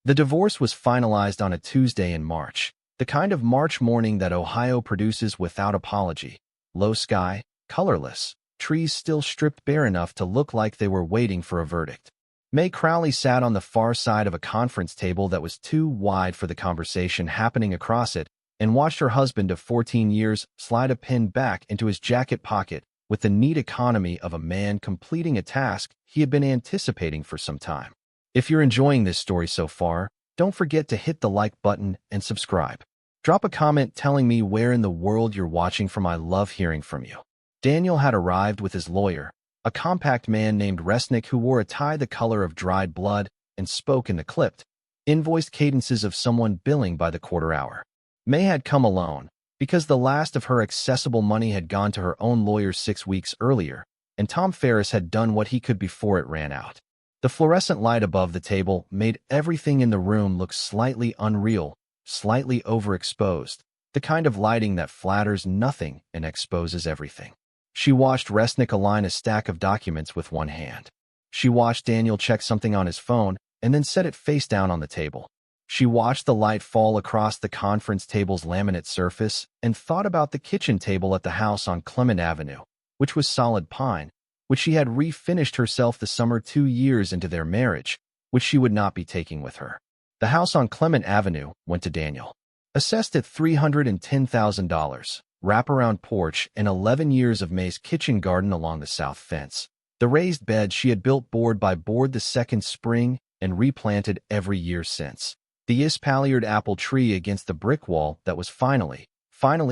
The divorce was finalized on a Tuesday in March, the kind of March morning that Ohio produces without apology. Low sky, colorless, trees still stripped bare enough to look like they were waiting for a verdict. Mae Crowley sat on the far side of a conference table that was too wide for the conversation happening across it and watched her husband of 14 years slide a pin back into his jacket pocket with the neat economy of a man completing a task he had been anticipating for some time. If you're enjoying this story so far, don't forget to hit the like button and subscribe. Drop a comment telling me where in the world you're watching from. I love hearing from you. Daniel had arrived with his lawyer, a compact man named Resnick who wore a tie the color of dried blood and spoke in the clipped, invoiced cadences of someone billing by the quarter hour. Mae had come alone, because the last of her accessible money had gone to her own lawyer 6 weeks earlier, and Tom Ferris had done what he could before it ran out. The fluorescent light above the table made everything in the room look slightly unreal, slightly overexposed, the kind of lighting that flatters nothing and exposes everything. She watched Resnick align a stack of documents with one hand. She watched Daniel check something on his phone and then set it face down on the table. She watched the light fall across the conference table's laminate surface and thought about the kitchen table at the house on Clement Avenue, which was solid pine, which she had refinished herself the summer 2 years into their marriage, which she would not be taking with her. The house on Clement Avenue went to Daniel. Assessed at $310,000, wraparound porch, and 11 years of Mae's kitchen garden along the south fence. The raised bed she had built board by board the second spring and replanted every year since. The espaliered apple tree against the brick wall that was finally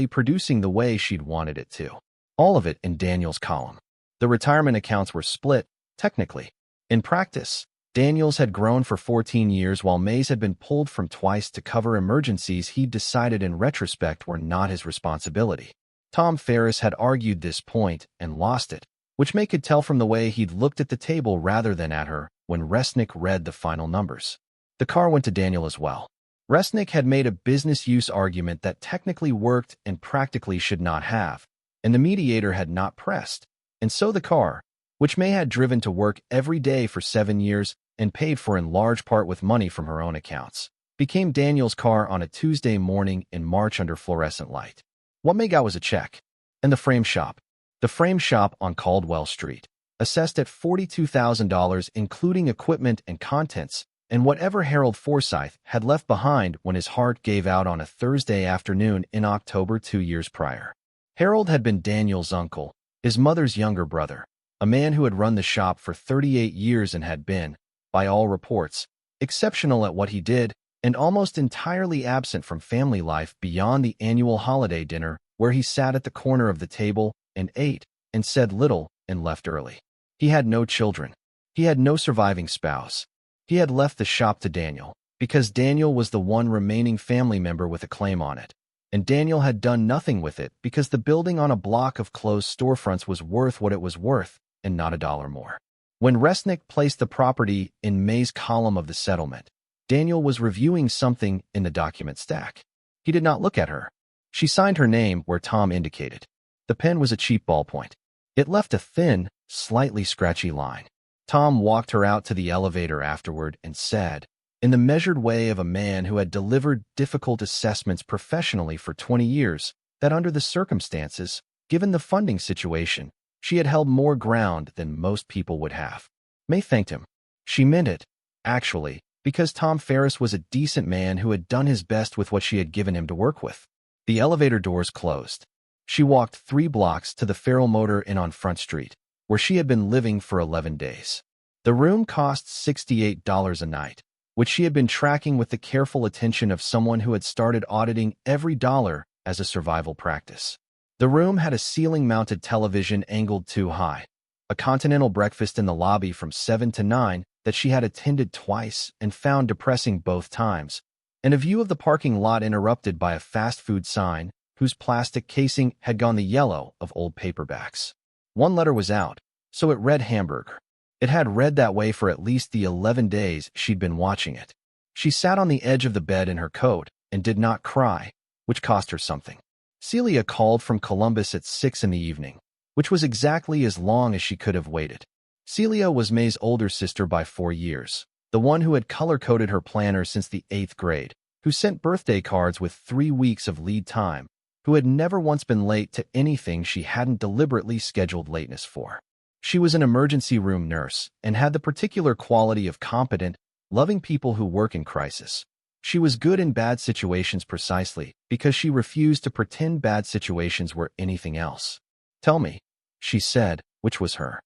producing the way she'd wanted it to. All of it in Daniel's column. The retirement accounts were split, technically. In practice, Daniel's had grown for 14 years while Mae's had been pulled from twice to cover emergencies he'd decided in retrospect were not his responsibility. Tom Ferris had argued this point and lost it, which Mae could tell from the way he'd looked at the table rather than at her when Resnick read the final numbers. The car went to Daniel as well. Resnick had made a business use argument that technically worked and practically should not have, and the mediator had not pressed, and so the car, which Mae had driven to work every day for 7 years and paid for in large part with money from her own accounts, became Daniel's car on a Tuesday morning in March under fluorescent light. What Mae got was a check. And the frame shop. The frame shop on Caldwell Street, assessed at $42,000 including equipment and contents, and whatever Harold Forsythe had left behind when his heart gave out on a Thursday afternoon in October 2 years prior. Harold had been Daniel's uncle, his mother's younger brother, a man who had run the shop for 38 years and had been, by all reports, exceptional at what he did and almost entirely absent from family life beyond the annual holiday dinner where he sat at the corner of the table and ate and said little and left early. He had no children. He had no surviving spouse. He had left the shop to Daniel because Daniel was the one remaining family member with a claim on it. And Daniel had done nothing with it because the building on a block of closed storefronts was worth what it was worth and not a dollar more. When Resnick placed the property in Mae's column of the settlement, Daniel was reviewing something in the document stack. He did not look at her. She signed her name where Tom indicated. The pen was a cheap ballpoint. It left a thin, slightly scratchy line. Tom walked her out to the elevator afterward and said, in the measured way of a man who had delivered difficult assessments professionally for 20 years, that under the circumstances, given the funding situation, she had held more ground than most people would have. Mae thanked him. She meant it, actually, because Tom Ferris was a decent man who had done his best with what she had given him to work with. The elevator doors closed. She walked 3 blocks to the Farrell Motor Inn on Front Street, where she had been living for 11 days. The room cost $68 a night, which she had been tracking with the careful attention of someone who had started auditing every dollar as a survival practice. The room had a ceiling-mounted television angled too high, a continental breakfast in the lobby from 7 to 9 that she had attended twice and found depressing both times, and a view of the parking lot interrupted by a fast food sign whose plastic casing had gone the yellow of old paperbacks. One letter was out, so it read hamburger. It had read that way for at least the 11 days she'd been watching it. She sat on the edge of the bed in her coat and did not cry, which cost her something. Celia called from Columbus at 6 in the evening, which was exactly as long as she could have waited. Celia was Mae's older sister by 4 years. the one who had color-coded her planner since the 8th grade, who sent birthday cards with 3 weeks of lead time, who had never once been late to anything she hadn't deliberately scheduled lateness for. She was an emergency room nurse and had the particular quality of competent, loving people who work in crisis. She was good in bad situations precisely because she refused to pretend bad situations were anything else. "Tell me," she said, which was her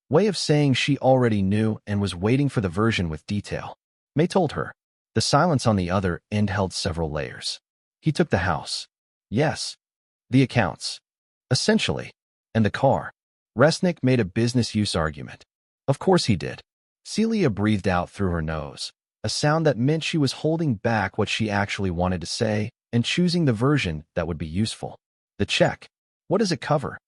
way of saying she already knew and was waiting for the version with detail. Mae told her. The silence on the other end held several layers. He took the house. Yes. The accounts. Essentially. And the car. Resnick made a business use argument. Of course he did. Celia breathed out through her nose, a sound that meant she was holding back what she actually wanted to say and choosing the version that would be useful. The check. What does it cover?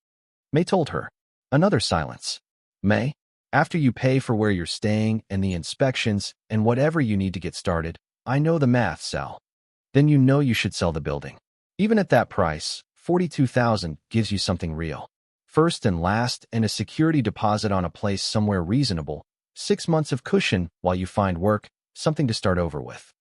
Mae told her. Another silence. Mae, after you pay for where you're staying and the inspections and whatever you need to get started, I know the math, Sal. Then you know you should sell the building. Even at that price, $42,000 gives you something real. First and last, and a security deposit on a place somewhere reasonable, 6 months of cushion while you find work, something to start over with.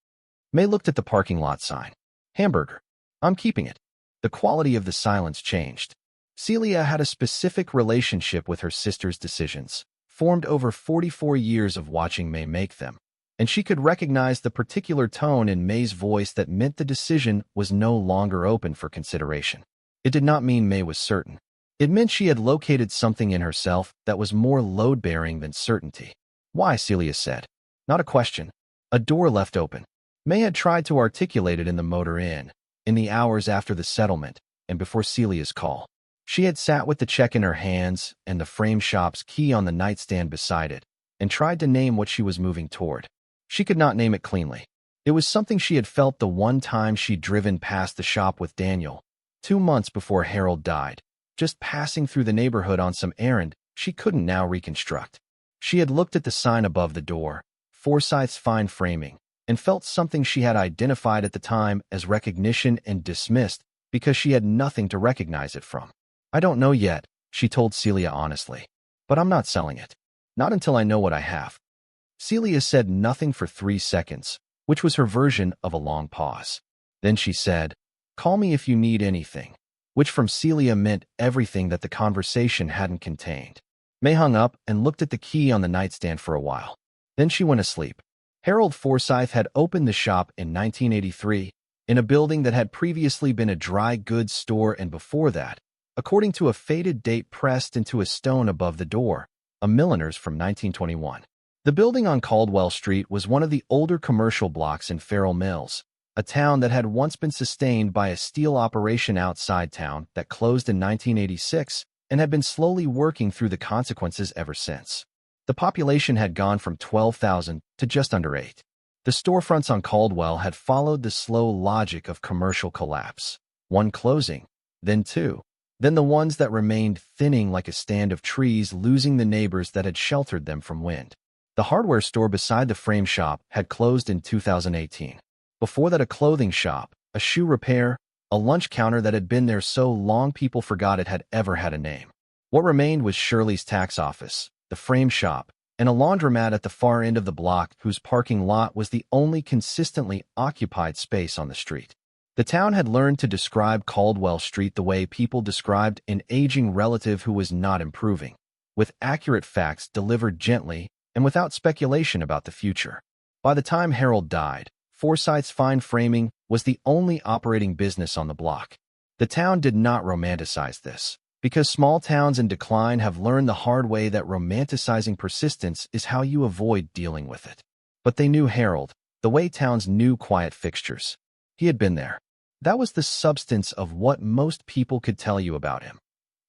Mae looked at the parking lot sign. Hamburger. I'm keeping it. The quality of the silence changed. Celia had a specific relationship with her sister's decisions, formed over 44 years of watching Mae make them, and she could recognize the particular tone in Mae's voice that meant the decision was no longer open for consideration. It did not mean Mae was certain. It meant she had located something in herself that was more load-bearing than certainty. Why, Celia said. Not a question. A door left open. Mae had tried to articulate it in the motor inn, in the hours after the settlement, and before Celia's call. She had sat with the check in her hands and the frame shop's key on the nightstand beside it, and tried to name what she was moving toward. She could not name it cleanly. It was something she had felt the one time she'd driven past the shop with Daniel, 2 months before Harold died, just passing through the neighborhood on some errand she couldn't now reconstruct. She had looked at the sign above the door, Forsythe's fine framing, and felt something she had identified at the time as recognition and dismissed because she had nothing to recognize it from. I don't know yet, she told Celia honestly, but I'm not selling it. Not until I know what I have. Celia said nothing for 3 seconds, which was her version of a long pause. Then she said, "Call me if you need anything," which from Celia meant everything that the conversation hadn't contained. Mae hung up and looked at the key on the nightstand for a while. Then she went asleep. Harold Forsythe had opened the shop in 1983, in a building that had previously been a dry goods store, and before that, according to a faded date pressed into a stone above the door, a milliner's from 1921. The building on Caldwell Street was one of the older commercial blocks in Farrell Mills, a town that had once been sustained by a steel operation outside town that closed in 1986 and had been slowly working through the consequences ever since. The population had gone from 12,000 to just under 8. The storefronts on Caldwell had followed the slow logic of commercial collapse. One closing, then 2. Then the ones that remained thinning like a stand of trees, losing the neighbors that had sheltered them from wind. The hardware store beside the frame shop had closed in 2018. Before that, a clothing shop, a shoe repair, a lunch counter that had been there so long people forgot it had ever had a name. What remained was Shirley's tax office, the frame shop, and a laundromat at the far end of the block whose parking lot was the only consistently occupied space on the street. The town had learned to describe Caldwell Street the way people described an aging relative who was not improving, with accurate facts delivered gently and without speculation about the future. By the time Harold died, Forsythe's fine framing was the only operating business on the block. The town did not romanticize this, because small towns in decline have learned the hard way that romanticizing persistence is how you avoid dealing with it. But they knew Harold, the way towns knew quiet fixtures. He had been there. That was the substance of what most people could tell you about him.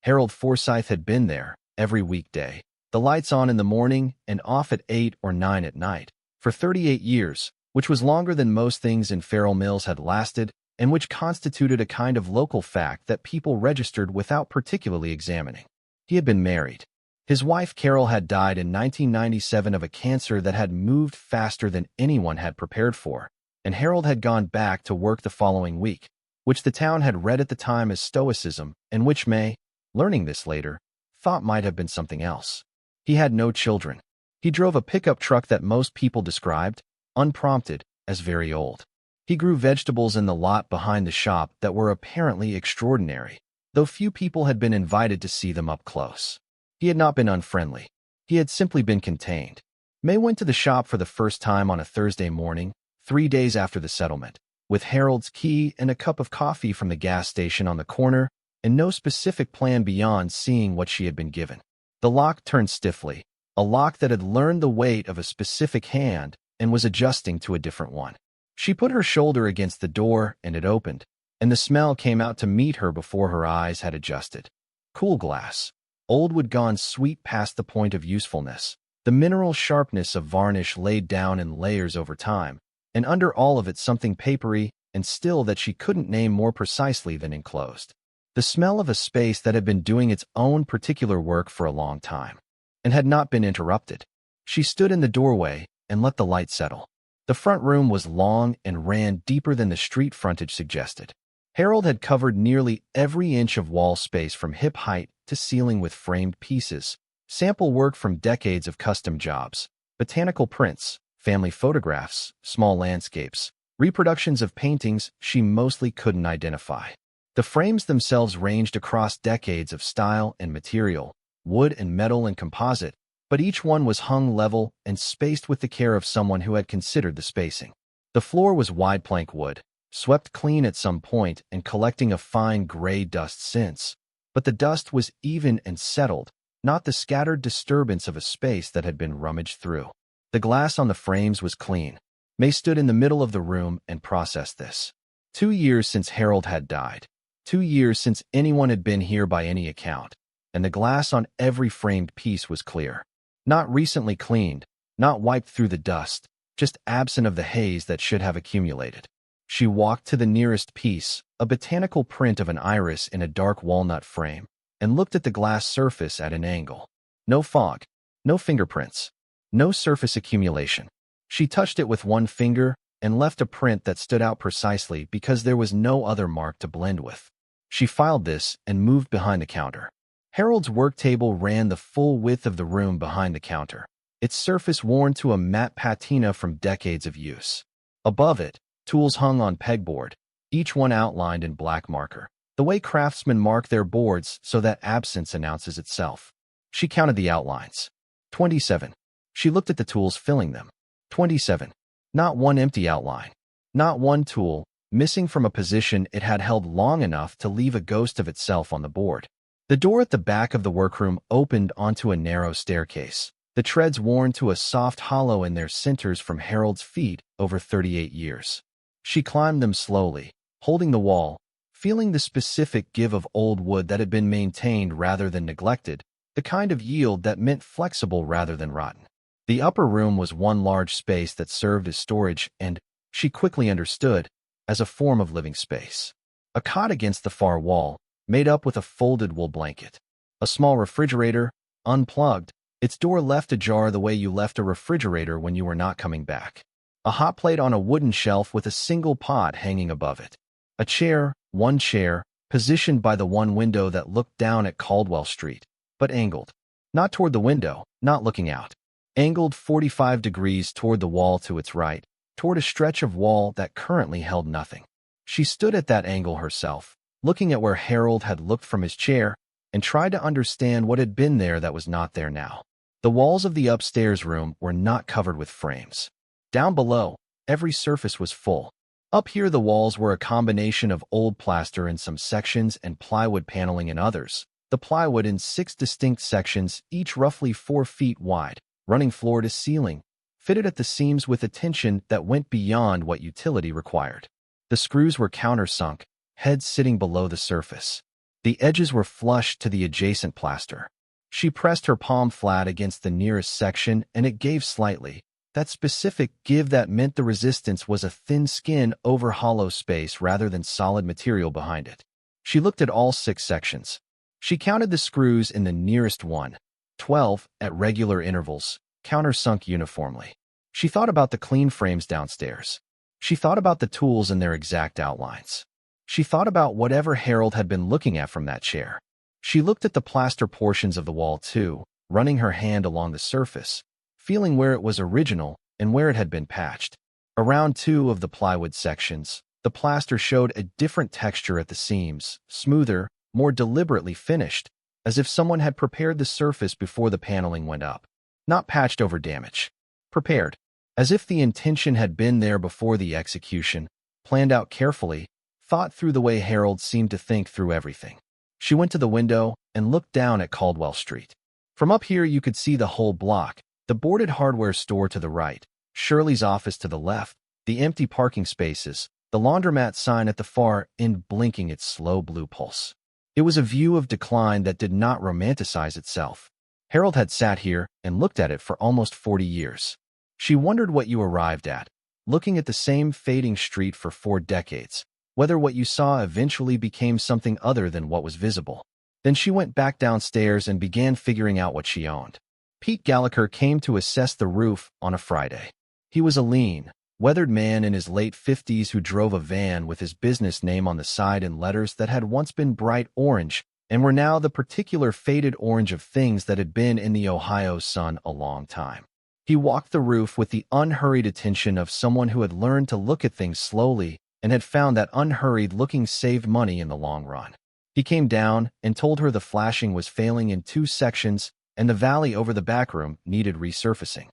Harold Forsythe had been there, every weekday, the lights on in the morning and off at 8 or 9 at night, for 38 years, which was longer than most things in Farrell Mills had lasted, and which constituted a kind of local fact that people registered without particularly examining. He had been married. His wife Carol had died in 1997 of a cancer that had moved faster than anyone had prepared for, and Harold had gone back to work the following week, which the town had read at the time as stoicism, and which Mae, learning this later, thought might have been something else. He had no children. He drove a pickup truck that most people described, unprompted, as very old. He grew vegetables in the lot behind the shop that were apparently extraordinary, though few people had been invited to see them up close. He had not been unfriendly. He had simply been contained. Mae went to the shop for the first time on a Thursday morning, 3 days after the settlement, with Harold's key and a cup of coffee from the gas station on the corner, and no specific plan beyond seeing what she had been given. The lock turned stiffly, a lock that had learned the weight of a specific hand and was adjusting to a different one. She put her shoulder against the door and it opened, and the smell came out to meet her before her eyes had adjusted. Cool glass. Old wood gone sweet past the point of usefulness, the mineral sharpness of varnish laid down in layers over time, and under all of it something papery and still that she couldn't name more precisely than enclosed. The smell of a space that had been doing its own particular work for a long time, and had not been interrupted. She stood in the doorway and let the light settle. The front room was long and ran deeper than the street frontage suggested. Harold had covered nearly every inch of wall space from hip height to ceiling with framed pieces, sample work from decades of custom jobs, botanical prints, family photographs, small landscapes, reproductions of paintings she mostly couldn't identify. The frames themselves ranged across decades of style and material, wood and metal and composite, but each one was hung level and spaced with the care of someone who had considered the spacing. The floor was wide plank wood, swept clean at some point and collecting a fine gray dust since, but the dust was even and settled, not the scattered disturbance of a space that had been rummaged through. The glass on the frames was clean. Mae stood in the middle of the room and processed this. 2 years since Harold had died. 2 years since anyone had been here by any account, and the glass on every framed piece was clear. Not recently cleaned, not wiped through the dust, just absent of the haze that should have accumulated. She walked to the nearest piece, a botanical print of an iris in a dark walnut frame, and looked at the glass surface at an angle. No fog, no fingerprints, no surface accumulation. She touched it with one finger and left a print that stood out precisely because there was no other mark to blend with. She filed this and moved behind the counter. Harold's work table ran the full width of the room behind the counter, its surface worn to a matte patina from decades of use. Above it, tools hung on pegboard, each one outlined in black marker, the way craftsmen mark their boards so that absence announces itself. She counted the outlines. 27. She looked at the tools filling them. 27. Not one empty outline. Not one tool, missing from a position it had held long enough to leave a ghost of itself on the board. The door at the back of the workroom opened onto a narrow staircase, the treads worn to a soft hollow in their centers from Harold's feet over 38 years. She climbed them slowly, holding the wall, feeling the specific give of old wood that had been maintained rather than neglected, the kind of yield that meant flexible rather than rotten. The upper room was one large space that served as storage and, she quickly understood, as a form of living space. A cot against the far wall, made up with a folded wool blanket. A small refrigerator, unplugged, its door left ajar the way you left a refrigerator when you were not coming back. A hot plate on a wooden shelf with a single pot hanging above it. A chair, one chair, positioned by the one window that looked down at Caldwell Street, but angled. Not toward the window, not looking out. Angled 45 degrees toward the wall to its right, toward a stretch of wall that currently held nothing. She stood at that angle herself, looking at where Harold had looked from his chair, and tried to understand what had been there that was not there now. The walls of the upstairs room were not covered with frames. Down below, every surface was full. Up here the walls were a combination of old plaster in some sections and plywood paneling in others, the plywood in 6 distinct sections, each roughly 4 feet wide, running floor to ceiling, fitted at the seams with a tension that went beyond what utility required. The screws were countersunk, heads sitting below the surface. The edges were flush to the adjacent plaster. She pressed her palm flat against the nearest section and it gave slightly, that specific give that meant the resistance was a thin skin over hollow space rather than solid material behind it. She looked at all 6 sections. She counted the screws in the nearest one, 12, at regular intervals, countersunk uniformly. She thought about the clean frames downstairs. She thought about the tools and their exact outlines. She thought about whatever Harold had been looking at from that chair. She looked at the plaster portions of the wall too, running her hand along the surface, feeling where it was original and where it had been patched. Around two of the plywood sections, the plaster showed a different texture at the seams, smoother, more deliberately finished, as if someone had prepared the surface before the paneling went up. Not patched over damage. Prepared. As if the intention had been there before the execution, planned out carefully, thought through the way Harold seemed to think through everything. She went to the window and looked down at Caldwell Street. From up here you could see the whole block, the boarded hardware store to the right, Shirley's office to the left, the empty parking spaces, the laundromat sign at the far end blinking its slow blue pulse. It was a view of decline that did not romanticize itself. Harold had sat here and looked at it for almost 40 years. She wondered what you arrived at, looking at the same fading street for 4 decades, whether what you saw eventually became something other than what was visible. Then she went back downstairs and began figuring out what she owned. Pete Gallagher came to assess the roof on a Friday. He was a lean, weathered man in his late 50s who drove a van with his business name on the side in letters that had once been bright orange and were now the particular faded orange of things that had been in the Ohio sun a long time. He walked the roof with the unhurried attention of someone who had learned to look at things slowly and had found that unhurried looking saved money in the long run. He came down and told her the flashing was failing in 2 sections and the valley over the back room needed resurfacing.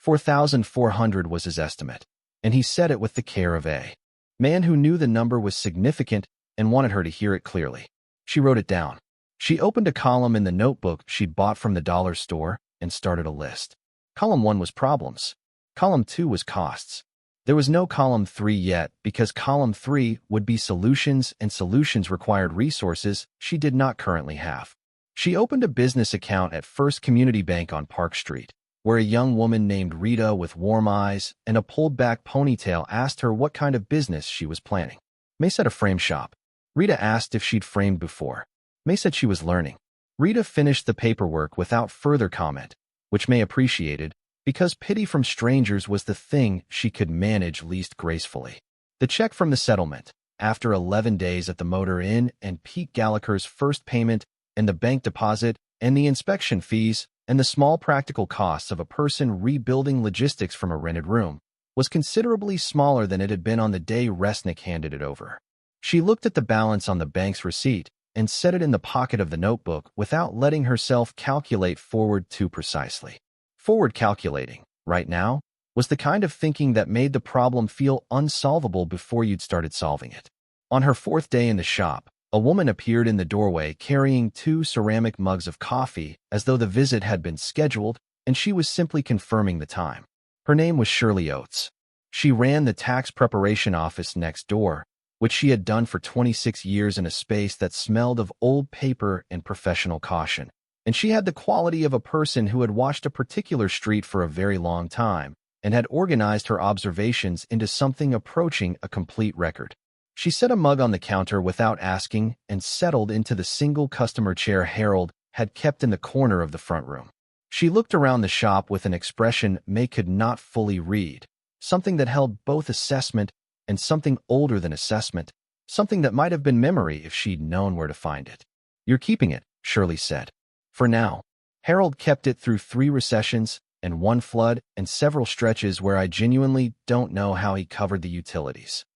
$4,400 was his estimate, and he said it with the care of a man who knew the number was significant and wanted her to hear it clearly. She wrote it down. She opened a column in the notebook she'd bought from the dollar store and started a list. Column 1 was problems. Column 2 was costs. There was no column 3 yet because column 3 would be solutions, and solutions required resources she did not currently have. She opened a business account at First Community Bank on Park Street, where a young woman named Rita with warm eyes and a pulled-back ponytail asked her what kind of business she was planning. Mae said a frame shop. Rita asked if she'd framed before. Mae said she was learning. Rita finished the paperwork without further comment, which Mae appreciated, because pity from strangers was the thing she could manage least gracefully. The check from the settlement, after 11 days at the Motor Inn and Pete Gallagher's first payment and the bank deposit and the inspection fees and the small practical costs of a person rebuilding logistics from a rented room, was considerably smaller than it had been on the day Resnick handed it over. She looked at the balance on the bank's receipt and set it in the pocket of the notebook without letting herself calculate forward too precisely. Forward calculating, right now, was the kind of thinking that made the problem feel unsolvable before you'd started solving it. On her 4th day in the shop, a woman appeared in the doorway carrying 2 ceramic mugs of coffee as though the visit had been scheduled and she was simply confirming the time. Her name was Shirley Oates. She ran the tax preparation office next door, which she had done for 26 years in a space that smelled of old paper and professional caution. And she had the quality of a person who had watched a particular street for a very long time and had organized her observations into something approaching a complete record. She set a mug on the counter without asking and settled into the single customer chair Harold had kept in the corner of the front room. She looked around the shop with an expression Mae could not fully read, something that held both assessment and something older than assessment, something that might have been memory if she'd known where to find it. "You're keeping it," Shirley said. "For now." Harold kept it through 3 recessions and 1 flood and several stretches where I genuinely don't know how he covered the utilities.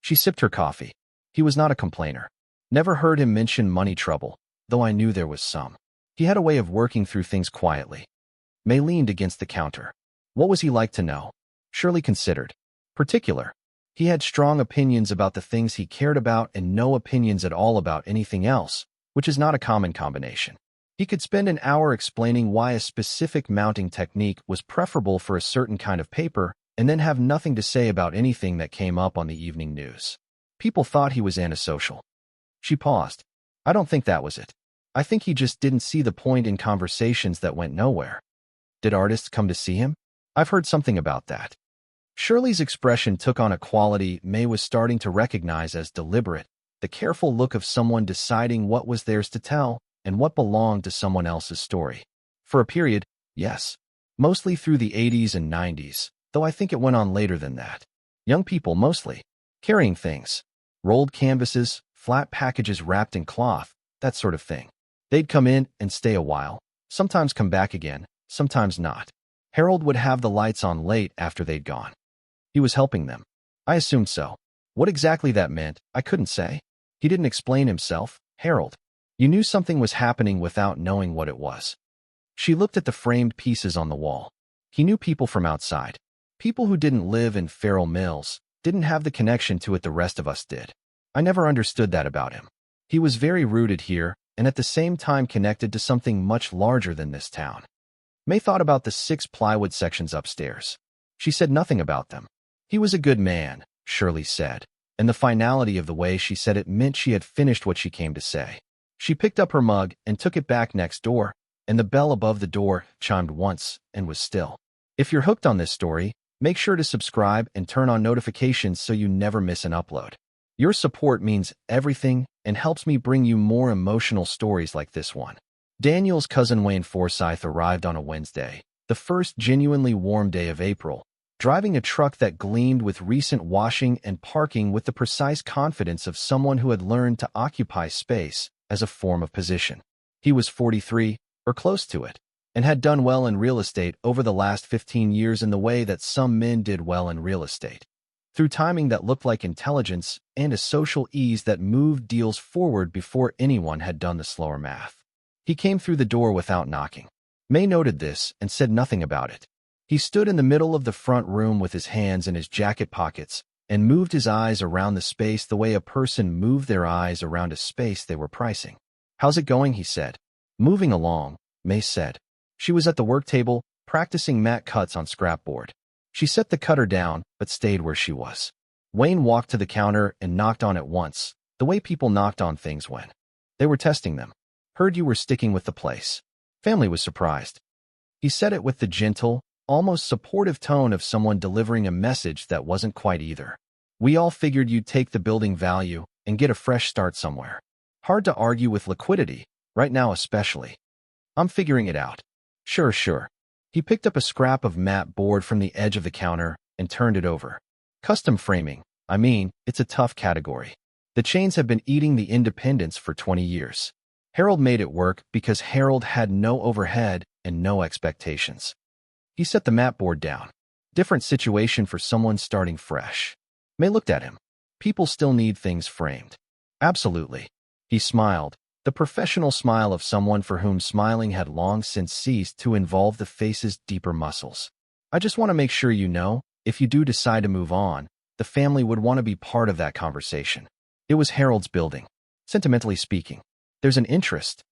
She sipped her coffee. He was not a complainer. Never heard him mention money trouble, though I knew there was some. He had a way of working through things quietly. Mae leaned against the counter. What was he like to know? Shirley considered. Particular. He had strong opinions about the things he cared about and no opinions at all about anything else, which is not a common combination. He could spend an hour explaining why a specific mounting technique was preferable for a certain kind of paper and then have nothing to say about anything that came up on the evening news. People thought he was antisocial. She paused. I don't think that was it. I think he just didn't see the point in conversations that went nowhere. Did artists come to see him? I've heard something about that. Shirley's expression took on a quality Mae was starting to recognize as deliberate, the careful look of someone deciding what was theirs to tell and what belonged to someone else's story. For a period, yes. Mostly through the 80s and 90s, though I think it went on later than that. Young people mostly. Carrying things. Rolled canvases, flat packages wrapped in cloth, that sort of thing. They'd come in and stay a while, sometimes come back again, sometimes not. Harold would have the lights on late after they'd gone. He was helping them. I assumed so. What exactly that meant, I couldn't say. He didn't explain himself. Harold, you knew something was happening without knowing what it was. She looked at the framed pieces on the wall. He knew people from outside. People who didn't live in Farrell Mills, didn't have the connection to it the rest of us did. I never understood that about him. He was very rooted here, and at the same time connected to something much larger than this town. Mae thought about the 6 plywood sections upstairs. She said nothing about them. He was a good man, Shirley said, and the finality of the way she said it meant she had finished what she came to say. She picked up her mug and took it back next door, and the bell above the door chimed once and was still. If you're hooked on this story, make sure to subscribe and turn on notifications so you never miss an upload. Your support means everything and helps me bring you more emotional stories like this one. Daniel's cousin Wayne Forsythe arrived on a Wednesday, the first genuinely warm day of April, driving a truck that gleamed with recent washing and parking with the precise confidence of someone who had learned to occupy space as a form of position. He was 43, or close to it, and had done well in real estate over the last 15 years in the way that some men did well in real estate. Through timing that looked like intelligence and a social ease that moved deals forward before anyone had done the slower math. He came through the door without knocking. Mae noted this and said nothing about it. He stood in the middle of the front room with his hands in his jacket pockets and moved his eyes around the space the way a person moved their eyes around a space they were pricing. "How's it going?" he said. "Moving along," Mae said. She was at the work table, practicing mat cuts on scrapboard. She set the cutter down, but stayed where she was. Wayne walked to the counter and knocked on it once, the way people knocked on things when they were testing them. "Heard you were sticking with the place." Family was surprised. He said it with the gentle, almost supportive tone of someone delivering a message that wasn't quite either. "We all figured you'd take the building value and get a fresh start somewhere. Hard to argue with liquidity, right now especially. I'm figuring it out." Sure. He picked up a scrap of matte board from the edge of the counter and turned it over. "Custom framing. I mean, it's a tough category. The chains have been eating the independents for 20 years. Harold made it work because Harold had no overhead and no expectations." He set the mat board down. Different situation for someone starting fresh. Mae looked at him. People still need things framed. Absolutely. He smiled, the professional smile of someone for whom smiling had long since ceased to involve the face's deeper muscles. "I just want to make sure you know, if you do decide to move on, the family would want to be part of that conversation. It was Harold's building. Sentimentally speaking, there's an interest.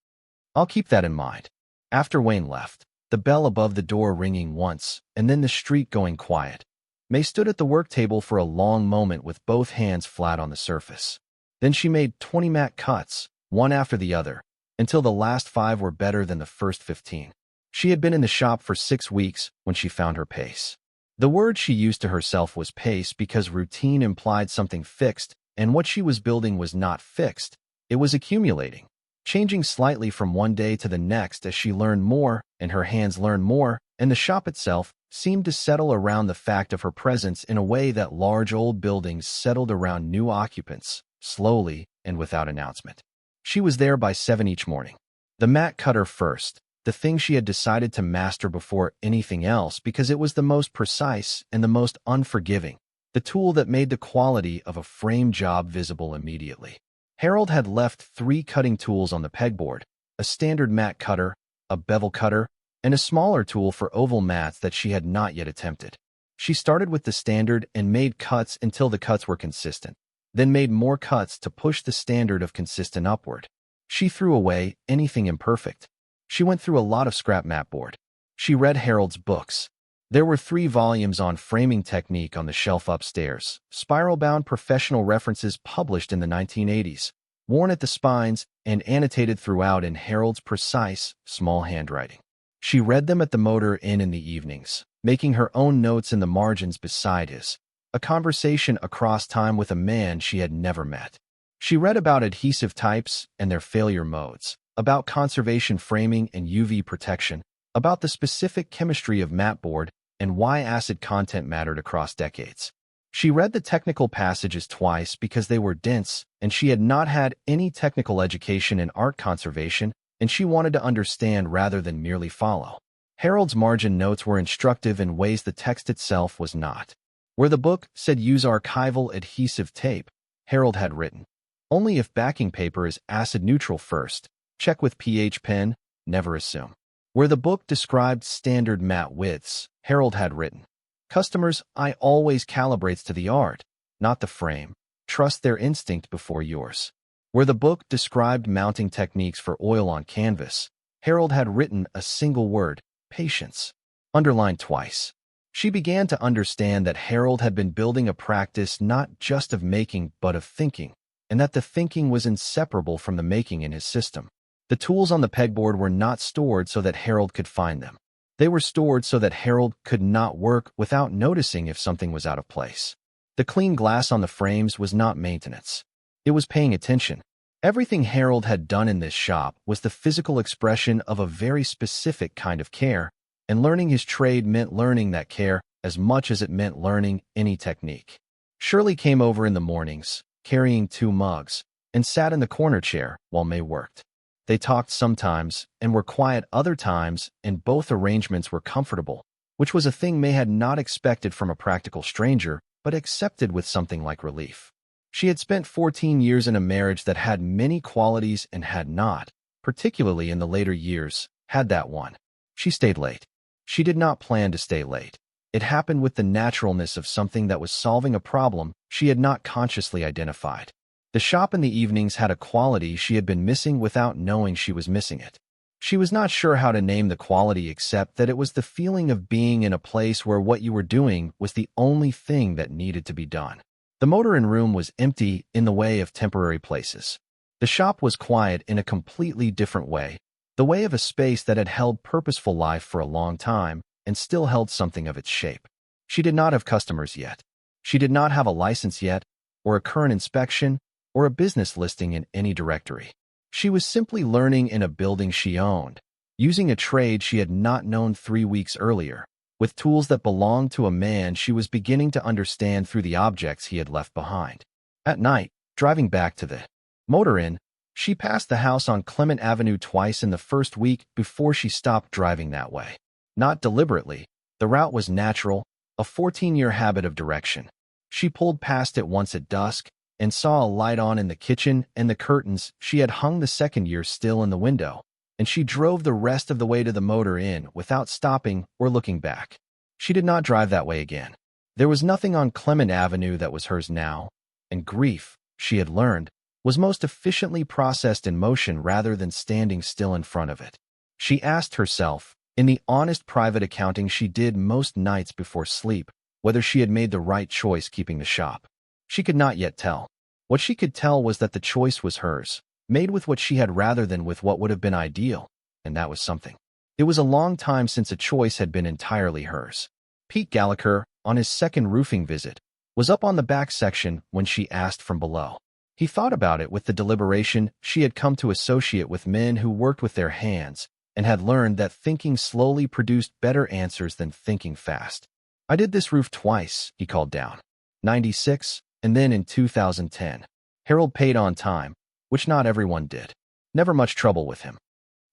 I'll keep that in mind." After Wayne left, the bell above the door ringing once, and then the street going quiet, Mae stood at the work table for a long moment with both hands flat on the surface. Then she made 20 mat cuts, one after the other, until the last 5 were better than the first 15. She had been in the shop for 6 weeks when she found her pace. The word she used to herself was pace because routine implied something fixed, and what she was building was not fixed. It was accumulating, changing slightly from one day to the next as she learned more and her hands learned more, and the shop itself seemed to settle around the fact of her presence in a way that large old buildings settled around new occupants, slowly and without announcement. She was there by 7 each morning. The mat cutter first, the thing she had decided to master before anything else because it was the most precise and the most unforgiving, the tool that made the quality of a frame job visible immediately. Harold had left 3 cutting tools on the pegboard, a standard mat cutter, a bevel cutter, and a smaller tool for oval mats that she had not yet attempted. She started with the standard and made cuts until the cuts were consistent, then made more cuts to push the standard of consistent upward. She threw away anything imperfect. She went through a lot of scrap mat board. She read Harold's books. There were 3 volumes on framing technique on the shelf upstairs, spiral-bound professional references published in the 1980s, worn at the spines and annotated throughout in Harold's precise, small handwriting. She read them at the Motor Inn in the evenings, making her own notes in the margins beside his, a conversation across time with a man she had never met. She read about adhesive types and their failure modes, about conservation framing and UV protection, about the specific chemistry of mat board and why acid content mattered across decades. She read the technical passages twice because they were dense, and she had not had any technical education in art conservation, and she wanted to understand rather than merely follow. Harold's margin notes were instructive in ways the text itself was not. Where the book said use archival adhesive tape, Harold had written, only if backing paper is acid neutral first, check with pH pen, never assume. Where the book described standard mat widths, Harold had written, customers' eye always calibrates to the art, not the frame. Trust their instinct before yours. Where the book described mounting techniques for oil on canvas, Harold had written a single word, patience, underlined twice. She began to understand that Harold had been building a practice not just of making but of thinking, and that the thinking was inseparable from the making in his system. The tools on the pegboard were not stored so that Harold could find them. They were stored so that Harold could not work without noticing if something was out of place. The clean glass on the frames was not maintenance. It was paying attention. Everything Harold had done in this shop was the physical expression of a very specific kind of care, and learning his trade meant learning that care as much as it meant learning any technique. Shirley came over in the mornings, carrying 2 mugs, and sat in the corner chair while Mae worked. They talked sometimes and were quiet other times, and both arrangements were comfortable, which was a thing Mae had not expected from a practical stranger, but accepted with something like relief. She had spent 14 years in a marriage that had many qualities and had not, particularly in the later years, had that one. She stayed late. She did not plan to stay late. It happened with the naturalness of something that was solving a problem she had not consciously identified. The shop in the evenings had a quality she had been missing without knowing she was missing it. She was not sure how to name the quality except that it was the feeling of being in a place where what you were doing was the only thing that needed to be done. The motor-in room was empty in the way of temporary places. The shop was quiet in a completely different way, the way of a space that had held purposeful life for a long time and still held something of its shape. She did not have customers yet. She did not have a license yet, or a current inspection, or a business listing in any directory. She was simply learning in a building she owned, using a trade she had not known 3 weeks earlier, with tools that belonged to a man she was beginning to understand through the objects he had left behind. At night, driving back to the motor-inn, she passed the house on Clement Avenue twice in the first week before she stopped driving that way. Not deliberately, the route was natural, a 14-year habit of direction. She pulled past it once at dusk, and saw a light on in the kitchen and the curtains she had hung the second year still in the window, and she drove the rest of the way to the motor-inn without stopping or looking back. She did not drive that way again. There was nothing on Clement Avenue that was hers now, and grief, she had learned, was most efficiently processed in motion rather than standing still in front of it. She asked herself, in the honest private accounting she did most nights before sleep, whether she had made the right choice keeping the shop. She could not yet tell. What she could tell was that the choice was hers, made with what she had rather than with what would have been ideal, and that was something. It was a long time since a choice had been entirely hers. Pete Gallagher, on his second roofing visit, was up on the back section when she asked from below. He thought about it with the deliberation she had come to associate with men who worked with their hands and had learned that thinking slowly produced better answers than thinking fast. I did this roof twice, he called down. 96, and then in 2010. Harold paid on time, which not everyone did. Never much trouble with him.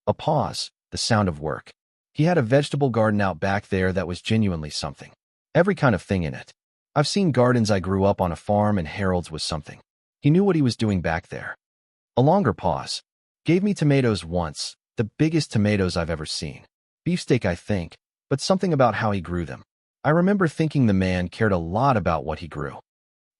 A pause, the sound of work. He had a vegetable garden out back there that was genuinely something. Every kind of thing in it. I've seen gardens I grew up on a farm, and Harold's was something. He knew what he was doing back there. A longer pause. Gave me tomatoes once, the biggest tomatoes I've ever seen. Beefsteak, I think, but something about how he grew them. I remember thinking the man cared a lot about what he grew.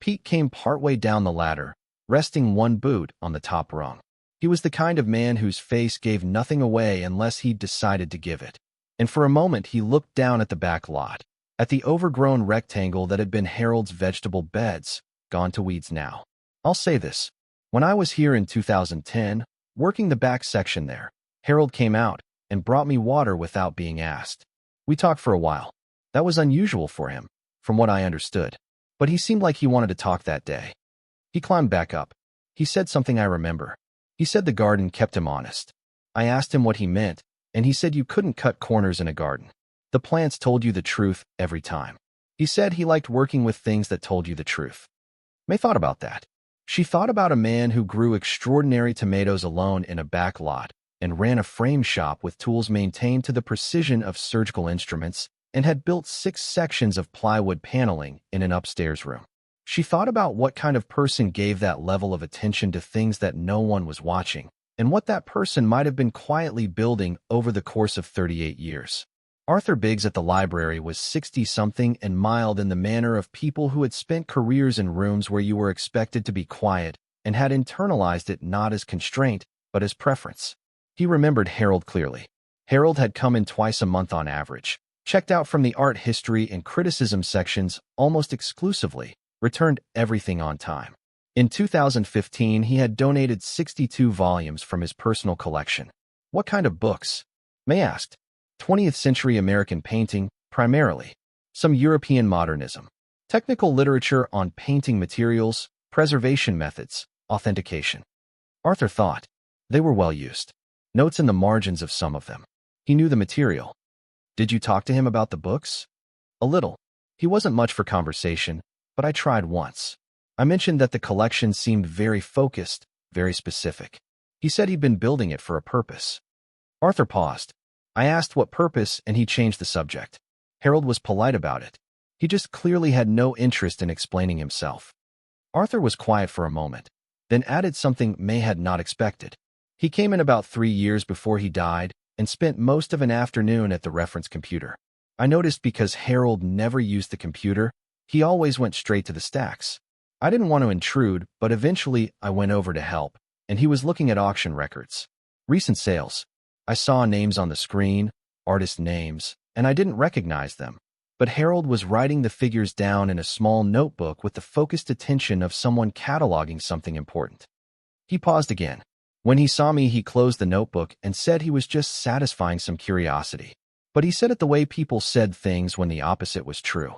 Pete came partway down the ladder, resting one boot on the top rung. He was the kind of man whose face gave nothing away unless he decided to give it. And for a moment he looked down at the back lot, at the overgrown rectangle that had been Harold's vegetable beds, gone to weeds now. I'll say this. When I was here in 2010, working the back section there, Harold came out and brought me water without being asked. We talked for a while. That was unusual for him, from what I understood. But he seemed like he wanted to talk that day. He climbed back up. He said something I remember. He said the garden kept him honest. I asked him what he meant, and he said you couldn't cut corners in a garden. The plants told you the truth every time. He said he liked working with things that told you the truth. Mae thought about that. She thought about a man who grew extraordinary tomatoes alone in a back lot, and ran a frame shop with tools maintained to the precision of surgical instruments, and had built 6 sections of plywood paneling in an upstairs room. She thought about what kind of person gave that level of attention to things that no one was watching, and what that person might have been quietly building over the course of 38 years. Arthur Biggs at the library was 60-something and mild in the manner of people who had spent careers in rooms where you were expected to be quiet and had internalized it not as constraint, but as preference. He remembered Harold clearly. Harold had come in twice a month on average, checked out from the art history and criticism sections almost exclusively, returned everything on time. In 2015, he had donated 62 volumes from his personal collection. What kind of books? Mae asked. 20th century American painting, primarily. Some European modernism. Technical literature on painting materials, preservation methods, authentication. Arthur thought. They were well used. Notes in the margins of some of them. He knew the material. Did you talk to him about the books? A little. He wasn't much for conversation, but I tried once. I mentioned that the collection seemed very focused, very specific. He said he'd been building it for a purpose. Arthur paused. I asked what purpose, and he changed the subject. Harold was polite about it. He just clearly had no interest in explaining himself. Arthur was quiet for a moment, then added something Mae had not expected. He came in about 3 years before he died and spent most of an afternoon at the reference computer. I noticed because Harold never used the computer, he always went straight to the stacks. I didn't want to intrude, but eventually I went over to help, and he was looking at auction records. Recent sales. I saw names on the screen, artist names, and I didn't recognize them. But Harold was writing the figures down in a small notebook with the focused attention of someone cataloging something important. He paused again. When he saw me, he closed the notebook and said he was just satisfying some curiosity. But he said it the way people said things when the opposite was true.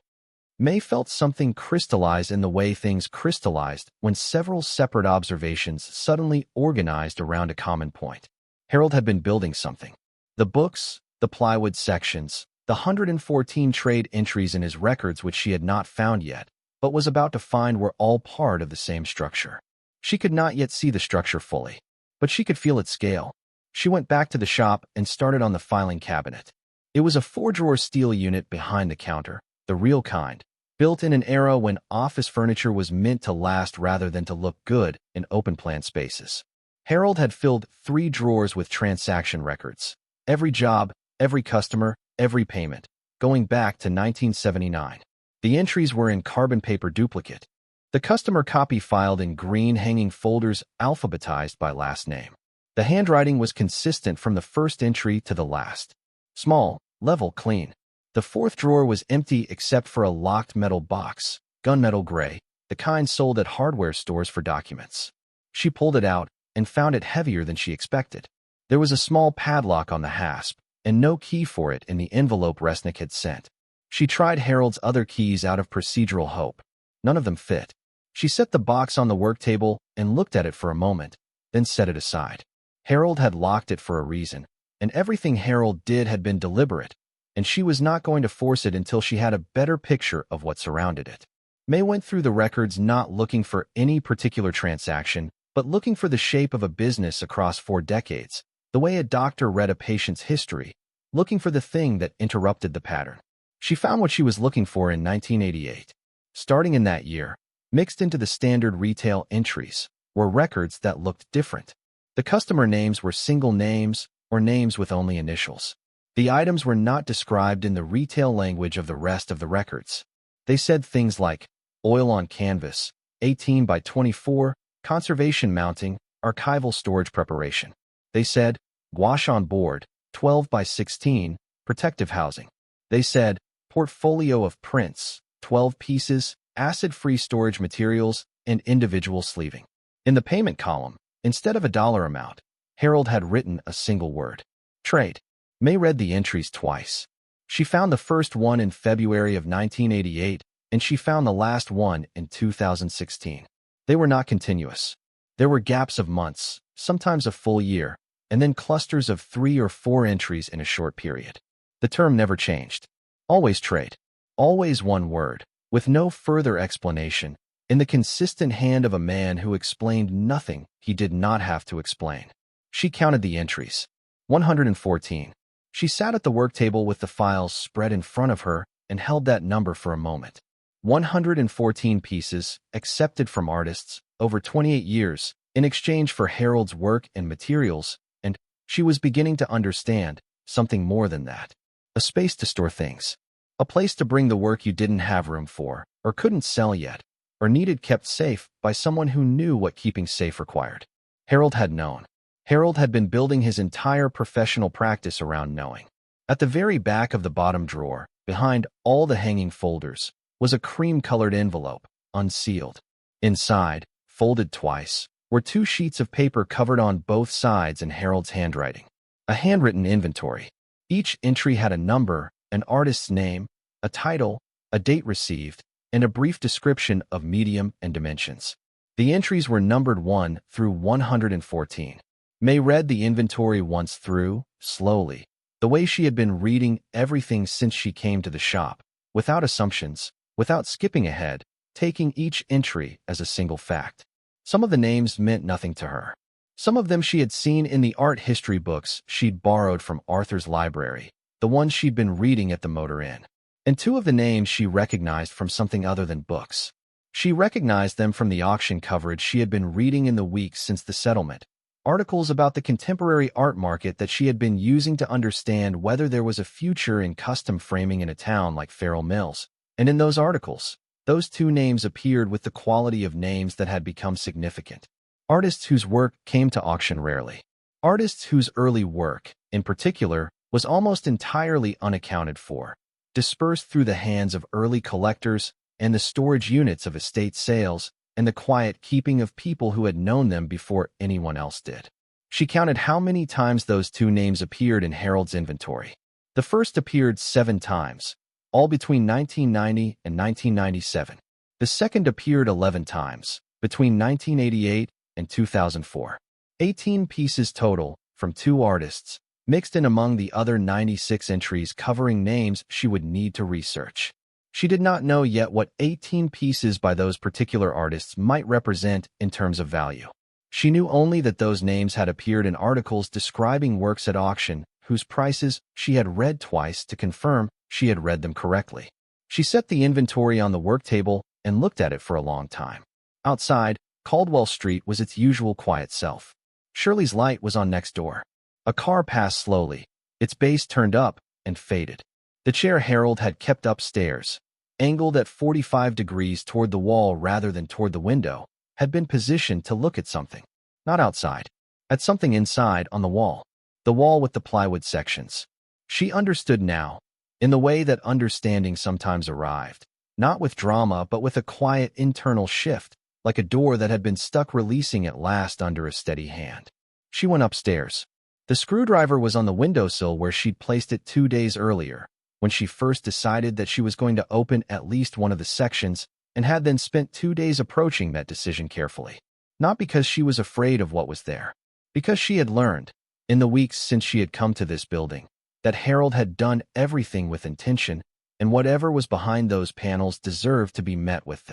Mae felt something crystallize in the way things crystallized when several separate observations suddenly organized around a common point. Harold had been building something. The books, the plywood sections, the 114 trade entries in his records which she had not found yet, but was about to find were all part of the same structure. She could not yet see the structure fully, but she could feel its scale. She went back to the shop and started on the filing cabinet. It was a 4-drawer steel unit behind the counter, the real kind, built in an era when office furniture was meant to last rather than to look good in open-plan spaces. Harold had filled 3 drawers with transaction records. Every job, every customer, every payment, going back to 1979. The entries were in carbon paper duplicate. The customer copy filed in green hanging folders alphabetized by last name. The handwriting was consistent from the first entry to the last. Small, level, clean. The 4th drawer was empty except for a locked metal box, gunmetal gray, the kind sold at hardware stores for documents. She pulled it out and found it heavier than she expected. There was a small padlock on the hasp, and no key for it in the envelope Resnick had sent. She tried Harold's other keys out of procedural hope. None of them fit. She set the box on the work table and looked at it for a moment, then set it aside. Harold had locked it for a reason, and everything Harold did had been deliberate, and she was not going to force it until she had a better picture of what surrounded it. Mae went through the records not looking for any particular transaction, but looking for the shape of a business across 4 decades, the way a doctor read a patient's history, looking for the thing that interrupted the pattern. She found what she was looking for in 1988. Starting in that year, mixed into the standard retail entries, were records that looked different. The customer names were single names or names with only initials. The items were not described in the retail language of the rest of the records. They said things like oil on canvas, 18 by 24, conservation mounting, archival storage preparation. They said gouache on board, 12 by 16, protective housing. They said portfolio of prints, 12 pieces, acid-free storage materials, and individual sleeving. In the payment column, instead of a dollar amount, Harold had written a single word. Trade. Mae read the entries twice. She found the first one in February of 1988, and she found the last one in 2016. They were not continuous. There were gaps of months, sometimes a full year, and then clusters of 3 or 4 entries in a short period. The term never changed. Always trade. Always one word, with no further explanation, in the consistent hand of a man who explained nothing he did not have to explain. She counted the entries. 114. She sat at the work table with the files spread in front of her and held that number for a moment. 114 pieces, accepted from artists, over 28 years, in exchange for Harold's work and materials, and she was beginning to understand something more than that. A space to store things. A place to bring the work you didn't have room for, or couldn't sell yet, or needed kept safe by someone who knew what keeping safe required. Harold had known. Harold had been building his entire professional practice around knowing. At the very back of the bottom drawer, behind all the hanging folders, was a cream-colored envelope, unsealed. Inside, folded twice, were 2 sheets of paper covered on both sides in Harold's handwriting. A handwritten inventory. Each entry had a number, an artist's name, a title, a date received, and a brief description of medium and dimensions. The entries were numbered 1 through 114. Mae read the inventory once through, slowly, the way she had been reading everything since she came to the shop, without assumptions, without skipping ahead, taking each entry as a single fact. Some of the names meant nothing to her. Some of them she had seen in the art history books she'd borrowed from Arthur's library, the ones she'd been reading at the Motor Inn. And 2 of the names she recognized from something other than books. She recognized them from the auction coverage she had been reading in the weeks since the settlement. Articles about the contemporary art market that she had been using to understand whether there was a future in custom framing in a town like Farrell Mills. And in those articles, those 2 names appeared with the quality of names that had become significant. Artists whose work came to auction rarely. Artists whose early work, in particular, was almost entirely unaccounted for, dispersed through the hands of early collectors and the storage units of estate sales and the quiet keeping of people who had known them before anyone else did. She counted how many times those 2 names appeared in Harold's inventory. The first appeared 7 times, all between 1990 and 1997. The second appeared 11 times, between 1988 and 2004. 18 pieces total, from 2 artists, mixed in among the other 96 entries covering names she would need to research. She did not know yet what 18 pieces by those particular artists might represent in terms of value. She knew only that those names had appeared in articles describing works at auction whose prices she had read twice to confirm she had read them correctly. She set the inventory on the work table and looked at it for a long time. Outside, Caldwell Street was its usual quiet self. Shirley's light was on next door. A car passed slowly, its base turned up and faded. The chair Harold had kept upstairs, angled at 45 degrees toward the wall rather than toward the window, had been positioned to look at something. Not outside. At something inside on the wall. The wall with the plywood sections. She understood now, in the way that understanding sometimes arrived, not with drama but with a quiet internal shift, like a door that had been stuck releasing at last under a steady hand. She went upstairs. The screwdriver was on the windowsill where she'd placed it 2 days earlier, when she first decided that she was going to open at least one of the sections, and had then spent 2 days approaching that decision carefully. Not because she was afraid of what was there, because she had learned, in the weeks since she had come to this building, that Harold had done everything with intention, and whatever was behind those panels deserved to be met with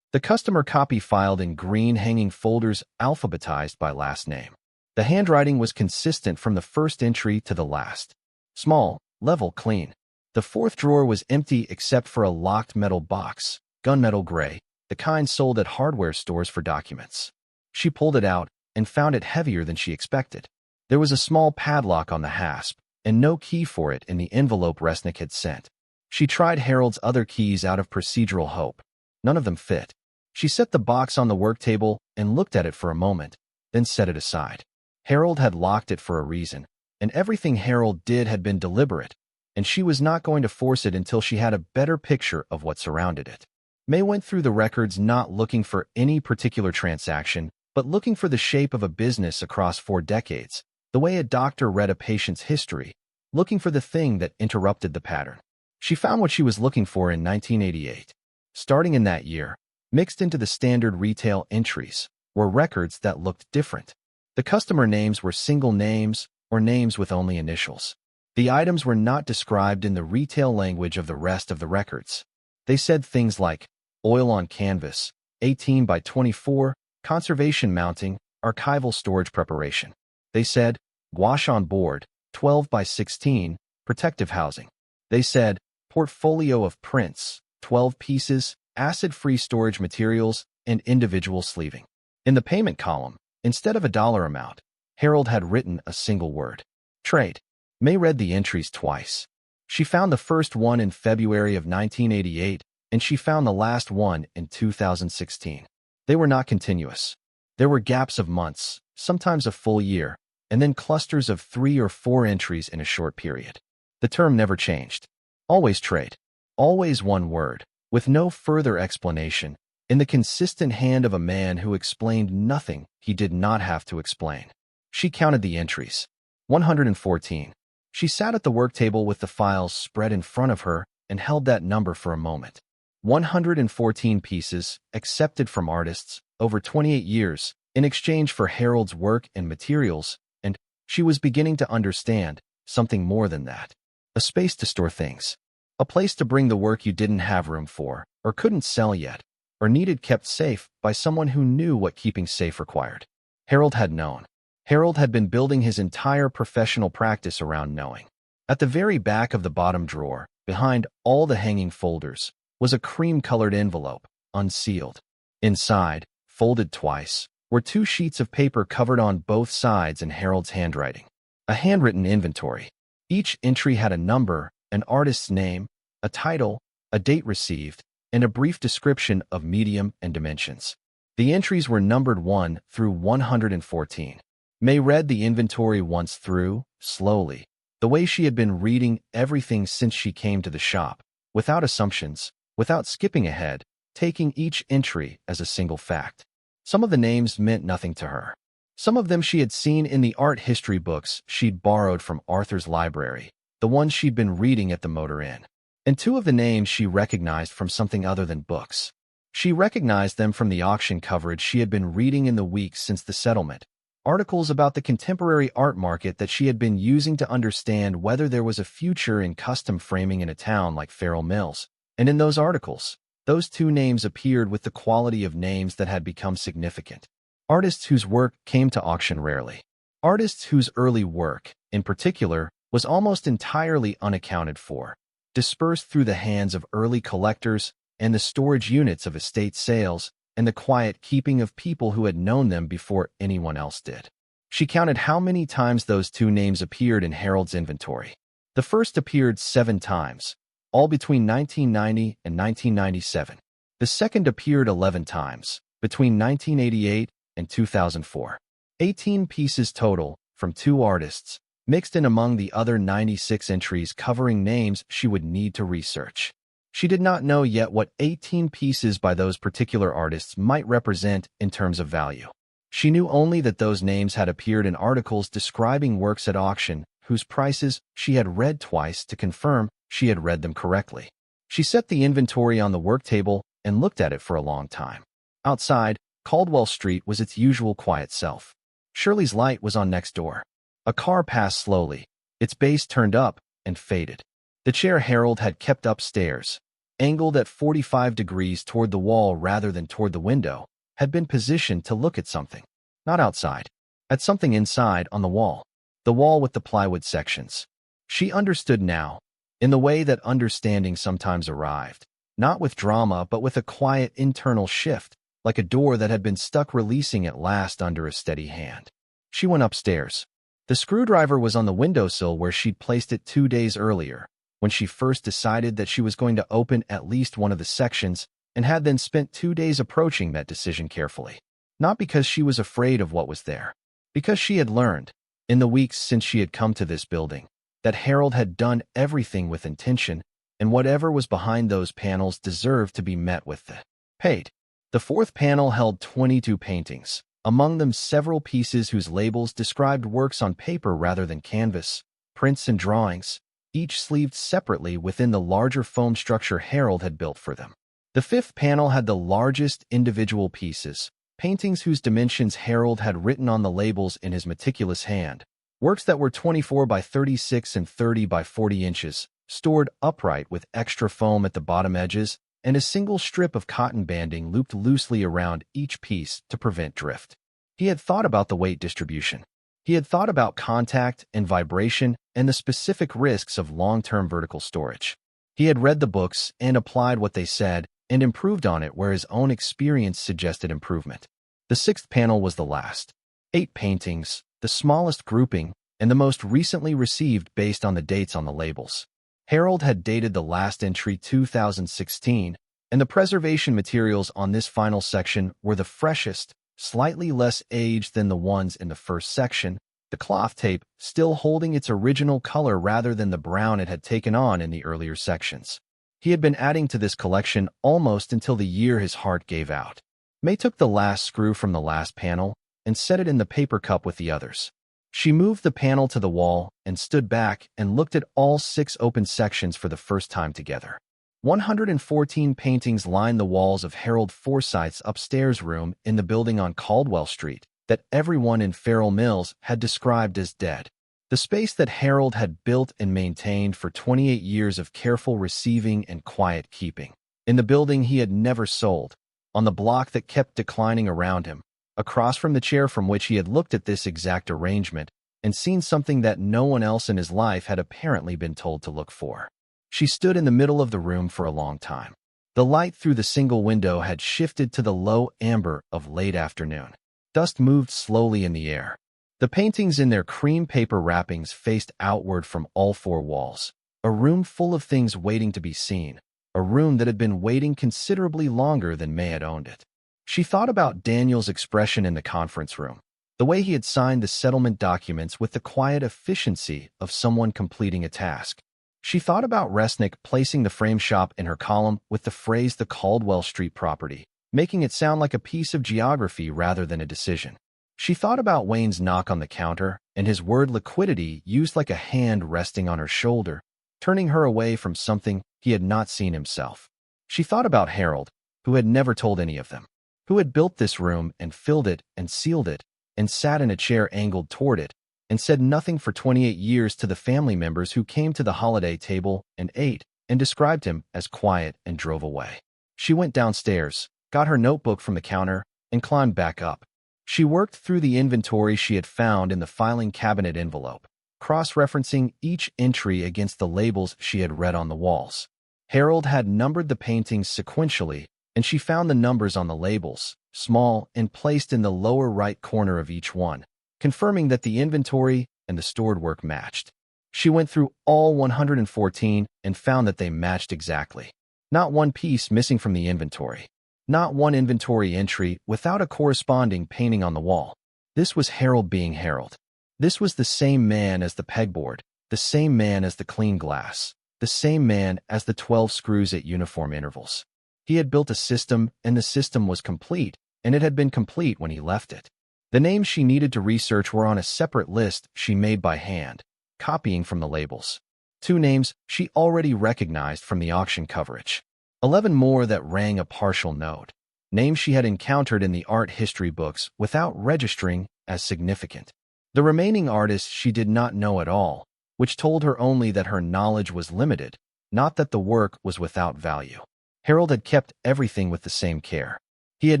the customer copy filed in green hanging folders alphabetized by last name. The handwriting was consistent from the first entry to the last. Small, level, clean. The 4th drawer was empty except for a locked metal box, gunmetal gray, the kind sold at hardware stores for documents. She pulled it out and found it heavier than she expected. There was a small padlock on the hasp, and no key for it in the envelope Resnick had sent. She tried Harold's other keys out of procedural hope. None of them fit. She set the box on the work table and looked at it for a moment, then set it aside. Harold had locked it for a reason, and everything Harold did had been deliberate, and she was not going to force it until she had a better picture of what surrounded it. Mae went through the records not looking for any particular transaction, but looking for the shape of a business across 4 decades, the way a doctor read a patient's history, looking for the thing that interrupted the pattern. She found what she was looking for in 1988. Starting in that year, mixed into the standard retail entries, were records that looked different. The customer names were single names or names with only initials. The items were not described in the retail language of the rest of the records. They said things like oil on canvas, 18 by 24, conservation mounting, archival storage preparation. They said, gouache on board, 12 by 16, protective housing. They said, portfolio of prints, 12 pieces, acid-free storage materials, and individual sleeving. In the payment column, instead of a dollar amount, Harold had written a single word. Trade. Mae read the entries twice. She found the first one in February of 1988, and she found the last one in 2016. They were not continuous. There were gaps of months, sometimes a full year, and then clusters of 3 or 4 entries in a short period. The term never changed. Always trade. Always one word, with no further explanation, in the consistent hand of a man who explained nothing he did not have to explain. She counted the entries. 114. She sat at the work table with the files spread in front of her and held that number for a moment. 114 pieces, accepted from artists, over 28 years, in exchange for Harold's work and materials, and she was beginning to understand something more than that. A space to store things. A place to bring the work you didn't have room for, or couldn't sell yet, or needed kept safe by someone who knew what keeping safe required. Harold had known. Harold had been building his entire professional practice around knowing. At the very back of the bottom drawer, behind all the hanging folders, was a cream-colored envelope, unsealed. Inside, folded twice, were 2 sheets of paper covered on both sides in Harold's handwriting. A handwritten inventory. Each entry had a number, an artist's name, a title, a date received, and a brief description of medium and dimensions. The entries were numbered 1 through 114. Mae read the inventory once through, slowly, the way she had been reading everything since she came to the shop, without assumptions, without skipping ahead, taking each entry as a single fact. Some of the names meant nothing to her. Some of them she had seen in the art history books she'd borrowed from Arthur's library, the ones she'd been reading at the Motor Inn. And 2 of the names she recognized from something other than books. She recognized them from the auction coverage she had been reading in the weeks since the settlement, articles about the contemporary art market that she had been using to understand whether there was a future in custom framing in a town like Farrell Mills. And in those articles, those 2 names appeared with the quality of names that had become significant. Artists whose work came to auction rarely. Artists whose early work, in particular, was almost entirely unaccounted for, dispersed through the hands of early collectors and the storage units of estate sales and the quiet keeping of people who had known them before anyone else did. She counted how many times those 2 names appeared in Harold's inventory. The first appeared 7 times, all between 1990 and 1997. The second appeared 11 times, between 1988 and 2004. 18 pieces total, from 2 artists, mixed in among the other 96 entries covering names she would need to research. She did not know yet what 18 pieces by those particular artists might represent in terms of value. She knew only that those names had appeared in articles describing works at auction whose prices she had read twice to confirm she had read them correctly. She set the inventory on the work table and looked at it for a long time. Outside, Caldwell Street was its usual quiet self. Shirley's light was on next door. A car passed slowly, its base turned up and faded. The chair Harold had kept upstairs, angled at 45 degrees toward the wall rather than toward the window, had been positioned to look at something. Not outside. At something inside on the wall. The wall with the plywood sections. She understood now, in the way that understanding sometimes arrived, not with drama but with a quiet internal shift, like a door that had been stuck releasing at last under a steady hand. She went upstairs. The screwdriver was on the windowsill where she'd placed it 2 days earlier, when she first decided that she was going to open at least one of the sections, and had then spent 2 days approaching that decision carefully. Not because she was afraid of what was there, because she had learned, in the weeks since she had come to this building, that Harold had done everything with intention, and whatever was behind those panels deserved to be met with the paid. The 4th panel held 22 paintings, among them several pieces whose labels described works on paper rather than canvas, prints and drawings, each sleeved separately within the larger foam structure Harold had built for them. The 5th panel had the largest individual pieces, paintings whose dimensions Harold had written on the labels in his meticulous hand, works that were 24 by 36 and 30 by 40 inches, stored upright with extra foam at the bottom edges, and a single strip of cotton banding looped loosely around each piece to prevent drift. He had thought about the weight distribution. He had thought about contact and vibration and the specific risks of long-term vertical storage. He had read the books and applied what they said and improved on it where his own experience suggested improvement. The sixth panel was the last. 8 paintings, the smallest grouping, and the most recently received based on the dates on the labels. Harold had dated the last entry 2016, and the preservation materials on this final section were the freshest, slightly less aged than the ones in the first section, the cloth tape still holding its original color rather than the brown it had taken on in the earlier sections. He had been adding to this collection almost until the year his heart gave out. Mae took the last screw from the last panel and set it in the paper cup with the others. She moved the panel to the wall and stood back and looked at all 6 open sections for the first time together. 114 paintings lined the walls of Harold Forsythe's upstairs room in the building on Caldwell Street that everyone in Farrell Mills had described as dead. The space that Harold had built and maintained for 28 years of careful receiving and quiet keeping. In the building he had never sold, on the block that kept declining around him, across from the chair from which he had looked at this exact arrangement and seen something that no one else in his life had apparently been told to look for. She stood in the middle of the room for a long time. The light through the single window had shifted to the low amber of late afternoon. Dust moved slowly in the air. The paintings in their cream paper wrappings faced outward from all 4 walls. A room full of things waiting to be seen. A room that had been waiting considerably longer than Mae had owned it. She thought about Daniel's expression in the conference room, the way he had signed the settlement documents with the quiet efficiency of someone completing a task. She thought about Resnick placing the frame shop in her column with the phrase the Caldwell Street property, making it sound like a piece of geography rather than a decision. She thought about Wayne's knock on the counter and his word liquidity used like a hand resting on her shoulder, turning her away from something he had not seen himself. She thought about Harold, who had never told any of them, who had built this room and filled it and sealed it and sat in a chair angled toward it, and said nothing for 28 years to the family members who came to the holiday table and ate, and described him as quiet and drove away. She went downstairs, got her notebook from the counter, and climbed back up. She worked through the inventory she had found in the filing cabinet envelope, cross-referencing each entry against the labels she had read on the walls. Harold had numbered the paintings sequentially, and she found the numbers on the labels, small and placed in the lower right corner of each one, confirming that the inventory and the stored work matched. She went through all 114 and found that they matched exactly. Not one piece missing from the inventory. Not one inventory entry without a corresponding painting on the wall. This was Harold being Harold. This was the same man as the pegboard, the same man as the clean glass, the same man as the 12 screws at uniform intervals. He had built a system, and the system was complete, and it had been complete when he left it. The names she needed to research were on a separate list she made by hand, copying from the labels. 2 names she already recognized from the auction coverage. 11 more that rang a partial note. Names she had encountered in the art history books without registering as significant. The remaining artists she did not know at all, which told her only that her knowledge was limited, not that the work was without value. Harold had kept everything with the same care. He had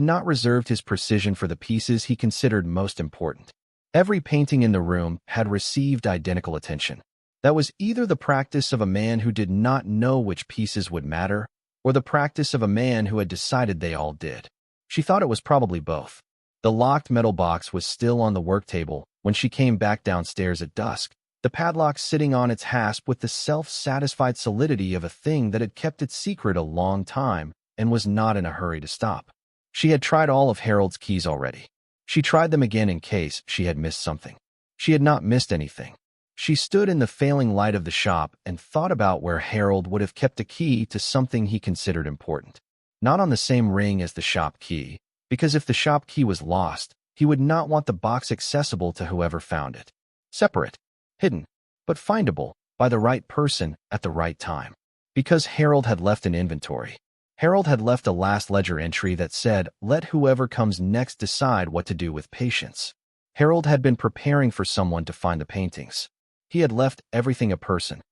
not reserved his precision for the pieces he considered most important. Every painting in the room had received identical attention. That was either the practice of a man who did not know which pieces would matter, or the practice of a man who had decided they all did. She thought it was probably both. The locked metal box was still on the work table when she came back downstairs at dusk, the padlock sitting on its hasp with the self-satisfied solidity of a thing that had kept its secret a long time and was not in a hurry to stop. She had tried all of Harold's keys already. She tried them again in case she had missed something. She had not missed anything. She stood in the failing light of the shop and thought about where Harold would have kept a key to something he considered important. Not on the same ring as the shop key, because if the shop key was lost, he would not want the box accessible to whoever found it. Separate, hidden, but findable by the right person at the right time. Because Harold had left an inventory. Harold had left a last ledger entry that said, "Let whoever comes next decide what to do with patience." Harold had been preparing for someone to find the paintings. He had left everything a person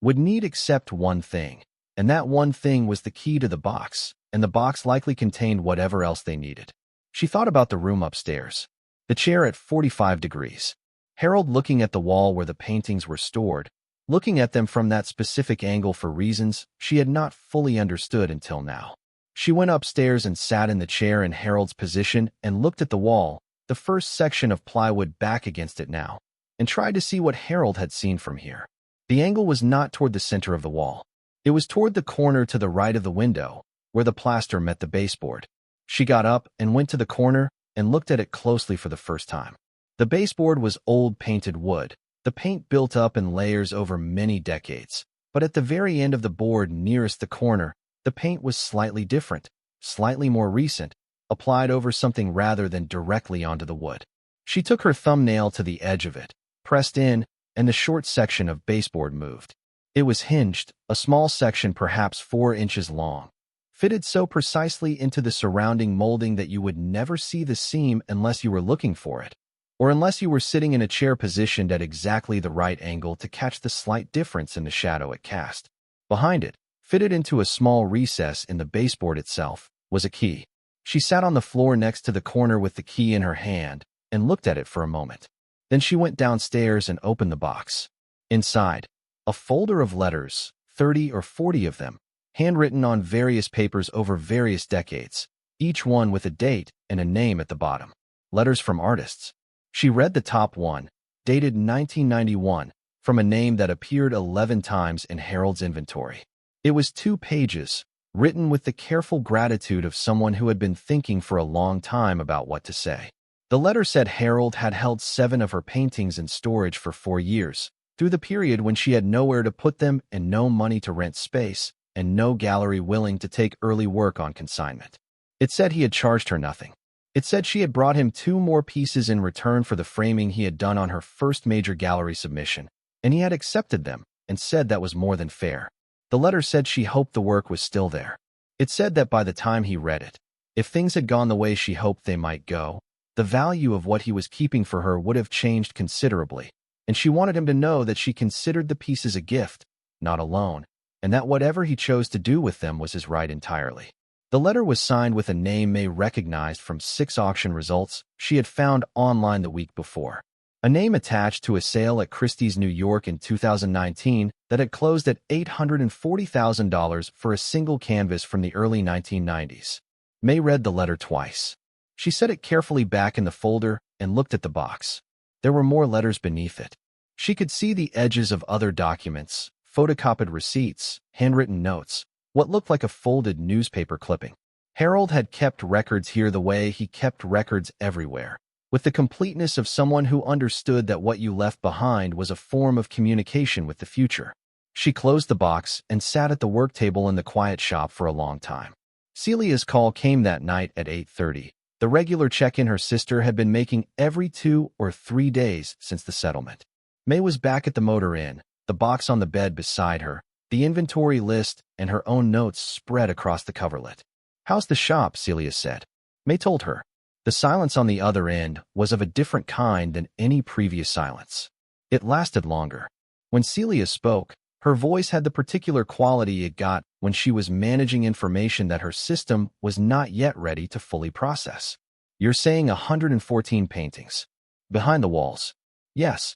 would need except one thing, and that one thing was the key to the box, and the box likely contained whatever else they needed. She thought about the room upstairs, the chair at 45 degrees. Harold looking at the wall where the paintings were stored, looking at them from that specific angle for reasons she had not fully understood until now. She went upstairs and sat in the chair in Harold's position and looked at the wall, the first section of plywood back against it now, and tried to see what Harold had seen from here. The angle was not toward the center of the wall. It was toward the corner to the right of the window, where the plaster met the baseboard. She got up and went to the corner and looked at it closely for the first time. The baseboard was old painted wood, the paint built up in layers over many decades, but at the very end of the board nearest the corner, the paint was slightly different, slightly more recent, applied over something rather than directly onto the wood. She took her thumbnail to the edge of it, pressed in, and the short section of baseboard moved. It was hinged, a small section perhaps 4 inches long, fitted so precisely into the surrounding molding that you would never see the seam unless you were looking for it, or unless you were sitting in a chair positioned at exactly the right angle to catch the slight difference in the shadow it cast. Behind it, fitted into a small recess in the baseboard itself, was a key. She sat on the floor next to the corner with the key in her hand and looked at it for a moment. Then she went downstairs and opened the box. Inside, a folder of letters, 30 or 40 of them, handwritten on various papers over various decades, each one with a date and a name at the bottom. Letters from artists. She read the top one, dated 1991, from a name that appeared 11 times in Harold's inventory. It was 2 pages, written with the careful gratitude of someone who had been thinking for a long time about what to say. The letter said Harold had held 7 of her paintings in storage for 4 years, through the period when she had nowhere to put them and no money to rent space, and no gallery willing to take early work on consignment. It said he had charged her nothing. It said she had brought him 2 more pieces in return for the framing he had done on her first major gallery submission, and he had accepted them and said that was more than fair. The letter said she hoped the work was still there. It said that by the time he read it, if things had gone the way she hoped they might go, the value of what he was keeping for her would have changed considerably, and she wanted him to know that she considered the pieces a gift, not a loan, and that whatever he chose to do with them was his right entirely. The letter was signed with a name Mae recognized from 6 auction results she had found online the week before. A name attached to a sale at Christie's New York in 2019 that had closed at $840,000 for a single canvas from the early 1990s. Mae read the letter twice. She set it carefully back in the folder and looked at the box. There were more letters beneath it. She could see the edges of other documents, photocopied receipts, handwritten notes, what looked like a folded newspaper clipping. Harold had kept records here the way he kept records everywhere, with the completeness of someone who understood that what you left behind was a form of communication with the future. She closed the box and sat at the work table in the quiet shop for a long time. Celia's call came that night at 8:30. The regular check-in her sister had been making every 2 or 3 days since the settlement. Mae was back at the motor inn, the box on the bed beside her, the inventory list and her own notes spread across the coverlet. "How's the shop?" Celia said. Mae told her. The silence on the other end was of a different kind than any previous silence. It lasted longer. When Celia spoke, her voice had the particular quality it got when she was managing information that her system was not yet ready to fully process. "You're saying 114 paintings. Behind the walls?" "Yes.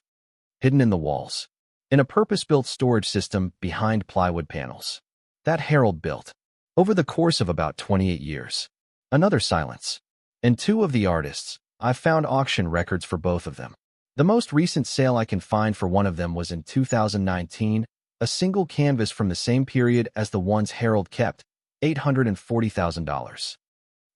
Hidden in the walls. In a purpose-built storage system behind plywood panels. That Harold built. Over the course of about 28 years. Another silence. And 2 of the artists, I've found auction records for both of them. The most recent sale I can find for one of them was in 2019, a single canvas from the same period as the ones Harold kept, $840,000.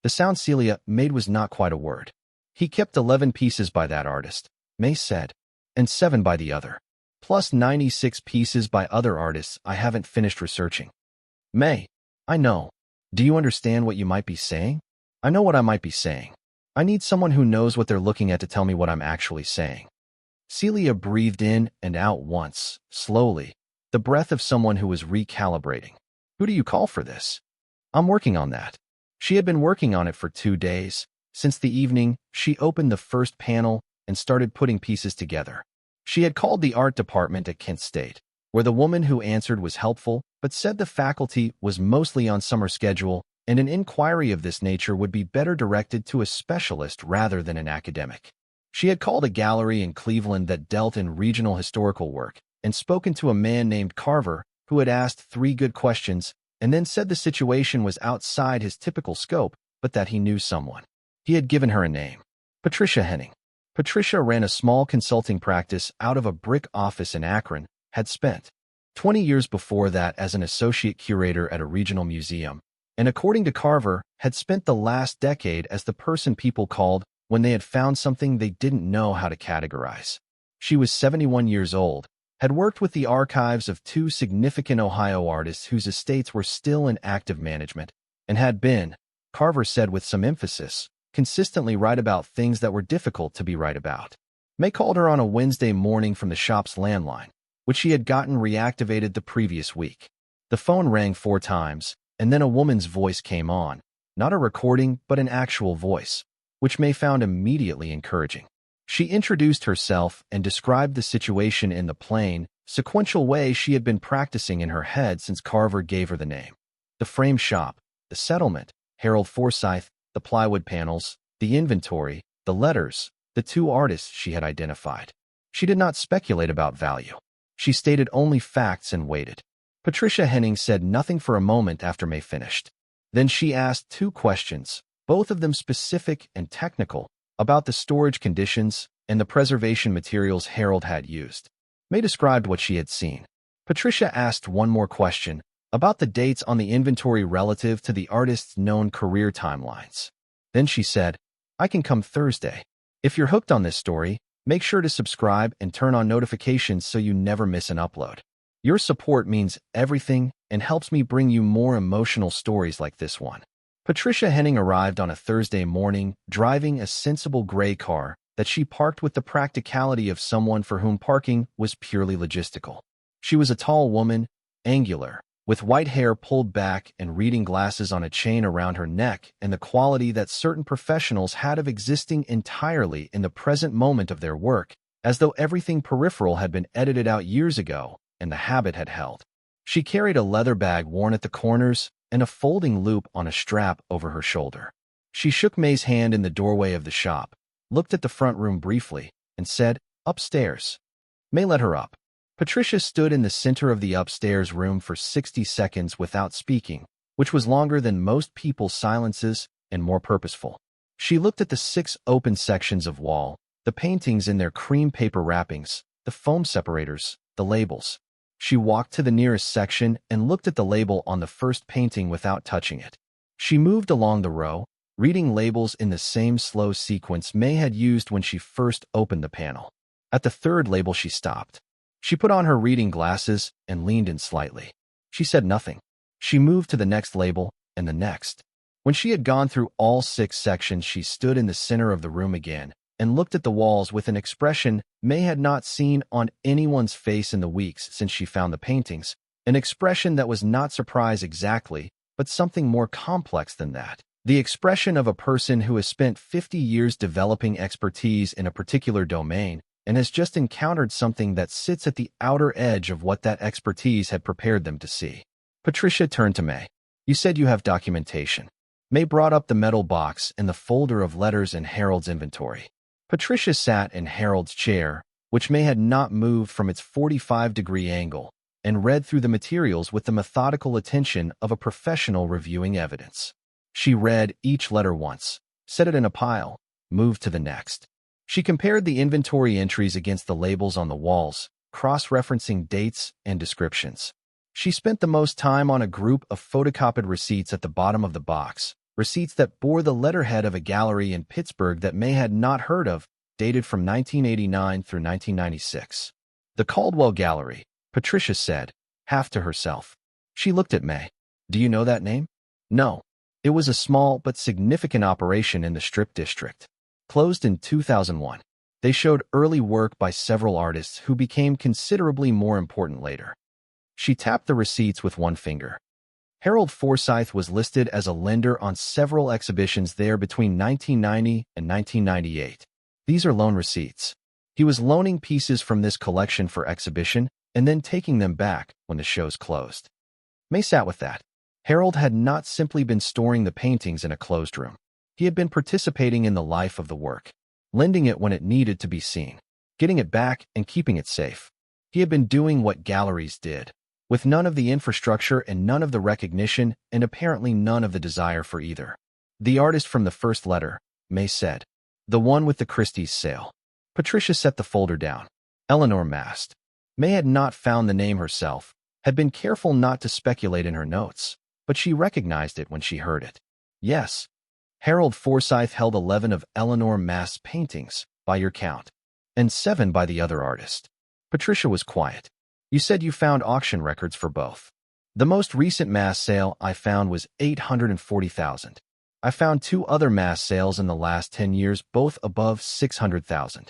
The sound Celia made was not quite a word. "He kept 11 pieces by that artist," Mae said, "and 7 by the other. Plus 96 pieces by other artists I haven't finished researching." "Mae, I know. Do you understand what you might be saying?" "I know what I might be saying. I need someone who knows what they're looking at to tell me what I'm actually saying." Celia breathed in and out once, slowly, the breath of someone who was recalibrating. "Who do you call for this?" "I'm working on that." She had been working on it for 2 days. Since the evening, she opened the first panel and started putting pieces together. She had called the art department at Kent State, where the woman who answered was helpful, but said the faculty was mostly on summer schedule and an inquiry of this nature would be better directed to a specialist rather than an academic. She had called a gallery in Cleveland that dealt in regional historical work and spoken to a man named Carver who had asked 3 good questions and then said the situation was outside his typical scope, but that he knew someone. He had given her a name: Patricia Henning. Patricia ran a small consulting practice out of a brick office in Akron, had spent 20 years before that as an associate curator at a regional museum, and according to Carver, had spent the last decade as the person people called when they had found something they didn't know how to categorize. She was 71 years old, had worked with the archives of 2 significant Ohio artists whose estates were still in active management, and had been, Carver said with some emphasis, consistently right about things that were difficult to be right about. Mae called her on a Wednesday morning from the shop's landline, which she had gotten reactivated the previous week. The phone rang 4 times, and then a woman's voice came on, not a recording but an actual voice, which Mae found immediately encouraging. She introduced herself and described the situation in the plain, sequential way she had been practicing in her head since Carver gave her the name. The frame shop, the settlement, Harold Forsythe, the plywood panels, the inventory, the letters, the 2 artists she had identified. She did not speculate about value. She stated only facts and waited. Patricia Henning said nothing for a moment after Mae finished. Then she asked 2 questions, both of them specific and technical, about the storage conditions and the preservation materials Harold had used. Mae described what she had seen. Patricia asked one more question, about the dates on the inventory relative to the artist's known career timelines. Then she said, "I can come Thursday. If you're hooked on this story, make sure to subscribe and turn on notifications so you never miss an upload. Your support means everything and helps me bring you more emotional stories like this one." Patricia Henning arrived on a Thursday morning, driving a sensible gray car that she parked with the practicality of someone for whom parking was purely logistical. She was a tall woman, angular, with white hair pulled back and reading glasses on a chain around her neck, and the quality that certain professionals had of existing entirely in the present moment of their work, as though everything peripheral had been edited out years ago and the habit had held. She carried a leather bag worn at the corners and a folding loop on a strap over her shoulder. She shook Mae's hand in the doorway of the shop, looked at the front room briefly, and said, "Upstairs." Mae let her up. Patricia stood in the center of the upstairs room for 60 seconds without speaking, which was longer than most people's silences and more purposeful. She looked at the 6 open sections of wall, the paintings in their cream paper wrappings, the foam separators, the labels. She walked to the nearest section and looked at the label on the first painting without touching it. She moved along the row, reading labels in the same slow sequence Mae had used when she first opened the panel. At the 3rd label she stopped. She put on her reading glasses and leaned in slightly. She said nothing. She moved to the next label and the next. When she had gone through all 6 sections, she stood in the center of the room again and looked at the walls with an expression Mae had not seen on anyone's face in the weeks since she found the paintings, an expression that was not surprise exactly, but something more complex than that. The expression of a person who has spent 50 years developing expertise in a particular domain and has just encountered something that sits at the outer edge of what that expertise had prepared them to see. Patricia turned to Mae. "You said you have documentation." Mae brought up the metal box and the folder of letters in Harold's inventory. Patricia sat in Harold's chair, which Mae had not moved from its 45-degree angle, and read through the materials with the methodical attention of a professional reviewing evidence. She read each letter once, set it in a pile, moved to the next. She compared the inventory entries against the labels on the walls, cross-referencing dates and descriptions. She spent the most time on a group of photocopied receipts at the bottom of the box, receipts that bore the letterhead of a gallery in Pittsburgh that Mae had not heard of, dated from 1989 through 1996. "The Caldwell Gallery," Patricia said, half to herself. She looked at Mae. "Do you know that name?" "No." It was a small but significant operation in the Strip District. Closed in 2001. They showed early work by several artists who became considerably more important later. She tapped the receipts with one finger. Harold Forsythe was listed as a lender on several exhibitions there between 1990 and 1998. These are loan receipts. He was loaning pieces from this collection for exhibition and then taking them back when the shows closed. Mae sat with that. Harold had not simply been storing the paintings in a closed room. He had been participating in the life of the work. lending it when it needed to be seen, getting it back and keeping it safe. He had been doing what galleries did, with none of the infrastructure and none of the recognition and apparently none of the desire for either. The artist from the first letter, Mae said. The one with the Christie's sale. Patricia set the folder down. Eleanor Mast. Mae had not found the name herself, had been careful not to speculate in her notes, but she recognized it when she heard it. Yes. Harold Forsythe held 11 of Eleanor Mast's paintings, by your count, and 7 by the other artist. Patricia was quiet. You said you found auction records for both. The most recent Mast sale I found was $840,000. I found 2 other Mast sales in the last 10 years, both above $600,000.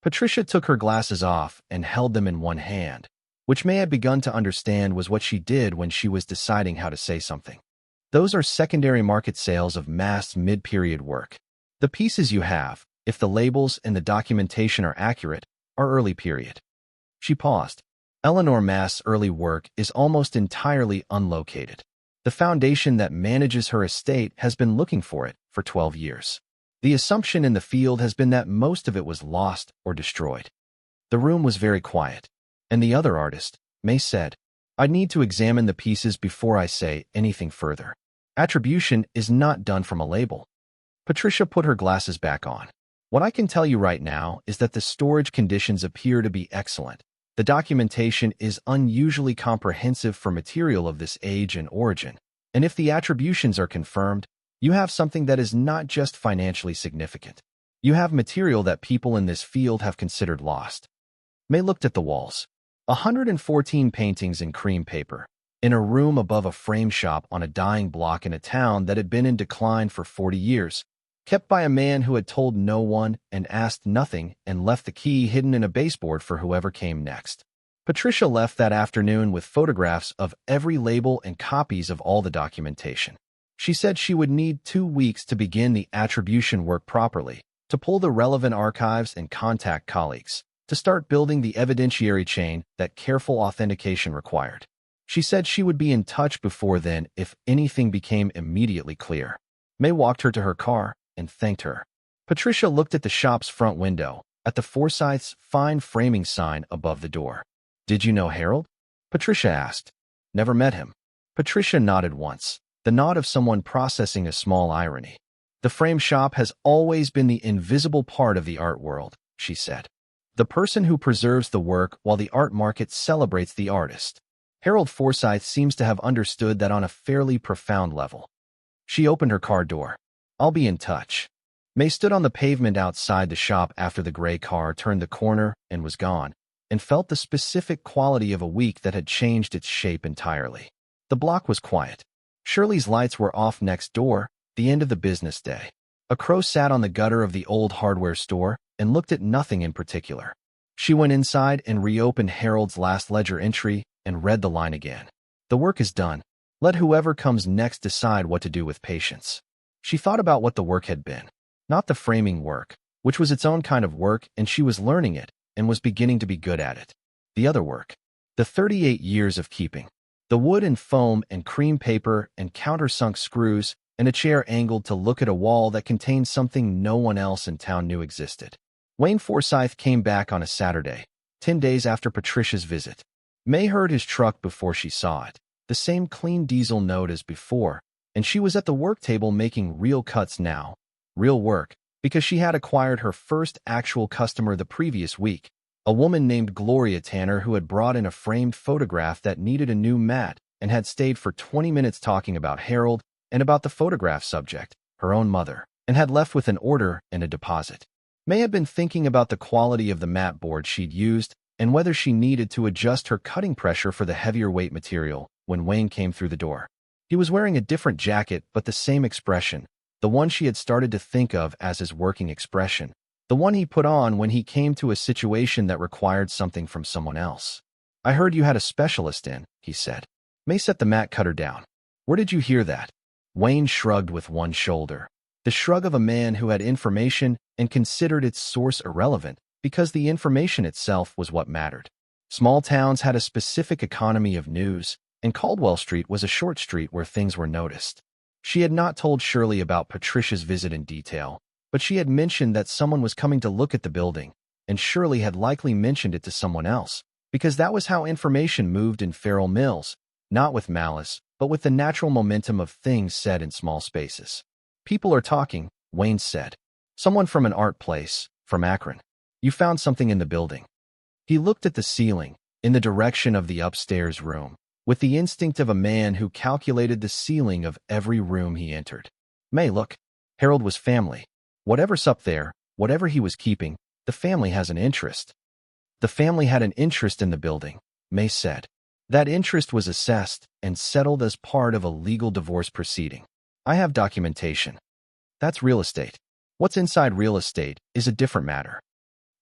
Patricia took her glasses off and held them in one hand, which Mae had begun to understand was what she did when she was deciding how to say something. Those are secondary market sales of Mast's mid-period work. The pieces you have, if the labels and the documentation are accurate, are early period. She paused. Eleanor Mast's early work is almost entirely unlocated. The foundation that manages her estate has been looking for it for 12 years. The assumption in the field has been that most of it was lost or destroyed. The room was very quiet. And the other artist, Mae said, I need to examine the pieces before I say anything further. Attribution is not done from a label. Patricia put her glasses back on. What I can tell you right now is that the storage conditions appear to be excellent. The documentation is unusually comprehensive for material of this age and origin, and if the attributions are confirmed, you have something that is not just financially significant. You have material that people in this field have considered lost. Mae looked at the walls. 114 paintings in cream paper, in a room above a frame shop on a dying block in a town that had been in decline for 40 years, kept by a man who had told no one and asked nothing and left the key hidden in a baseboard for whoever came next. Patricia left that afternoon with photographs of every label and copies of all the documentation. She said she would need 2 weeks to begin the attribution work properly, to pull the relevant archives and contact colleagues, to start building the evidentiary chain that careful authentication required. She said she would be in touch before then if anything became immediately clear. Mae walked her to her car and thanked her. Patricia looked at the shop's front window, at the Forsythe's fine framing sign above the door. Did you know Harold? Patricia asked. Never met him. Patricia nodded once, the nod of someone processing a small irony. The frame shop has always been the invisible part of the art world, she said. The person who preserves the work while the art market celebrates the artist. Harold Forsythe seems to have understood that on a fairly profound level. She opened her car door. I'll be in touch. Mae stood on the pavement outside the shop after the gray car turned the corner and was gone, and felt the specific quality of a week that had changed its shape entirely. The block was quiet. Shirley's lights were off next door, the end of the business day. A crow sat on the gutter of the old hardware store and looked at nothing in particular. She went inside and reopened Harold's last ledger entry and read the line again. The work is done. Let whoever comes next decide what to do with patience. She thought about what the work had been. Not the framing work, which was its own kind of work, and she was learning it and was beginning to be good at it. The other work. The 38 years of keeping. The wood and foam and cream paper and countersunk screws and a chair angled to look at a wall that contained something no one else in town knew existed. Wayne Forsythe came back on a Saturday, 10 days after Patricia's visit. Mae heard his truck before she saw it, the same clean diesel note as before, and she was at the work table making real cuts now. Real work, because she had acquired her first actual customer the previous week, a woman named Gloria Tanner who had brought in a framed photograph that needed a new mat and had stayed for 20 minutes talking about Harold and about the photograph subject, her own mother, and had left with an order and a deposit. Mae had been thinking about the quality of the mat board she'd used and whether she needed to adjust her cutting pressure for the heavier weight material when Wayne came through the door. He was wearing a different jacket but the same expression, the one she had started to think of as his working expression, the one he put on when he came to a situation that required something from someone else. I heard you had a specialist in, he said. Mae set the mat cutter down. Where did you hear that? Wayne shrugged with one shoulder, the shrug of a man who had information and considered its source irrelevant because the information itself was what mattered. Small towns had a specific economy of news, and Caldwell Street was a short street where things were noticed. She had not told Shirley about Patricia's visit in detail, but she had mentioned that someone was coming to look at the building, and Shirley had likely mentioned it to someone else, because that was how information moved in Farrell Mills, not with malice, but with the natural momentum of things said in small spaces. "People are talking," Wayne said. "Someone from an art place, from Akron. You found something in the building." He looked at the ceiling, in the direction of the upstairs room, with the instinct of a man who calculated the ceiling of every room he entered. "Mae, look. Harold was family. Whatever's up there, whatever he was keeping, the family has an interest." "The family had an interest in the building," Mae said. "That interest was assessed and settled as part of a legal divorce proceeding. I have documentation. That's real estate. What's inside real estate is a different matter."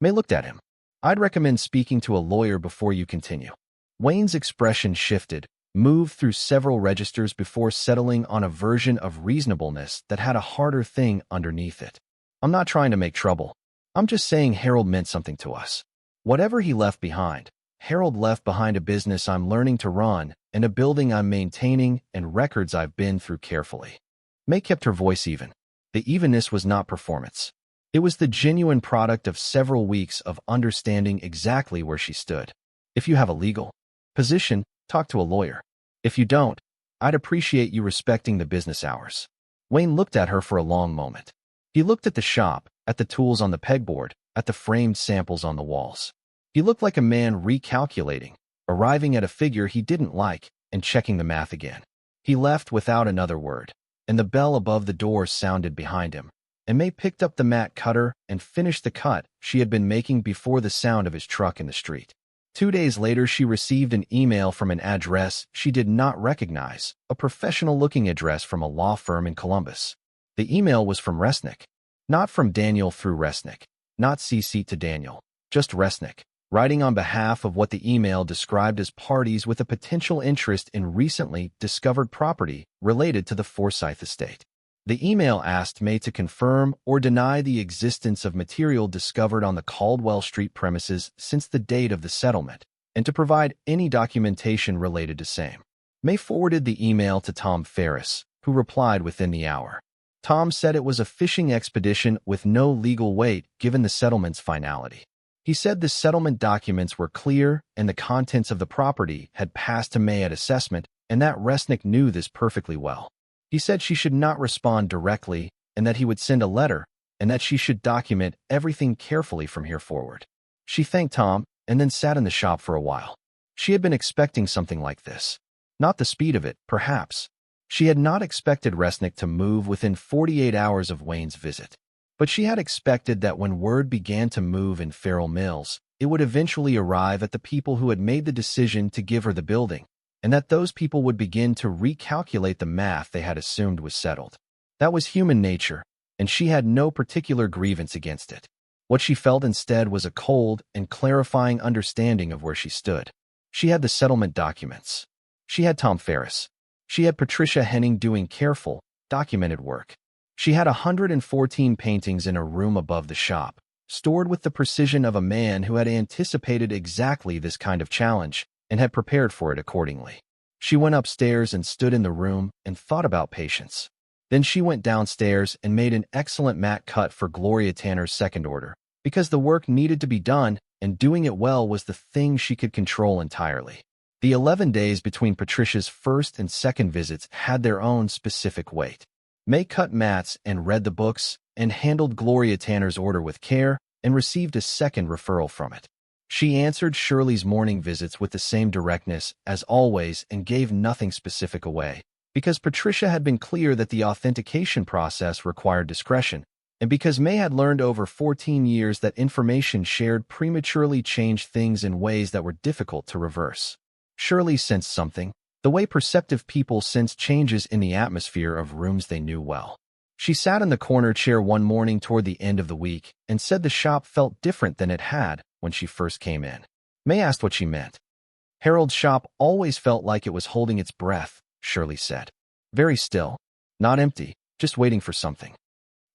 Mae looked at him. "I'd recommend speaking to a lawyer before you continue." Wayne's expression shifted, moved through several registers before settling on a version of reasonableness that had a harder thing underneath it. "I'm not trying to make trouble. I'm just saying Harold meant something to us. Whatever he left behind, Harold left behind a business I'm learning to run and a building I'm maintaining and records I've been through carefully." Mae kept her voice even. The evenness was not performance. It was the genuine product of several weeks of understanding exactly where she stood. "If you have a legal position, talk to a lawyer. If you don't, I'd appreciate you respecting the business hours." Wayne looked at her for a long moment. He looked at the shop, at the tools on the pegboard, at the framed samples on the walls. He looked like a man recalculating, arriving at a figure he didn't like, and checking the math again. He left without another word, and the bell above the door sounded behind him, and Mae picked up the mat cutter and finished the cut she had been making before the sound of his truck in the street. 2 days later, she received an email from an address she did not recognize, a professional-looking address from a law firm in Columbus. The email was from Resnick. Not from Daniel through Resnick, not CC to Daniel, just Resnick, writing on behalf of what the email described as parties with a potential interest in recently discovered property related to the Forsythe estate. The email asked Mae to confirm or deny the existence of material discovered on the Caldwell Street premises since the date of the settlement, and to provide any documentation related to same. Mae forwarded the email to Tom Ferris, who replied within the hour. Tom said it was a fishing expedition with no legal weight given the settlement's finality. He said the settlement documents were clear and the contents of the property had passed to Mae at assessment, and that Resnick knew this perfectly well. He said she should not respond directly and that he would send a letter and that she should document everything carefully from here forward. She thanked Tom and then sat in the shop for a while. She had been expecting something like this. Not the speed of it, perhaps. She had not expected Resnick to move within 48 hours of Wayne's visit. But she had expected that when word began to move in Farrell Mills, it would eventually arrive at the people who had made the decision to give her the building, and that those people would begin to recalculate the math they had assumed was settled. That was human nature, and she had no particular grievance against it. What she felt instead was a cold and clarifying understanding of where she stood. She had the settlement documents. She had Tom Ferris. She had Patricia Henning doing careful, documented work. She had 114 paintings in a room above the shop, stored with the precision of a man who had anticipated exactly this kind of challenge and had prepared for it accordingly. She went upstairs and stood in the room and thought about patience. Then she went downstairs and made an excellent mat cut for Gloria Tanner's second order, because the work needed to be done and doing it well was the thing she could control entirely. The 11 days between Patricia's first and second visits had their own specific weight. Mae cut mats and read the books and handled Gloria Tanner's order with care and received a second referral from it. She answered Shirley's morning visits with the same directness as always and gave nothing specific away, because Patricia had been clear that the authentication process required discretion, and because Mae had learned over 14 years that information shared prematurely changed things in ways that were difficult to reverse. Shirley sensed something, the way perceptive people sense changes in the atmosphere of rooms they knew well. She sat in the corner chair one morning toward the end of the week and said the shop felt different than it had when she first came in. Mae asked what she meant. Harold's shop always felt like it was holding its breath, Shirley said. Very still, not empty, just waiting for something.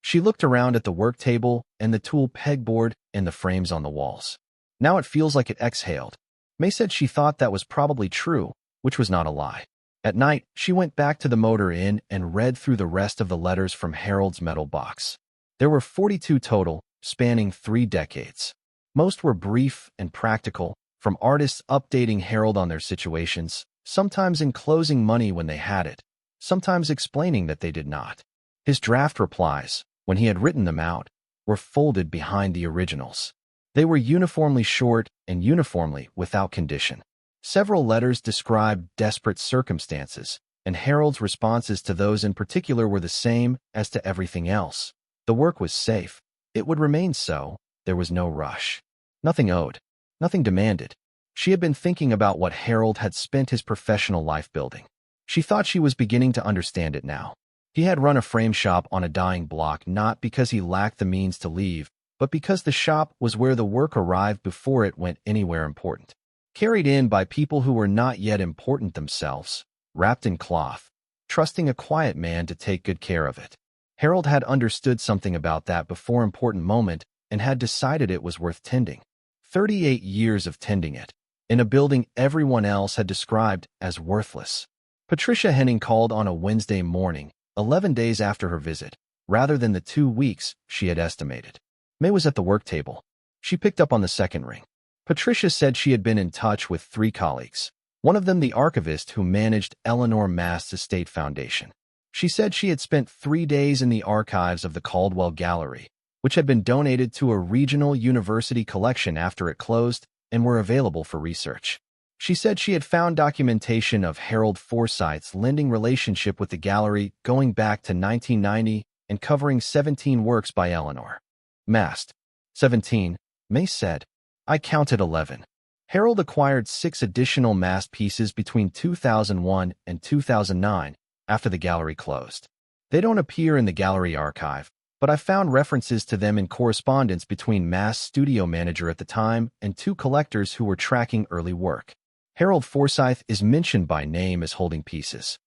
She looked around at the work table and the tool pegboard and the frames on the walls. Now it feels like it exhaled. Mae said she thought that was probably true, which was not a lie. At night, she went back to the motor inn and read through the rest of the letters from Harold's metal box. There were 42 total, spanning 3 decades. Most were brief and practical, from artists updating Harold on their situations, sometimes enclosing money when they had it, sometimes explaining that they did not. His draft replies, when he had written them out, were folded behind the originals. They were uniformly short and uniformly without condition. Several letters described desperate circumstances, and Harold's responses to those in particular were the same as to everything else. The work was safe. It would remain so. There was no rush. Nothing owed. Nothing demanded. She had been thinking about what Harold had spent his professional life building. She thought she was beginning to understand it now. He had run a frame shop on a dying block not because he lacked the means to leave, but because the shop was where the work arrived before it went anywhere important. Carried in by people who were not yet important themselves, wrapped in cloth, trusting a quiet man to take good care of it. Harold had understood something about that before important moment and had decided it was worth tending. 38 years of tending it, in a building everyone else had described as worthless. Patricia Henning called on a Wednesday morning, 11 days after her visit, rather than the 2 weeks she had estimated. Mae was at the work table. She picked up on the second ring. Patricia said she had been in touch with 3 colleagues, one of them the archivist who managed Eleanor Mast's estate foundation. She said she had spent 3 days in the archives of the Caldwell Gallery, which had been donated to a regional university collection after it closed and were available for research. She said she had found documentation of Harold Forsythe's lending relationship with the gallery going back to 1990 and covering 17 works by Eleanor Mast. 17, Mae said. I counted 11. Harold acquired 6 additional Mast pieces between 2001 and 2009 after the gallery closed. They don't appear in the gallery archive, but I found references to them in correspondence between Mast's studio manager at the time and 2 collectors who were tracking early work. Harold Forsythe is mentioned by name as holding pieces.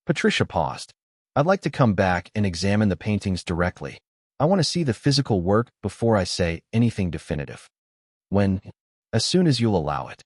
Patricia paused. I'd like to come back and examine the paintings directly. I want to see the physical work before I say anything definitive. When? As soon as you'll allow it.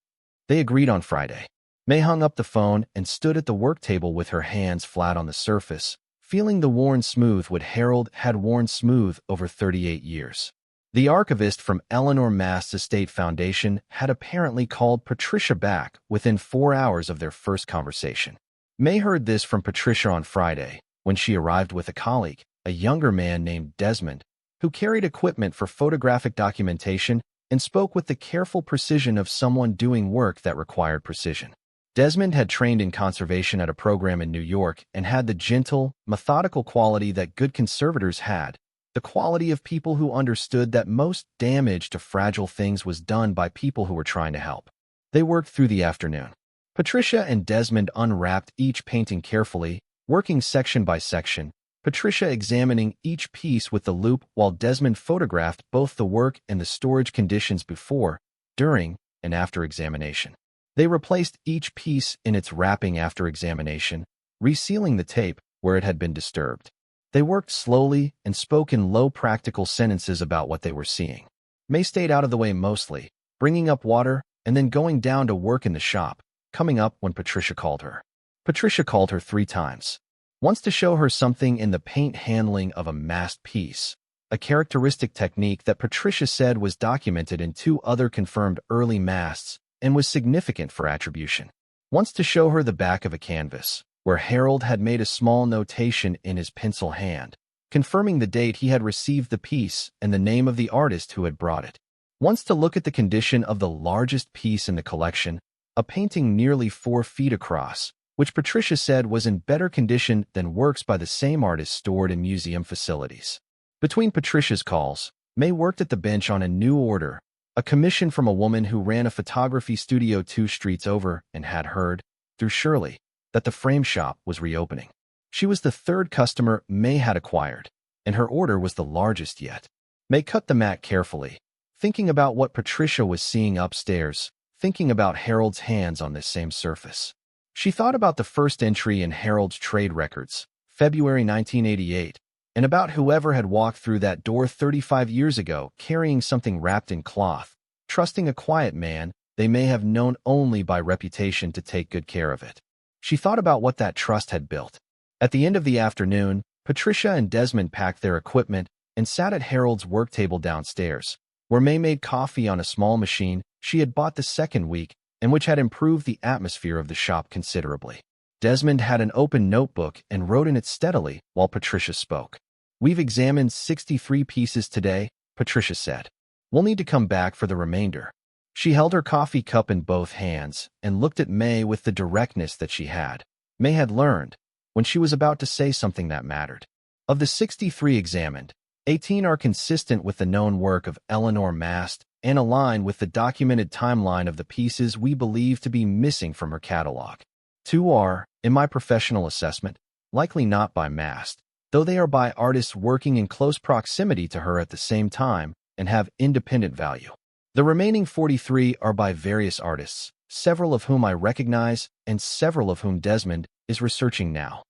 They agreed on Friday. Mae hung up the phone and stood at the work table with her hands flat on the surface, feeling the worn smooth what Harold had worn smooth over 38 years. The archivist from Eleanor Mast's estate foundation had apparently called Patricia back within 4 hours of their first conversation. Mae heard this from Patricia on Friday, when she arrived with a colleague, a younger man named Desmond, who carried equipment for photographic documentation and spoke with the careful precision of someone doing work that required precision. Desmond had trained in conservation at a program in New York and had the gentle, methodical quality that good conservators had, the quality of people who understood that most damage to fragile things was done by people who were trying to help. They worked through the afternoon. Patricia and Desmond unwrapped each painting carefully, working section by section, Patricia examining each piece with the loupe while Desmond photographed both the work and the storage conditions before, during, and after examination. They replaced each piece in its wrapping after examination, resealing the tape where it had been disturbed. They worked slowly and spoke in low practical sentences about what they were seeing. Mae stayed out of the way mostly, bringing up water and then going down to work in the shop, coming up when Patricia called her. Patricia called her 3 times. Once to show her something in the paint handling of a Mast piece, a characteristic technique that Patricia said was documented in 2 other confirmed early Masts and was significant for attribution. Once to show her the back of a canvas, where Harold had made a small notation in his pencil hand, confirming the date he had received the piece and the name of the artist who had brought it. Once to look at the condition of the largest piece in the collection, a painting nearly 4 feet across, which Patricia said was in better condition than works by the same artist stored in museum facilities. Between Patricia's calls, Mae worked at the bench on a new order, a commission from a woman who ran a photography studio 2 streets over and had heard, through Shirley, that the frame shop was reopening. She was the 3rd customer Mae had acquired, and her order was the largest yet. Mae cut the mat carefully, thinking about what Patricia was seeing upstairs, thinking about Harold's hands on this same surface. She thought about the first entry in Harold's trade records, February 1988, and about whoever had walked through that door 35 years ago carrying something wrapped in cloth, trusting a quiet man they may have known only by reputation to take good care of it. She thought about what that trust had built. At the end of the afternoon, Patricia and Desmond packed their equipment and sat at Harold's work table downstairs, where Mae made coffee on a small machine she had bought the second week and which had improved the atmosphere of the shop considerably. Desmond had an open notebook and wrote in it steadily while Patricia spoke. "We've examined 63 pieces today," Patricia said. "We'll need to come back for the remainder." She held her coffee cup in both hands and looked at Mae with the directness that she had. Mae had learned when she was about to say something that mattered. Of the 63 examined, 18 are consistent with the known work of Eleanor Mast and align with the documented timeline of the pieces we believe to be missing from her catalog. 2 are, in my professional assessment, likely not by Mast, though they are by artists working in close proximity to her at the same time and have independent value. The remaining 43 are by various artists, several of whom I recognize and several of whom Desmond is researching now.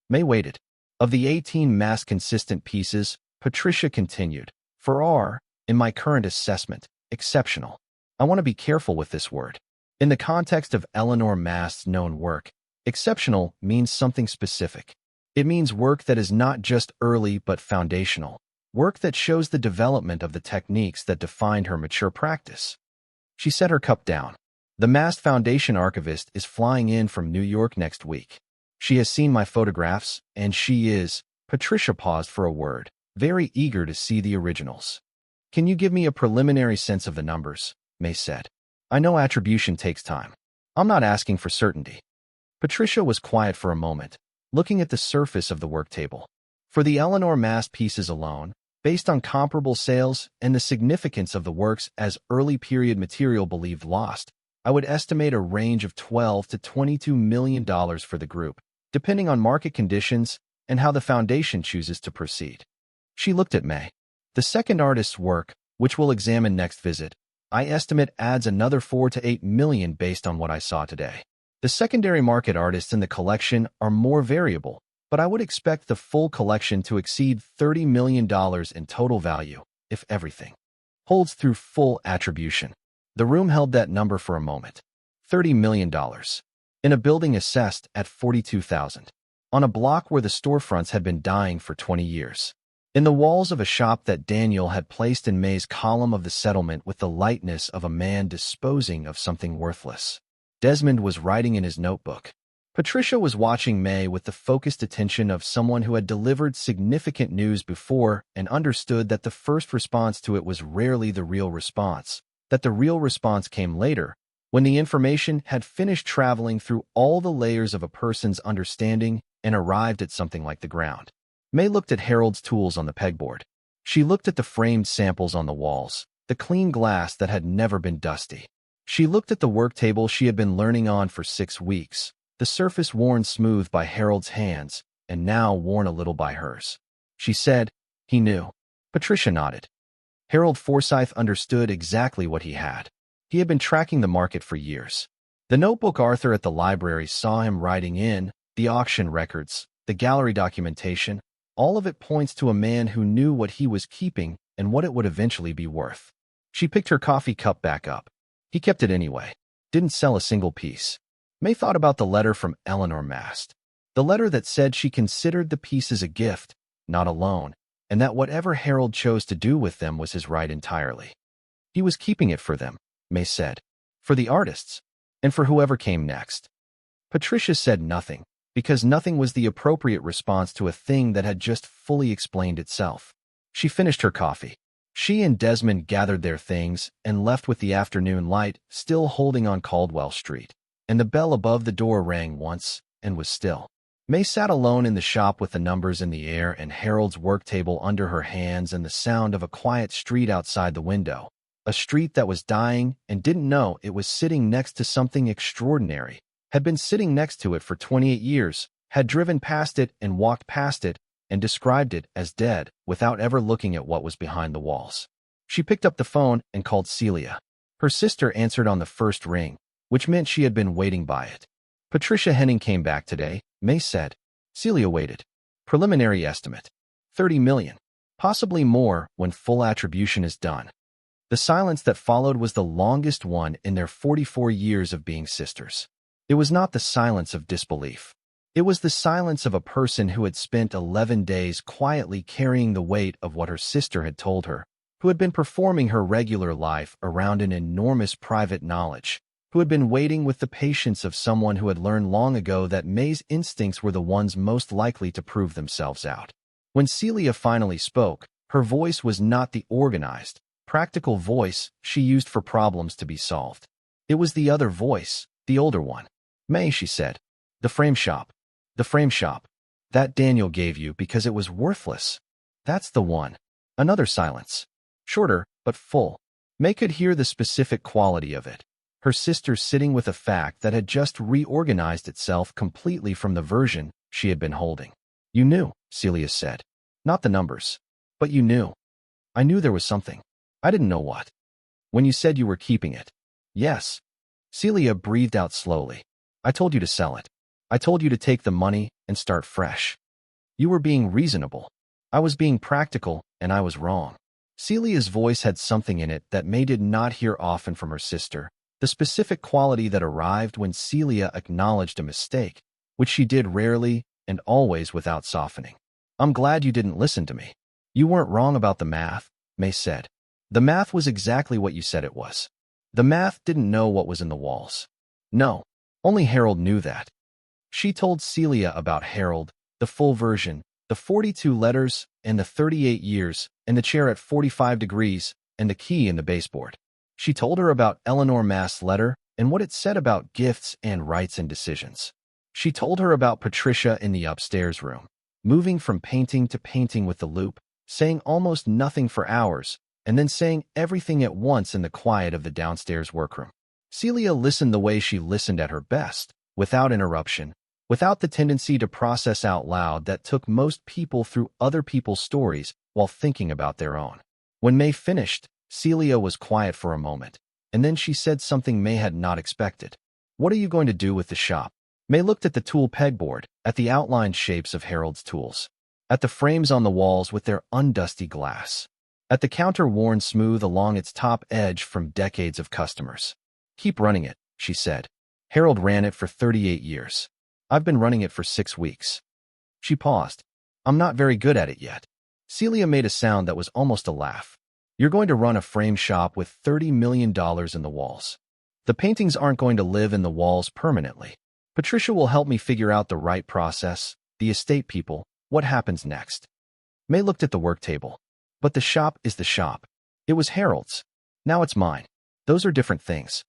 Mae waited. Of the 18 Mast-consistent pieces, Patricia continued, are, in my current assessment, exceptional. I want to be careful with this word. In the context of Eleanor Mast's known work, exceptional means something specific. It means work that is not just early but foundational, work that shows the development of the techniques that defined her mature practice. She set her cup down. The Mast Foundation archivist is flying in from New York next week. She has seen my photographs, and she is, Patricia paused for a word, very eager to see the originals. "Can you give me a preliminary sense of the numbers?" Mae said. "I know attribution takes time. I'm not asking for certainty." Patricia was quiet for a moment, looking at the surface of the work table. For the Eleanor Mast pieces alone, based on comparable sales and the significance of the works as early period material believed lost, I would estimate a range of $12 to $22 million for the group, depending on market conditions and how the foundation chooses to proceed. She looked at Mae. "The second artist's work, which we'll examine next visit, I estimate adds another $4 to $8 million based on what I saw today. The secondary market artists in the collection are more variable, but I would expect the full collection to exceed $30 million in total value, if everything holds through full attribution." The room held that number for a moment. $30 million. In a building assessed at $42,000. On a block where the storefronts had been dying for 20 years. In the walls of a shop that Daniel had placed in Mae's column of the settlement with the lightness of a man disposing of something worthless. Desmond was writing in his notebook. Patricia was watching Mae with the focused attention of someone who had delivered significant news before and understood that the first response to it was rarely the real response, that the real response came later, when the information had finished traveling through all the layers of a person's understanding and arrived at something like the ground. Mae looked at Harold's tools on the pegboard. She looked at the framed samples on the walls, the clean glass that had never been dusty. She looked at the work table she had been learning on for 6 weeks, the surface worn smooth by Harold's hands, and now worn a little by hers. She said, "He knew." Patricia nodded. Harold Forsythe understood exactly what he had. He had been tracking the market for years. The notebook Arthur at the library saw him writing in, the auction records, the gallery documentation, all of it points to a man who knew what he was keeping and what it would eventually be worth. She picked her coffee cup back up. He kept it anyway. Didn't sell a single piece. Mae thought about the letter from Eleanor Mast. The letter that said she considered the pieces a gift, not a loan, and that whatever Harold chose to do with them was his right entirely. He was keeping it for them, Mae said. For the artists. And for whoever came next. Patricia said nothing, because nothing was the appropriate response to a thing that had just fully explained itself. She finished her coffee. She and Desmond gathered their things and left with the afternoon light still holding on Caldwell Street, and the bell above the door rang once and was still. Mae sat alone in the shop with the numbers in the air and Harold's work table under her hands and the sound of a quiet street outside the window, a street that was dying and didn't know it was sitting next to something extraordinary, had been sitting next to it for 28 years, had driven past it and walked past it, and described it as dead without ever looking at what was behind the walls. She picked up the phone and called Celia. Her sister answered on the first ring, which meant she had been waiting by it. Patricia Henning came back today, Mae said. Celia waited. Preliminary estimate. 30 million. Possibly more when full attribution is done. The silence that followed was the longest one in their 44 years of being sisters. It was not the silence of disbelief. It was the silence of a person who had spent 11 days quietly carrying the weight of what her sister had told her, who had been performing her regular life around an enormous private knowledge, who had been waiting with the patience of someone who had learned long ago that Mae's instincts were the ones most likely to prove themselves out. When Celia finally spoke, her voice was not the organized, practical voice she used for problems to be solved. It was the other voice, the older one. "Mae," she said. "The frame shop. The frame shop. That Daniel gave you because it was worthless. That's the one." Another silence. Shorter, but full. Mae could hear the specific quality of it. Her sister sitting with a fact that had just reorganized itself completely from the version she had been holding. "You knew," Celia said. "Not the numbers. But you knew." "I knew there was something. I didn't know what." "When you said you were keeping it." "Yes." Celia breathed out slowly. "I told you to sell it. I told you to take the money and start fresh. You were being reasonable. I was being practical, and I was wrong." Celia's voice had something in it that Mae did not hear often from her sister, the specific quality that arrived when Celia acknowledged a mistake, which she did rarely and always without softening. "I'm glad you didn't listen to me. You weren't wrong about the math," Mae said. "The math was exactly what you said it was. The math didn't know what was in the walls." "No, only Harold knew that." She told Celia about Harold, the full version, the 42 letters, and the 38 years, and the chair at 45 degrees, and the key in the baseboard. She told her about Eleanor Mast's letter and what it said about gifts and rights and decisions. She told her about Patricia in the upstairs room, moving from painting to painting with the loop, saying almost nothing for hours, and then saying everything at once in the quiet of the downstairs workroom. Celia listened the way she listened at her best, without interruption, without the tendency to process out loud that took most people through other people's stories while thinking about their own. When Mae finished, Celia was quiet for a moment, and then she said something Mae had not expected. "What are you going to do with the shop?" Mae looked at the tool pegboard, at the outlined shapes of Harold's tools, at the frames on the walls with their undusty glass, at the counter worn smooth along its top edge from decades of customers. "Keep running it," she said. "Harold ran it for 38 years. I've been running it for 6 weeks. She paused. "I'm not very good at it yet." Celia made a sound that was almost a laugh. "You're going to run a frame shop with $30 million in the walls. The paintings aren't going to live in the walls permanently. Patricia will help me figure out the right process, the estate people, what happens next." Mae looked at the work table. "But the shop is the shop. It was Harold's. Now it's mine. Those are different things."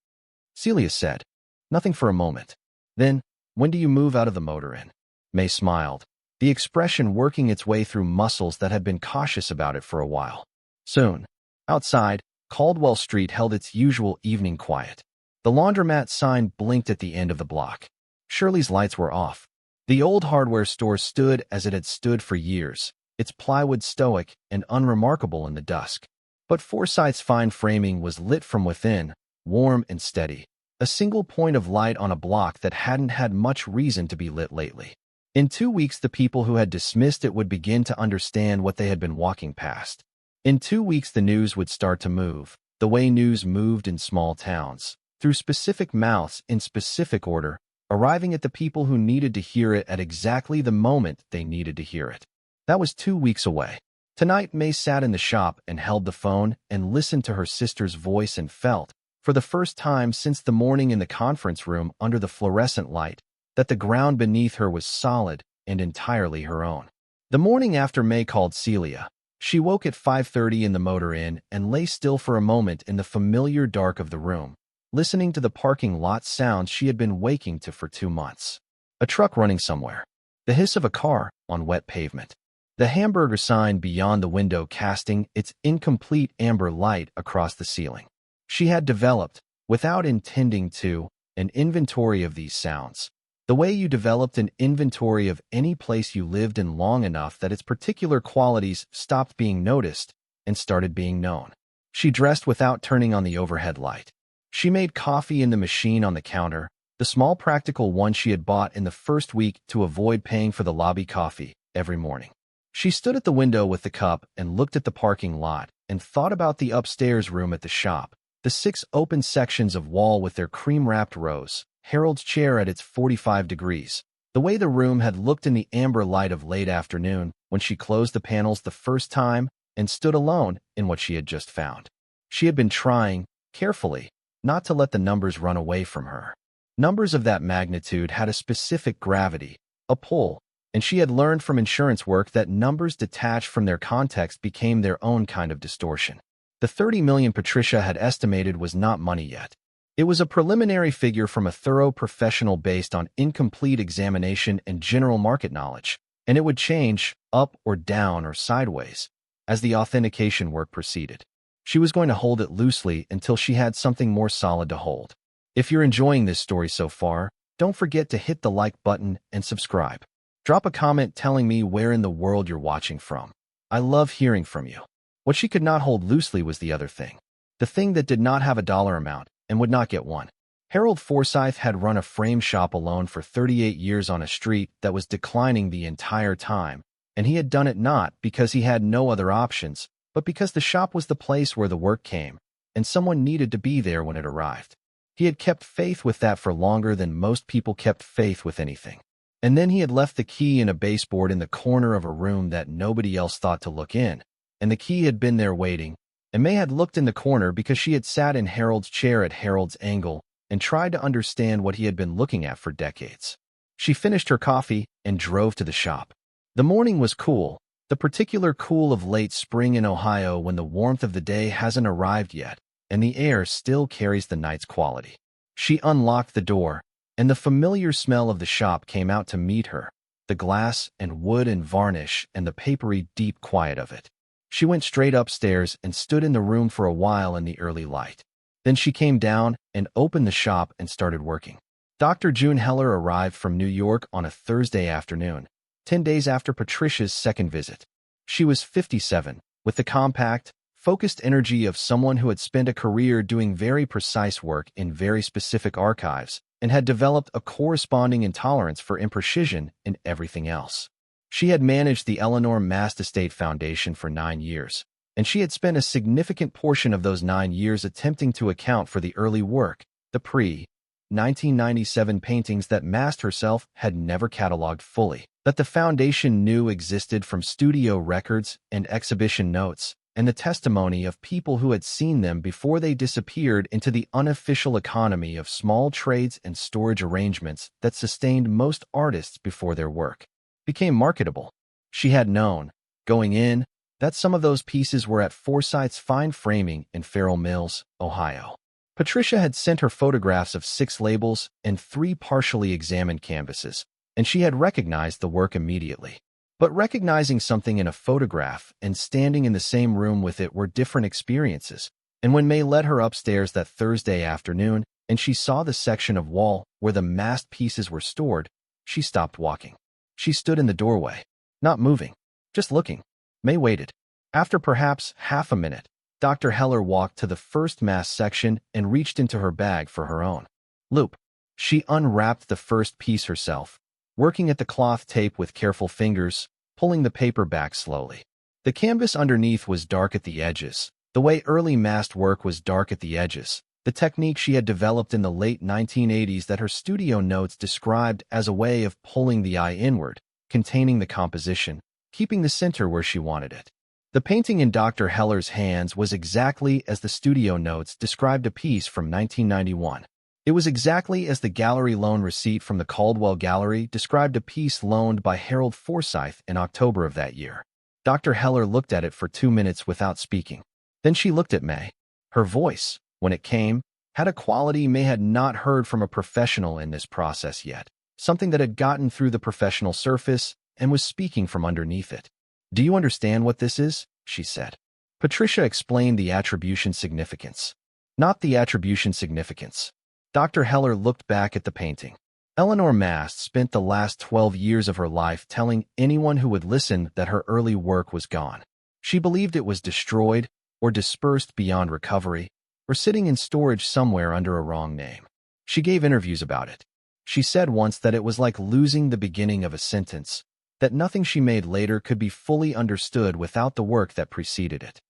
Celia said, "Nothing for a moment." "Then, when do you move out of the motor inn?" Mae smiled, the expression working its way through muscles that had been cautious about it for a while. "Soon." Outside, Caldwell Street held its usual evening quiet. The laundromat sign blinked at the end of the block. Shirley's lights were off. The old hardware store stood as it had stood for years, its plywood stoic and unremarkable in the dusk. But Forsythe's fine framing was lit from within, warm and steady, a single point of light on a block that hadn't had much reason to be lit lately. In 2 weeks, the people who had dismissed it would begin to understand what they had been walking past. In 2 weeks, the news would start to move, the way news moved in small towns, through specific mouths in specific order, arriving at the people who needed to hear it at exactly the moment they needed to hear it. That was 2 weeks away. Tonight, Mae sat in the shop and held the phone and listened to her sister's voice and felt, for the first time since the morning in the conference room under the fluorescent light, that the ground beneath her was solid and entirely her own. The morning after Mae called Celia, she woke at 5:30 in the motor inn and lay still for a moment in the familiar dark of the room, listening to the parking lot sounds she had been waking to for 2 months. A truck running somewhere. The hiss of a car on wet pavement. The hamburger sign beyond the window casting its incomplete amber light across the ceiling. She had developed, without intending to, an inventory of these sounds, the way you developed an inventory of any place you lived in long enough that its particular qualities stopped being noticed and started being known. She dressed without turning on the overhead light. She made coffee in the machine on the counter, the small practical one she had bought in the first week to avoid paying for the lobby coffee every morning. She stood at the window with the cup and looked at the parking lot and thought about the upstairs room at the shop, the 6 open sections of wall with their cream-wrapped rows, Harold's chair at its 45 degrees, The way the room had looked in the amber light of late afternoon when she closed the panels the first time and stood alone in what she had just found. She had been trying, carefully, not to let the numbers run away from her. Numbers of that magnitude had a specific gravity, a pull, and she had learned from insurance work that numbers detached from their context became their own kind of distortion. The 30 million Patricia had estimated was not money yet. It was a preliminary figure from a thorough professional based on incomplete examination and general market knowledge, and it would change, up or down or sideways, as the authentication work proceeded. She was going to hold it loosely until she had something more solid to hold. If you're enjoying this story so far, don't forget to hit the like button and subscribe. Drop a comment telling me where in the world you're watching from. I love hearing from you. What she could not hold loosely was the other thing. The thing that did not have a dollar amount and would not get one. Harold Forsythe had run a frame shop alone for 38 years on a street that was declining the entire time, and he had done it not because he had no other options, but because the shop was the place where the work came, and someone needed to be there when it arrived. He had kept faith with that for longer than most people kept faith with anything. And then he had left the key in a baseboard in the corner of a room that nobody else thought to look in, and the key had been there waiting, and Mae had looked in the corner because she had sat in Harold's chair at Harold's angle and tried to understand what he had been looking at for decades. She finished her coffee and drove to the shop. The morning was cool, the particular cool of late spring in Ohio when the warmth of the day hasn't arrived yet, and the air still carries the night's quality. She unlocked the door, and the familiar smell of the shop came out to meet her, the glass and wood and varnish and the papery deep quiet of it. She went straight upstairs and stood in the room for a while in the early light. Then she came down and opened the shop and started working. Dr. June Heller arrived from New York on a Thursday afternoon, 10 days after Patricia's second visit. She was 57, with the compact, focused energy of someone who had spent a career doing very precise work in very specific archives and had developed a corresponding intolerance for imprecision in everything else. She had managed the Eleanor Mast Estate Foundation for 9 years, and she had spent a significant portion of those 9 years attempting to account for the early work, the pre-1997 paintings that Mast herself had never cataloged fully, that the foundation knew existed from studio records and exhibition notes, and the testimony of people who had seen them before they disappeared into the unofficial economy of small trades and storage arrangements that sustained most artists before their work became marketable. She had known, going in, that some of those pieces were at Forsythe's fine framing in Farrell Mills, Ohio. Patricia had sent her photographs of 6 labels and 3 partially examined canvases, and she had recognized the work immediately. But recognizing something in a photograph and standing in the same room with it were different experiences, and when Mae led her upstairs that Thursday afternoon and she saw the section of wall where the Mast pieces were stored, she stopped walking. She stood in the doorway, not moving, just looking. Mae waited. After perhaps half a minute, Dr. Heller walked to the first Mast section and reached into her bag for her own loop. She unwrapped the first piece herself, working at the cloth tape with careful fingers, pulling the paper back slowly. The canvas underneath was dark at the edges, the way early Mast work was dark at the edges, the technique she had developed in the late 1980s that her studio notes described as a way of pulling the eye inward, containing the composition, keeping the center where she wanted it. The painting in Dr. Heller's hands was exactly as the studio notes described a piece from 1991. It was exactly as the gallery loan receipt from the Caldwell Gallery described a piece loaned by Harold Forsythe in October of that year. Dr. Heller looked at it for 2 minutes without speaking. Then she looked at Mae. Her voice, when it came, had a quality Mae had not heard from a professional in this process yet, something that had gotten through the professional surface and was speaking from underneath it. "Do you understand what this is?" she said. Patricia explained the attribution significance. Not the attribution significance. Dr. Heller looked back at the painting. Eleanor Mast spent the last 12 years of her life telling anyone who would listen that her early work was gone. She believed it was destroyed or dispersed beyond recovery or sitting in storage somewhere under a wrong name. She gave interviews about it. She said once that it was like losing the beginning of a sentence, that nothing she made later could be fully understood without the work that preceded it.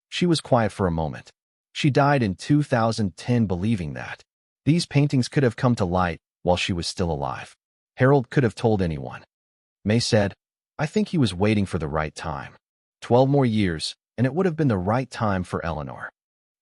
She was quiet for a moment. She died in 2010 believing that these paintings could have come to light while she was still alive. Harold could have told anyone. Mae said, I think he was waiting for the right time. 12 more years, and it would have been the right time for Eleanor.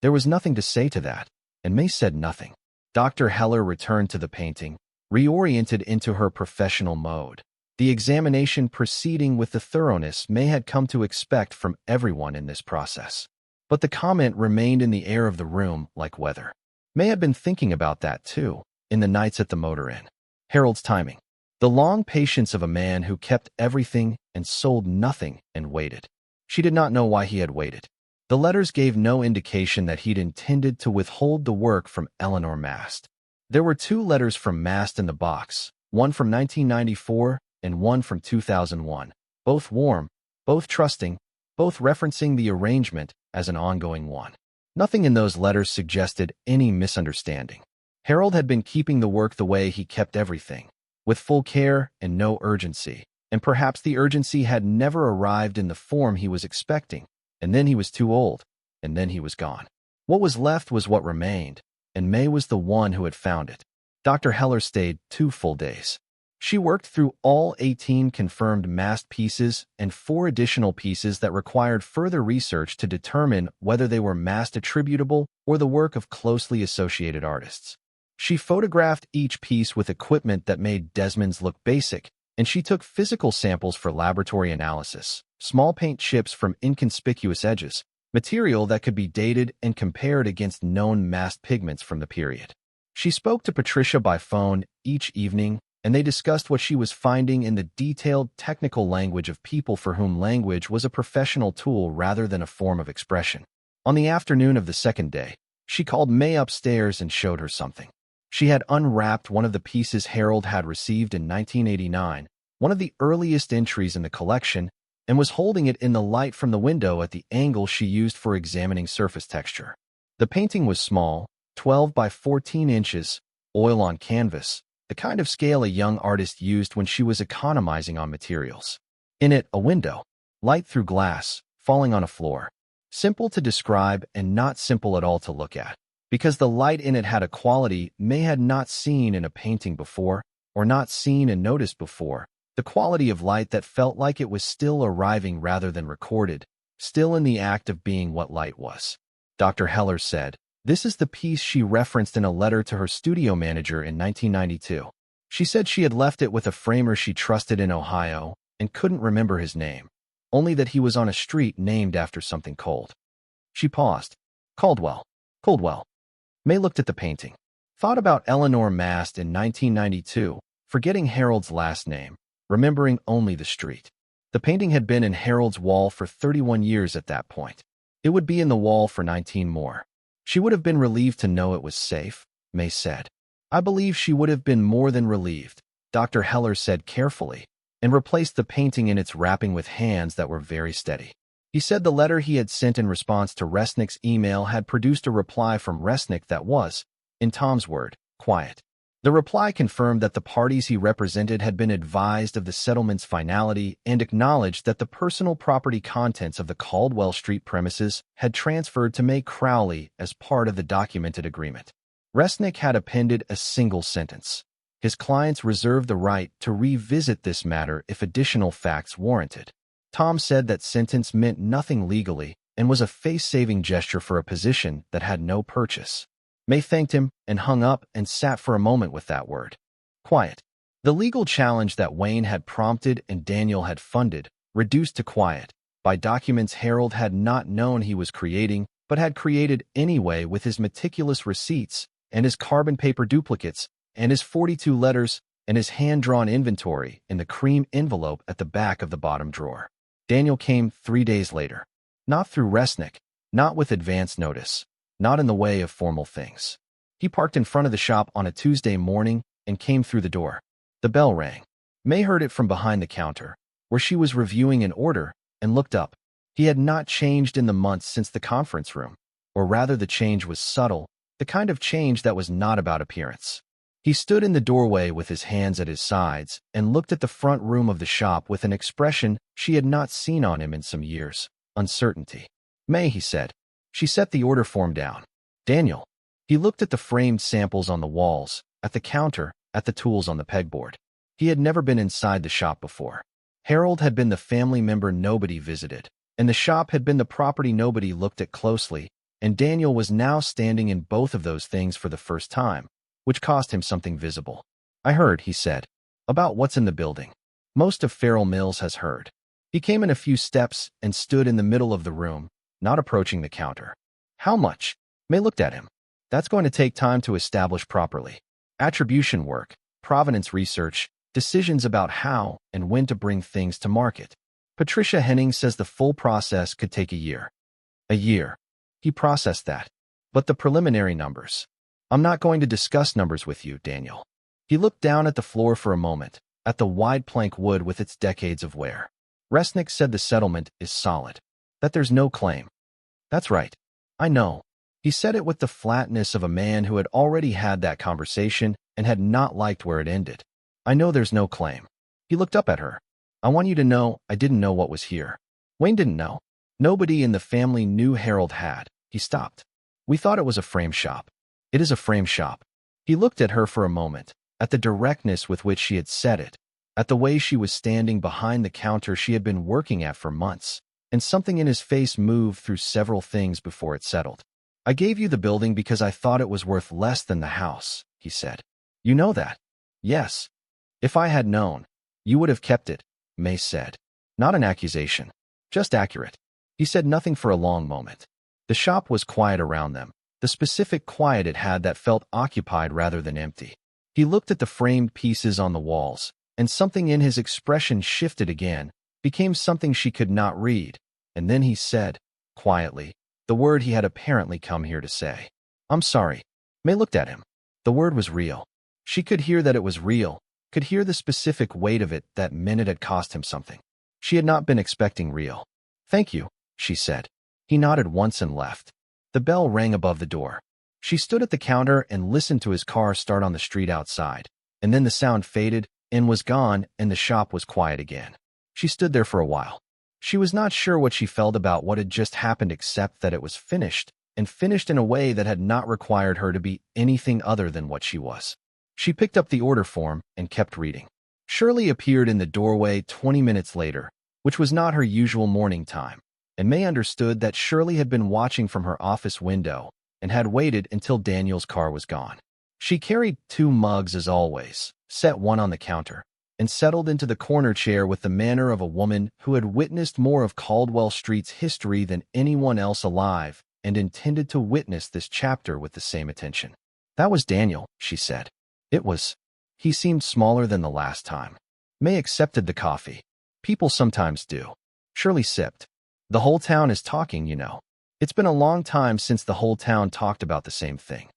There was nothing to say to that, and Mae said nothing. Dr. Heller returned to the painting, reoriented into her professional mode. The examination proceeding with the thoroughness Mae had come to expect from everyone in this process. But the comment remained in the air of the room like weather. Mae had been thinking about that too, in the nights at the motor inn. Harold's timing. The long patience of a man who kept everything and sold nothing and waited. She did not know why he had waited. The letters gave no indication that he'd intended to withhold the work from Eleanor Mast. There were 2 letters from Mast in the box, one from 1994 and one from 2001, both warm, both trusting, both referencing the arrangement as an ongoing one. Nothing in those letters suggested any misunderstanding. Harold had been keeping the work the way he kept everything, with full care and no urgency, and perhaps the urgency had never arrived in the form he was expecting, and then he was too old, and then he was gone. What was left was what remained, and Mae was the one who had found it. Dr. Heller stayed 2 full days. She worked through all 18 confirmed Mast pieces and 4 additional pieces that required further research to determine whether they were Mast attributable or the work of closely associated artists. She photographed each piece with equipment that made Desmond's look basic, and she took physical samples for laboratory analysis, small paint chips from inconspicuous edges, material that could be dated and compared against known Mast pigments from the period. She spoke to Patricia by phone each evening, and they discussed what she was finding in the detailed technical language of people for whom language was a professional tool rather than a form of expression. On the afternoon of the second day, she called Mae upstairs and showed her something. She had unwrapped one of the pieces Harold had received in 1989, one of the earliest entries in the collection, and was holding it in the light from the window at the angle she used for examining surface texture. The painting was small, 12 by 14 inches, oil on canvas, the kind of scale a young artist used when she was economizing on materials. In it, a window, light through glass, falling on a floor. Simple to describe and not simple at all to look at, because the light in it had a quality Mae had not seen in a painting before, or not seen and noticed before, the quality of light that felt like it was still arriving rather than recorded, still in the act of being what light was. Dr. Heller said, this is the piece she referenced in a letter to her studio manager in 1992. She said she had left it with a framer she trusted in Ohio and couldn't remember his name, only that he was on a street named after something cold. She paused. Caldwell. Mae looked at the painting, thought about Eleanor Mast in 1992, forgetting Harold's last name, remembering only the street. The painting had been in Harold's wall for 31 years at that point. It would be in the wall for 19 more. She would have been relieved to know it was safe, Mae said. I believe she would have been more than relieved, Dr. Heller said carefully, and replaced the painting in its wrapping with hands that were very steady. He said the letter he had sent in response to Resnick's email had produced a reply from Resnick that was, in Tom's word, quiet. The reply confirmed that the parties he represented had been advised of the settlement's finality and acknowledged that the personal property contents of the Caldwell Street premises had transferred to Mae Crowley as part of the documented agreement. Resnick had appended a single sentence. His clients reserved the right to revisit this matter if additional facts warranted. Tom said that sentence meant nothing legally and was a face-saving gesture for a position that had no purchase. Mae thanked him and hung up and sat for a moment with that word. Quiet. The legal challenge that Wayne had prompted and Daniel had funded, reduced to quiet, by documents Harold had not known he was creating, but had created anyway with his meticulous receipts and his carbon paper duplicates and his 42 letters and his hand-drawn inventory in the cream envelope at the back of the bottom drawer. Daniel came 3 days later. Not through Resnick, not with advance notice, not in the way of formal things. He parked in front of the shop on a Tuesday morning and came through the door. The bell rang. Mae heard it from behind the counter, where she was reviewing an order, and looked up. He had not changed in the months since the conference room, or rather the change was subtle, the kind of change that was not about appearance. He stood in the doorway with his hands at his sides and looked at the front room of the shop with an expression she had not seen on him in some years, uncertainty. Mae, he said. She set the order form down. Daniel. He looked at the framed samples on the walls, at the counter, at the tools on the pegboard. He had never been inside the shop before. Harold had been the family member nobody visited, and the shop had been the property nobody looked at closely, and Daniel was now standing in both of those things for the first time, which cost him something visible. "I heard," he said, "about what's in the building. Most of Farrell Mills has heard." He came in a few steps and stood in the middle of the room, not approaching the counter. "How much?" Mae looked at him. "That's going to take time to establish properly. Attribution work, provenance research, decisions about how and when to bring things to market. Patricia Henning says the full process could take a year." "A year." He processed that. "But the preliminary numbers." "I'm not going to discuss numbers with you, Daniel." He looked down at the floor for a moment, at the wide plank wood with its decades of wear. "Resnick said the settlement is solid. That there's no claim." "That's right. I know." He said it with the flatness of a man who had already had that conversation and had not liked where it ended. "I know there's no claim." He looked up at her. "I want you to know I didn't know what was here." Wayne didn't know. Nobody in the family knew Harold had. He stopped. "We thought it was a frame shop." "It is a frame shop." He looked at her for a moment, at the directness with which she had said it, at the way she was standing behind the counter she had been working at for months, and something in his face moved through several things before it settled. "I gave you the building because I thought it was worth less than the house," he said. "You know that?" "Yes." "If I had known, you would have kept it," Mae said. Not an accusation, just accurate. He said nothing for a long moment. The shop was quiet around them, the specific quiet it had that felt occupied rather than empty. He looked at the framed pieces on the walls, and something in his expression shifted again, became something she could not read, and then he said, quietly, the word he had apparently come here to say. "I'm sorry." Mae looked at him. The word was real. She could hear that it was real, could hear the specific weight of it that minute had cost him something. She had not been expecting real. "Thank you," she said. He nodded once and left. The bell rang above the door. She stood at the counter and listened to his car start on the street outside, and then the sound faded and was gone and the shop was quiet again. She stood there for a while. She was not sure what she felt about what had just happened except that it was finished, and finished in a way that had not required her to be anything other than what she was. She picked up the order form and kept reading. Shirley appeared in the doorway 20 minutes later, which was not her usual morning time, and Mae understood that Shirley had been watching from her office window and had waited until Daniel's car was gone. She carried 2 mugs as always, set one on the counter, and settled into the corner chair with the manner of a woman who had witnessed more of Caldwell Street's history than anyone else alive and intended to witness this chapter with the same attention. "That was Daniel," she said. "It was. He seemed smaller than the last time." Mae accepted the coffee. "People sometimes do." Shirley sipped. "The whole town is talking, you know. It's been a long time since the whole town talked about the same thing."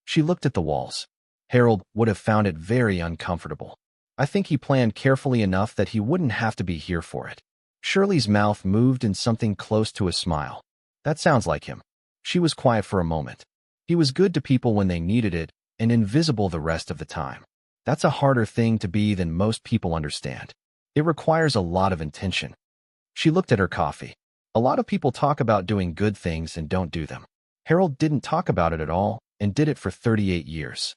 She looked at the walls. Harold would have found it very uncomfortable. I think he planned carefully enough that he wouldn't have to be here for it. Shirley's mouth moved in something close to a smile. That sounds like him. She was quiet for a moment. He was good to people when they needed it, and invisible the rest of the time. That's a harder thing to be than most people understand. It requires a lot of intention. She looked at her coffee. A lot of people talk about doing good things and don't do them. Harold didn't talk about it at all, and did it for 38 years.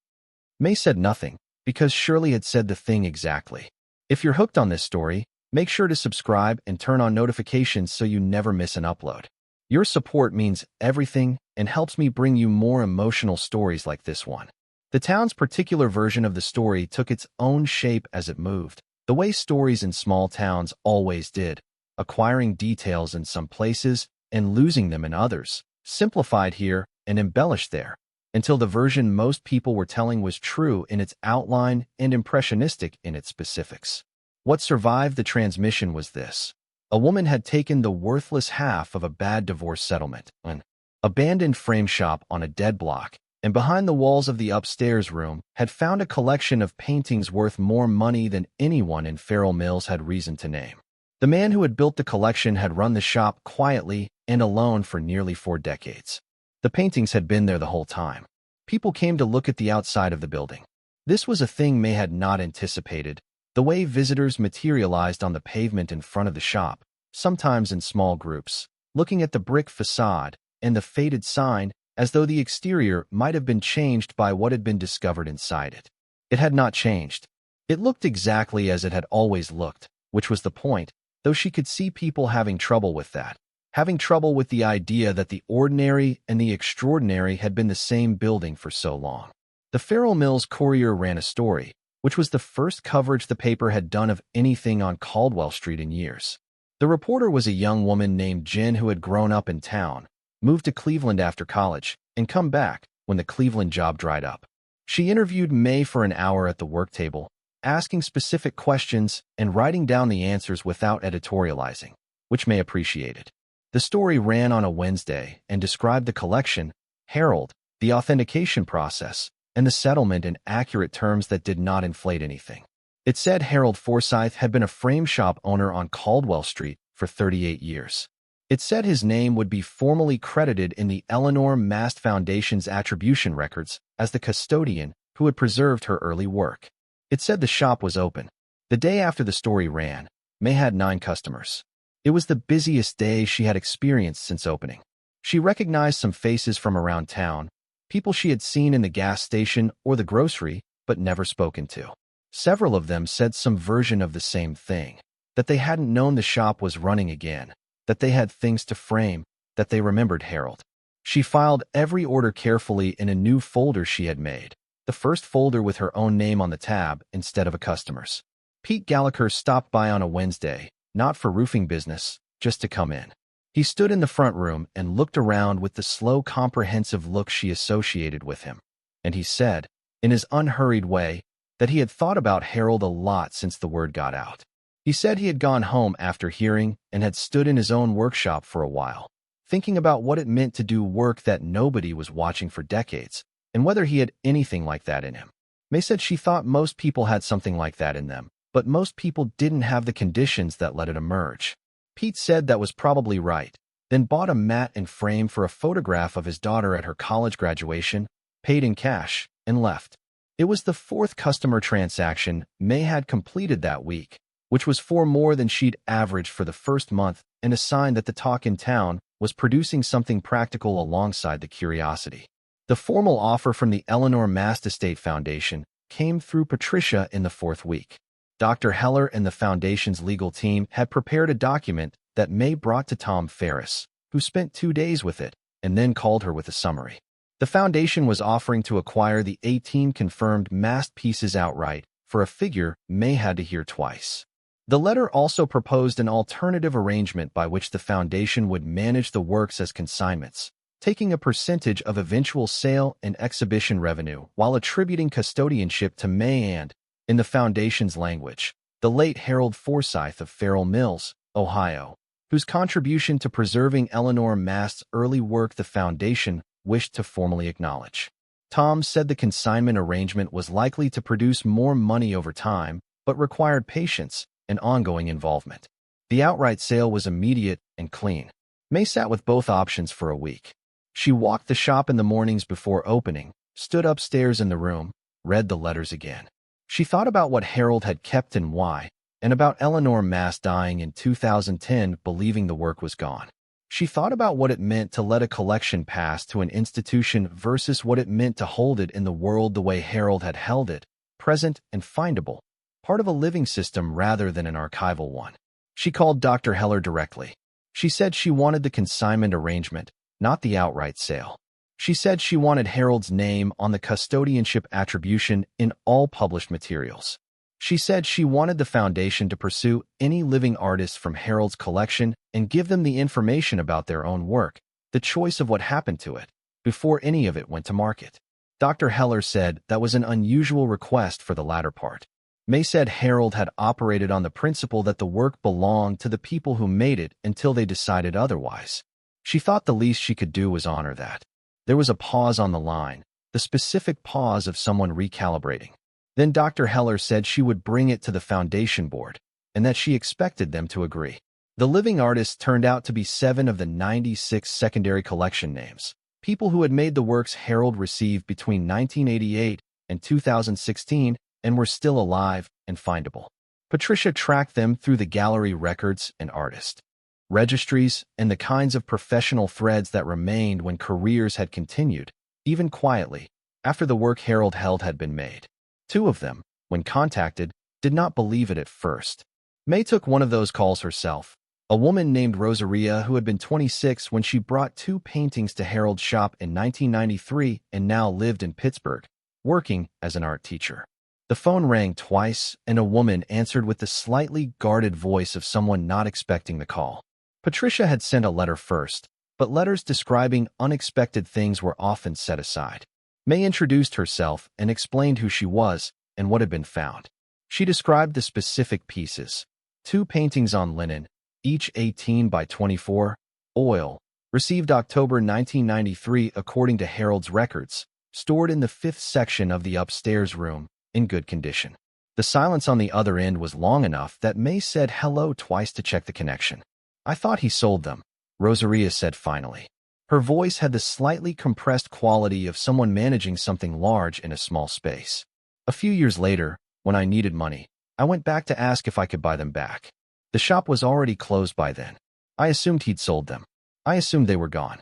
Mae said nothing, because Shirley had said the thing exactly. If you're hooked on this story, make sure to subscribe and turn on notifications so you never miss an upload. Your support means everything and helps me bring you more emotional stories like this one. The town's particular version of the story took its own shape as it moved, the way stories in small towns always did, acquiring details in some places and losing them in others, simplified here and embellished there, until the version most people were telling was true in its outline and impressionistic in its specifics. What survived the transmission was this. A woman had taken the worthless half of a bad divorce settlement, an abandoned frame shop on a dead block, and behind the walls of the upstairs room had found a collection of paintings worth more money than anyone in Farrell Mills had reason to name. The man who had built the collection had run the shop quietly and alone for nearly 4 decades. The paintings had been there the whole time. People came to look at the outside of the building. This was a thing Mae had not anticipated, the way visitors materialized on the pavement in front of the shop, sometimes in small groups, looking at the brick facade and the faded sign as though the exterior might have been changed by what had been discovered inside it. It had not changed. It looked exactly as it had always looked, which was the point, though she could see people having trouble with that. Having trouble with the idea that the ordinary and the extraordinary had been the same building for so long. The Farrell Mills Courier ran a story, which was the first coverage the paper had done of anything on Caldwell Street in years. The reporter was a young woman named Jen who had grown up in town, moved to Cleveland after college, and come back when the Cleveland job dried up. She interviewed Mae for an hour at the work table, asking specific questions and writing down the answers without editorializing, which Mae appreciated. The story ran on a Wednesday and described the collection, Harold, the authentication process, and the settlement in accurate terms that did not inflate anything. It said Harold Forsythe had been a frame shop owner on Caldwell Street for 38 years. It said his name would be formally credited in the Eleanor Mast Foundation's attribution records as the custodian who had preserved her early work. It said the shop was open. The day after the story ran, Mae had 9 customers. It was the busiest day she had experienced since opening. She recognized some faces from around town, people she had seen in the gas station or the grocery, but never spoken to. Several of them said some version of the same thing, that they hadn't known the shop was running again, that they had things to frame, that they remembered Harold. She filed every order carefully in a new folder she had made, the first folder with her own name on the tab instead of a customer's. Pete Gallagher stopped by on a Wednesday, not for roofing business, just to come in. He stood in the front room and looked around with the slow, comprehensive look she associated with him. And he said, in his unhurried way, that he had thought about Harold a lot since the word got out. He said he had gone home after hearing and had stood in his own workshop for a while, thinking about what it meant to do work that nobody was watching for decades, and whether he had anything like that in him. Mae said she thought most people had something like that in them, but most people didn't have the conditions that let it emerge. Pete said that was probably right, then bought a mat and frame for a photograph of his daughter at her college graduation, paid in cash, and left. It was the 4th customer transaction Mae had completed that week, which was 4 more than she'd averaged for the first month, and a sign that the talk in town was producing something practical alongside the curiosity. The formal offer from the Eleanor Mast Estate Foundation came through Patricia in the 4th week. Dr. Heller and the foundation's legal team had prepared a document that Mae brought to Tom Ferris, who spent 2 days with it, and then called her with a summary. The foundation was offering to acquire the 18 confirmed Mast pieces outright for a figure Mae had to hear twice. The letter also proposed an alternative arrangement by which the foundation would manage the works as consignments, taking a percentage of eventual sale and exhibition revenue while attributing custodianship to Mae and, in the foundation's language, the late Harold Forsythe of Farrell Mills, Ohio, whose contribution to preserving Eleanor Mast's early work the foundation wished to formally acknowledge. Tom said the consignment arrangement was likely to produce more money over time, but required patience and ongoing involvement. The outright sale was immediate and clean. Mae sat with both options for a week. She walked the shop in the mornings before opening, stood upstairs in the room, read the letters again. She thought about what Harold had kept and why, and about Eleanor Mast dying in 2010 believing the work was gone. She thought about what it meant to let a collection pass to an institution versus what it meant to hold it in the world the way Harold had held it, present and findable, part of a living system rather than an archival one. She called Dr. Heller directly. She said she wanted the consignment arrangement, not the outright sale. She said she wanted Harold's name on the custodianship attribution in all published materials. She said she wanted the foundation to pursue any living artists from Harold's collection and give them the information about their own work, the choice of what happened to it, before any of it went to market. Dr. Heller said that was an unusual request for the latter part. Mae said Harold had operated on the principle that the work belonged to the people who made it until they decided otherwise. She thought the least she could do was honor that. There was a pause on the line, the specific pause of someone recalibrating. Then Dr. Heller said she would bring it to the foundation board, and that she expected them to agree. The living artists turned out to be 7 of the 96 secondary collection names, people who had made the works Harold received between 1988 and 2016 and were still alive and findable. Patricia tracked them through the gallery records and artist registries and the kinds of professional threads that remained when careers had continued, even quietly, after the work Harold held had been made. 2 of them, when contacted, did not believe it at first. Mae took one of those calls herself. A woman named Rosaria, who had been 26 when she brought 2 paintings to Harold's shop in 1993 and now lived in Pittsburgh, working as an art teacher. The phone rang twice, and a woman answered with the slightly guarded voice of someone not expecting the call. Patricia had sent a letter first, but letters describing unexpected things were often set aside. Mae introduced herself and explained who she was and what had been found. She described the specific pieces: 2 paintings on linen, each 18 by 24, oil, received October 1993 according to Harold's records, stored in the 5th section of the upstairs room, in good condition. The silence on the other end was long enough that Mae said hello twice to check the connection. "I thought he sold them," Rosaria said finally. Her voice had the slightly compressed quality of someone managing something large in a small space. "A few years later, when I needed money, I went back to ask if I could buy them back. The shop was already closed by then. I assumed he'd sold them. I assumed they were gone."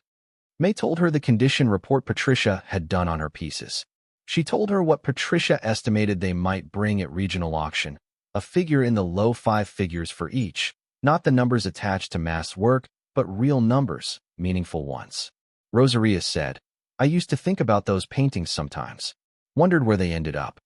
Mae told her the condition report Patricia had done on her pieces. She told her what Patricia estimated they might bring at regional auction, a figure in the low 5 figures for each, not the numbers attached to Mast's work, but real numbers, meaningful ones. Rosaria said, "I used to think about those paintings sometimes. Wondered where they ended up."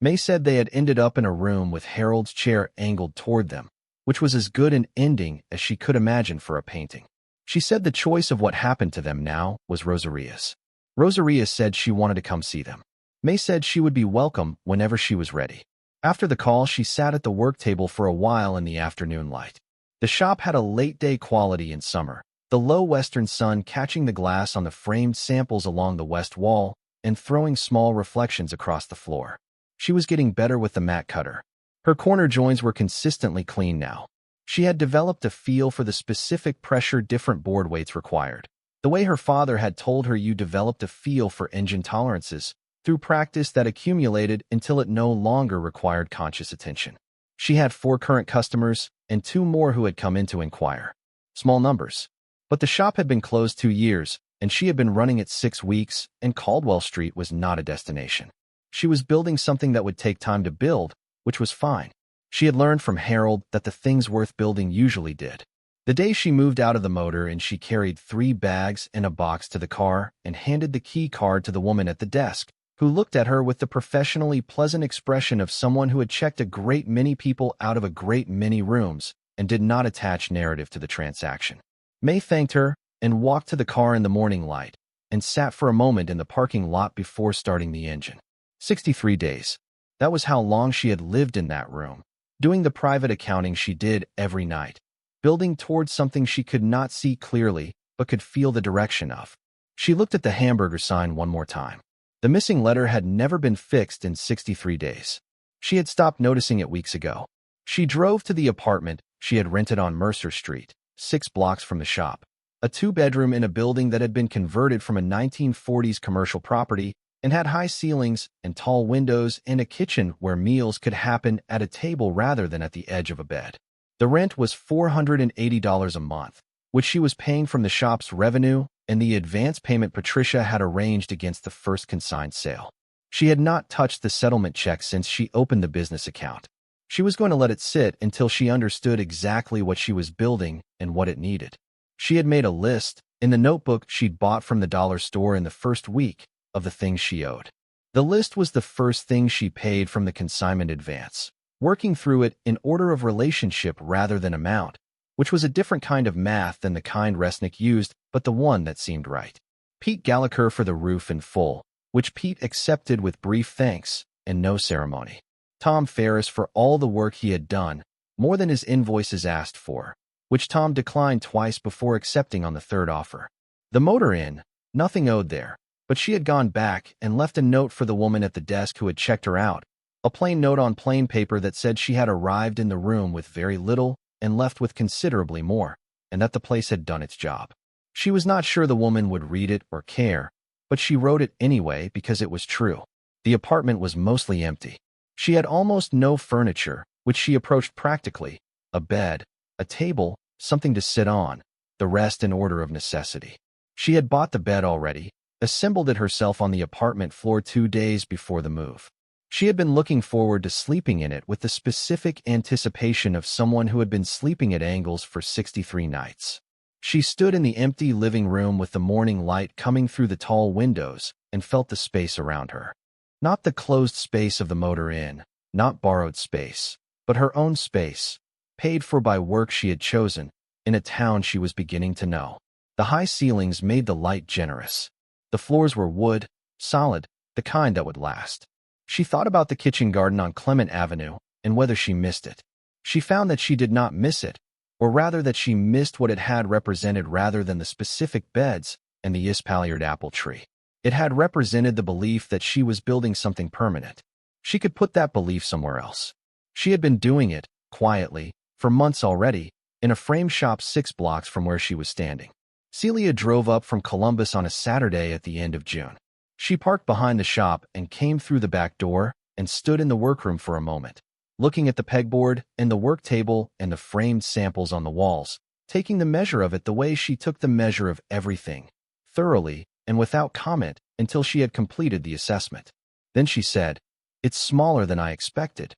Mae said they had ended up in a room with Harold's chair angled toward them, which was as good an ending as she could imagine for a painting. She said the choice of what happened to them now was Rosaria's. Rosaria said she wanted to come see them. Mae said she would be welcome whenever she was ready. After the call, she sat at the work table for a while in the afternoon light. The shop had a late-day quality in summer, the low western sun catching the glass on the framed samples along the west wall and throwing small reflections across the floor. She was getting better with the mat cutter. Her corner joins were consistently clean now. She had developed a feel for the specific pressure different board weights required. The way her father had told her, you developed a feel for engine tolerances through practice that accumulated until it no longer required conscious attention. She had 4 current customers and 2 more who had come in to inquire. Small numbers. But the shop had been closed 2 years, and she had been running it 6 weeks, and Caldwell Street was not a destination. She was building something that would take time to build, which was fine. She had learned from Harold that the things worth building usually did. The day she moved out of the motor and she carried 3 bags and a box to the car and handed the key card to the woman at the desk, who looked at her with the professionally pleasant expression of someone who had checked a great many people out of a great many rooms and did not attach narrative to the transaction. Mae thanked her and walked to the car in the morning light and sat for a moment in the parking lot before starting the engine. 63 days. That was how long she had lived in that room, doing the private accounting she did every night, building towards something she could not see clearly but could feel the direction of. She looked at the hamburger sign one more time. The missing letter had never been fixed in 63 days. She had stopped noticing it weeks ago. She drove to the apartment she had rented on Mercer Street, 6 blocks from the shop, a 2-bedroom in a building that had been converted from a 1940s commercial property and had high ceilings and tall windows and a kitchen where meals could happen at a table rather than at the edge of a bed. The rent was $480 a month, which she was paying from the shop's revenue and the advance payment Patricia had arranged against the first consigned sale. She had not touched the settlement check since she opened the business account. She was going to let it sit until she understood exactly what she was building and what it needed. She had made a list in the notebook she'd bought from the dollar store in the first week of the things she owed. The list was the first thing she paid from the consignment advance, working through it in order of relationship rather than amount, which was a different kind of math than the kind Resnick used, but the one that seemed right. Pete Gallagher for the roof in full, which Pete accepted with brief thanks and no ceremony. Tom Ferris for all the work he had done, more than his invoices asked for, which Tom declined twice before accepting on the 3rd offer. The motor inn, nothing owed there, but she had gone back and left a note for the woman at the desk who had checked her out, a plain note on plain paper that said she had arrived in the room with very little and left with considerably more, and that the place had done its job. She was not sure the woman would read it or care, but she wrote it anyway because it was true. The apartment was mostly empty. She had almost no furniture, which she approached practically: a bed, a table, something to sit on, the rest in order of necessity. She had bought the bed already, assembled it herself on the apartment floor 2 days before the move. She had been looking forward to sleeping in it with the specific anticipation of someone who had been sleeping at angles for 63 nights. She stood in the empty living room with the morning light coming through the tall windows and felt the space around her. Not the closed space of the motor inn, not borrowed space, but her own space, paid for by work she had chosen, in a town she was beginning to know. The high ceilings made the light generous. The floors were wood, solid, the kind that would last. She thought about the kitchen garden on Clement Avenue and whether she missed it. She found that she did not miss it, or rather that she missed what it had represented rather than the specific beds and the espaliered apple tree. It had represented the belief that she was building something permanent. She could put that belief somewhere else. She had been doing it, quietly, for months already, in a frame shop 6 blocks from where she was standing. Celia drove up from Columbus on a Saturday at the end of June. She parked behind the shop and came through the back door and stood in the workroom for a moment, looking at the pegboard and the work table and the framed samples on the walls, taking the measure of it the way she took the measure of everything, thoroughly and without comment until she had completed the assessment. Then she said, "It's smaller than I expected."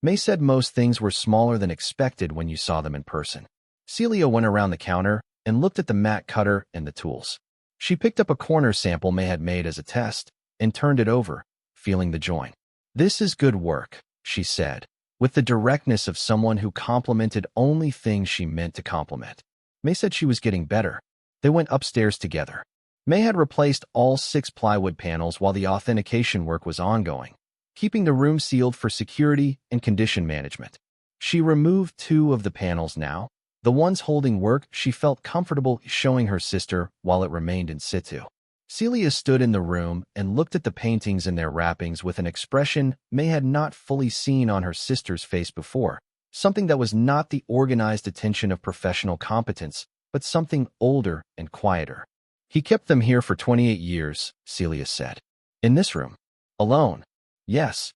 Mae said most things were smaller than expected when you saw them in person. Celia went around the counter and looked at the mat cutter and the tools. She picked up a corner sample Mae had made as a test and turned it over, feeling the joint. "This is good work," she said, with the directness of someone who complimented only things she meant to compliment. Mae said she was getting better. They went upstairs together. Mae had replaced all 6 plywood panels while the authentication work was ongoing, keeping the room sealed for security and condition management. She removed 2 of the panels now, the ones holding work she felt comfortable showing her sister while it remained in situ. Celia stood in the room and looked at the paintings and their wrappings with an expression Mae had not fully seen on her sister's face before, something that was not the organized attention of professional competence, but something older and quieter. "He kept them here for 28 years, Celia said. "In this room? Alone?" "Yes."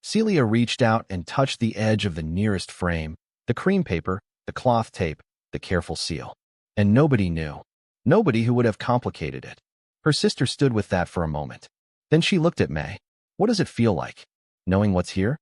Celia reached out and touched the edge of the nearest frame, the cream paper, the cloth tape, the careful seal. And nobody knew. Nobody who would have complicated it. Her sister stood with that for a moment. Then she looked at Mae. "What does it feel like, knowing what's here?"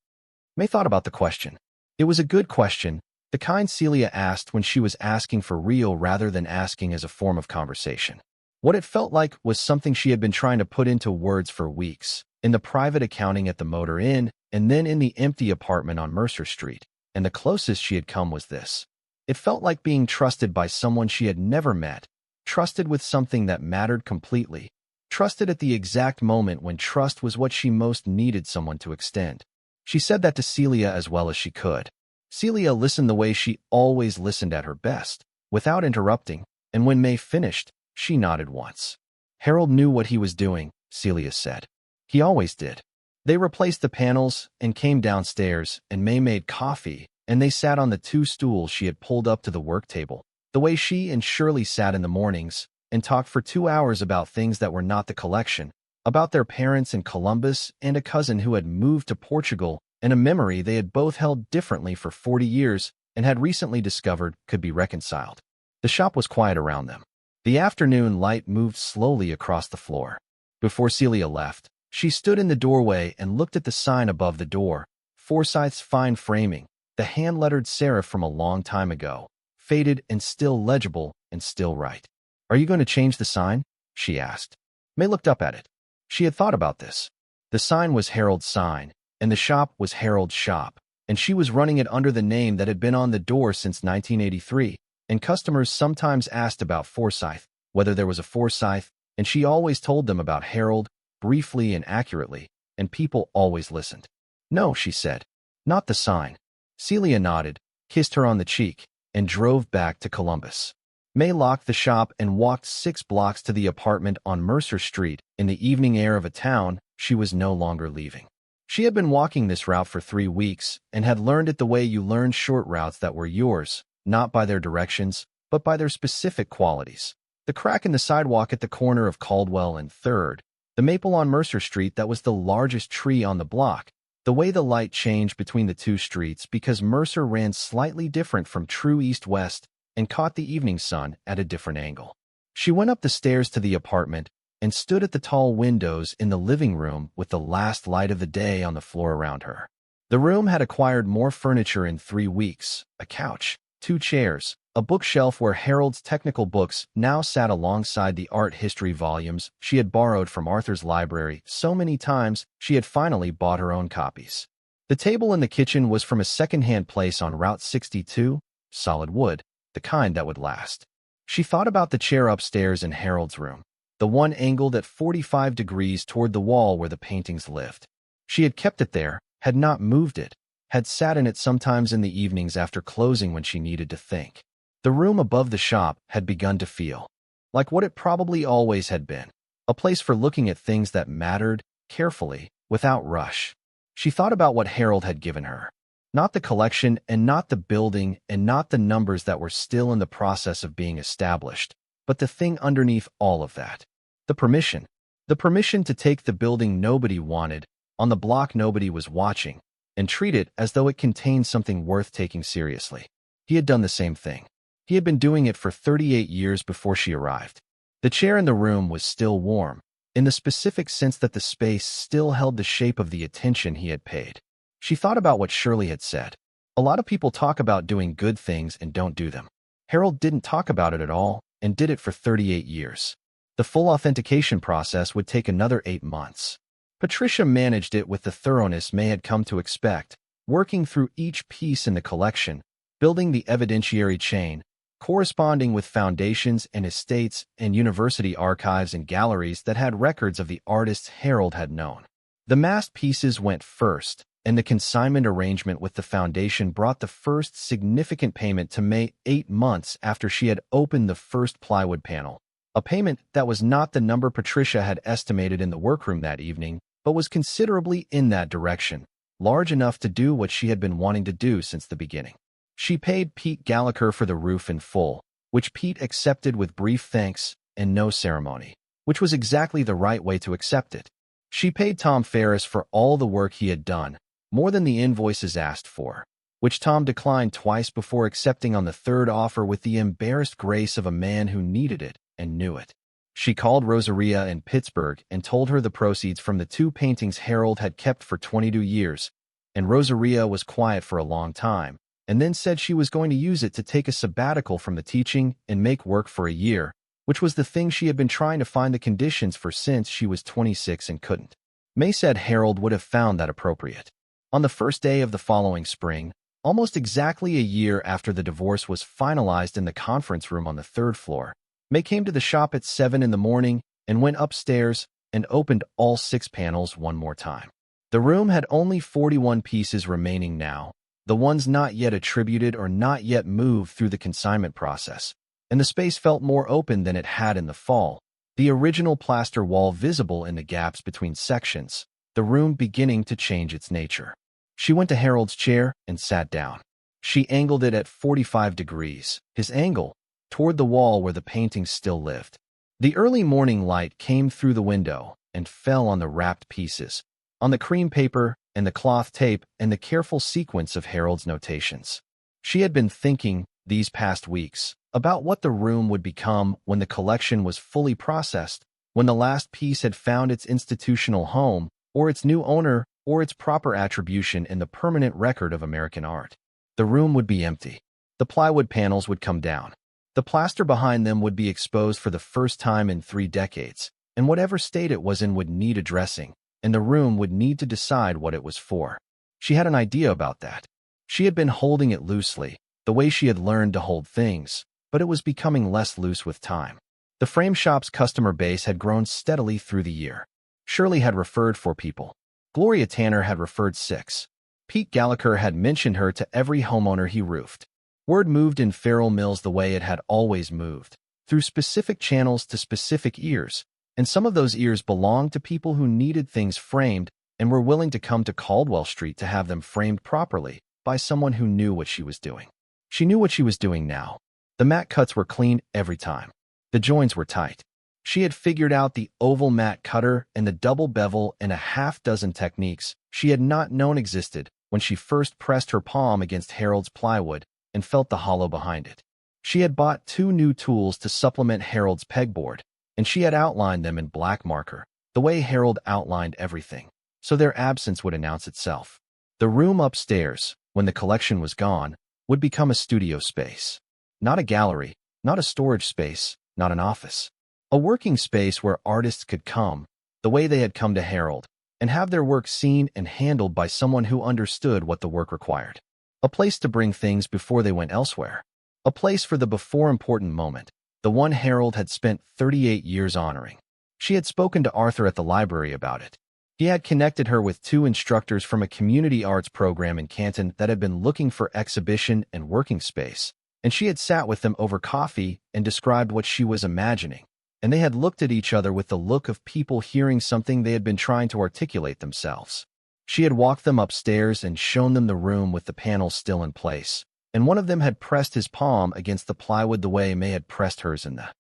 Mae thought about the question. It was a good question, the kind Celia asked when she was asking for real rather than asking as a form of conversation. What it felt like was something she had been trying to put into words for weeks, in the private accounting at the Motor Inn, and then in the empty apartment on Mercer Street, and the closest she had come was this. It felt like being trusted by someone she had never met, trusted with something that mattered completely, trusted at the exact moment when trust was what she most needed someone to extend. She said that to Celia as well as she could. Celia listened the way she always listened at her best, without interrupting, and when Mae finished, she nodded once. "Harold knew what he was doing," Celia said. "He always did." They replaced the panels and came downstairs, and Mae made coffee, and they sat on the 2 stools she had pulled up to the work table, the way she and Shirley sat in the mornings, and talked for 2 hours about things that were not the collection, about their parents in Columbus and a cousin who had moved to Portugal, and a memory they had both held differently for 40 years and had recently discovered could be reconciled. The shop was quiet around them. The afternoon light moved slowly across the floor. Before Celia left, she stood in the doorway and looked at the sign above the door, Forsythe's fine framing, the hand-lettered serif from a long time ago, faded and still legible and still right. "Are you going to change the sign?" she asked. Mae looked up at it. She had thought about this. The sign was Harold's sign, and the shop was Harold's shop, and she was running it under the name that had been on the door since 1983, and customers sometimes asked about Forsythe, whether there was a Forsythe, and she always told them about Harold, briefly and accurately, and people always listened. "No," she said. "Not the sign." Celia nodded, kissed her on the cheek, and drove back to Columbus. Mae locked the shop and walked 6 blocks to the apartment on Mercer Street in the evening air of a town she was no longer leaving. She had been walking this route for 3 weeks and had learned it the way you learn short routes that were yours, not by their directions, but by their specific qualities. The crack in the sidewalk at the corner of Caldwell and 3rd, the maple on Mercer Street that was the largest tree on the block, the way the light changed between the 2 streets because Mercer ran slightly different from true east-west and caught the evening sun at a different angle. She went up the stairs to the apartment and stood at the tall windows in the living room with the last light of the day on the floor around her. The room had acquired more furniture in 3 weeks: a couch, 2 chairs, a bookshelf where Harold's technical books now sat alongside the art history volumes she had borrowed from Arthur's library so many times she had finally bought her own copies. The table in the kitchen was from a second-hand place on Route 62, solid wood, the kind that would last. She thought about the chair upstairs in Harold's room, the one angled at 45 degrees toward the wall where the paintings lived. She had kept it there, had not moved it, had sat in it sometimes in the evenings after closing when she needed to think. The room above the shop had begun to feel like what it probably always had been, a place for looking at things that mattered, carefully, without rush. She thought about what Harold had given her. Not the collection and not the building and not the numbers that were still in the process of being established, but the thing underneath all of that. The permission. The permission to take the building nobody wanted, on the block nobody was watching, and treat it as though it contained something worth taking seriously. He had done the same thing. He had been doing it for 38 years before she arrived. The chair in the room was still warm, in the specific sense that the space still held the shape of the attention he had paid. She thought about what Shirley had said. A lot of people talk about doing good things and don't do them. Harold didn't talk about it at all, and did it for 38 years. The full authentication process would take another 8 months. Patricia managed it with the thoroughness Mae had come to expect, working through each piece in the collection, building the evidentiary chain, corresponding with foundations and estates and university archives and galleries that had records of the artists Harold had known. The Mast pieces went first, and the consignment arrangement with the foundation brought the first significant payment to Mae 8 months after she had opened the first plywood panel, a payment that was not the number Patricia had estimated in the workroom that evening, but was considerably in that direction, large enough to do what she had been wanting to do since the beginning. She paid Pete Gallagher for the roof in full, which Pete accepted with brief thanks and no ceremony, which was exactly the right way to accept it. She paid Tom Ferris for all the work he had done, more than the invoices asked for, which Tom declined twice before accepting on the third offer with the embarrassed grace of a man who needed it and knew it. She called Rosaria in Pittsburgh and told her the proceeds from the 2 paintings Harold had kept for 22 years, and Rosaria was quiet for a long time, and then said she was going to use it to take a sabbatical from the teaching and make work for a year, which was the thing she had been trying to find the conditions for since she was 26 and couldn't. Mae said Harold would have found that appropriate. On the first day of the following spring, almost exactly a year after the divorce was finalized in the conference room on the 3rd floor, Mae came to the shop at 7 in the morning and went upstairs and opened all 6 panels one more time. The room had only 41 pieces remaining now, the ones not yet attributed or not yet moved through the consignment process, and the space felt more open than it had in the fall, the original plaster wall visible in the gaps between sections, the room beginning to change its nature. She went to Harold's chair and sat down. She angled it at 45 degrees, his angle, toward the wall where the paintings still lived. The early morning light came through the window and fell on the wrapped pieces, on the cream paper and the cloth tape and the careful sequence of Harold's notations. She had been thinking, these past weeks, about what the room would become when the collection was fully processed, when the last piece had found its institutional home, or its new owner, or its proper attribution in the permanent record of American art. The room would be empty. The plywood panels would come down. The plaster behind them would be exposed for the first time in 3 decades, and whatever state it was in would need addressing, and the room would need to decide what it was for. She had an idea about that. She had been holding it loosely, the way she had learned to hold things, but it was becoming less loose with time. The frame shop's customer base had grown steadily through the year. Shirley had referred 4 people. Gloria Tanner had referred 6. Pete Gallagher had mentioned her to every homeowner he roofed. Word moved in Farrell Mills the way it had always moved, through specific channels to specific ears, and some of those ears belonged to people who needed things framed and were willing to come to Caldwell Street to have them framed properly by someone who knew what she was doing. She knew what she was doing now. The mat cuts were clean every time. The joins were tight. She had figured out the oval mat cutter and the double bevel and a half-dozen techniques she had not known existed when she first pressed her palm against Harold's plywood and felt the hollow behind it. She had bought 2 new tools to supplement Harold's pegboard, and she had outlined them in black marker, the way Harold outlined everything, so their absence would announce itself. The room upstairs, when the collection was gone, would become a studio space. Not a gallery, not a storage space, not an office. A working space where artists could come, the way they had come to Harold, and have their work seen and handled by someone who understood what the work required. A place to bring things before they went elsewhere. A place for the before-important moment, the one Harold had spent 38 years honoring. She had spoken to Arthur at the library about it. He had connected her with 2 instructors from a community arts program in Canton that had been looking for exhibition and working space, and she had sat with them over coffee and described what she was imagining, and they had looked at each other with the look of people hearing something they had been trying to articulate themselves. She had walked them upstairs and shown them the room with the panels still in place, and one of them had pressed his palm against the plywood the way Mae had pressed hers in the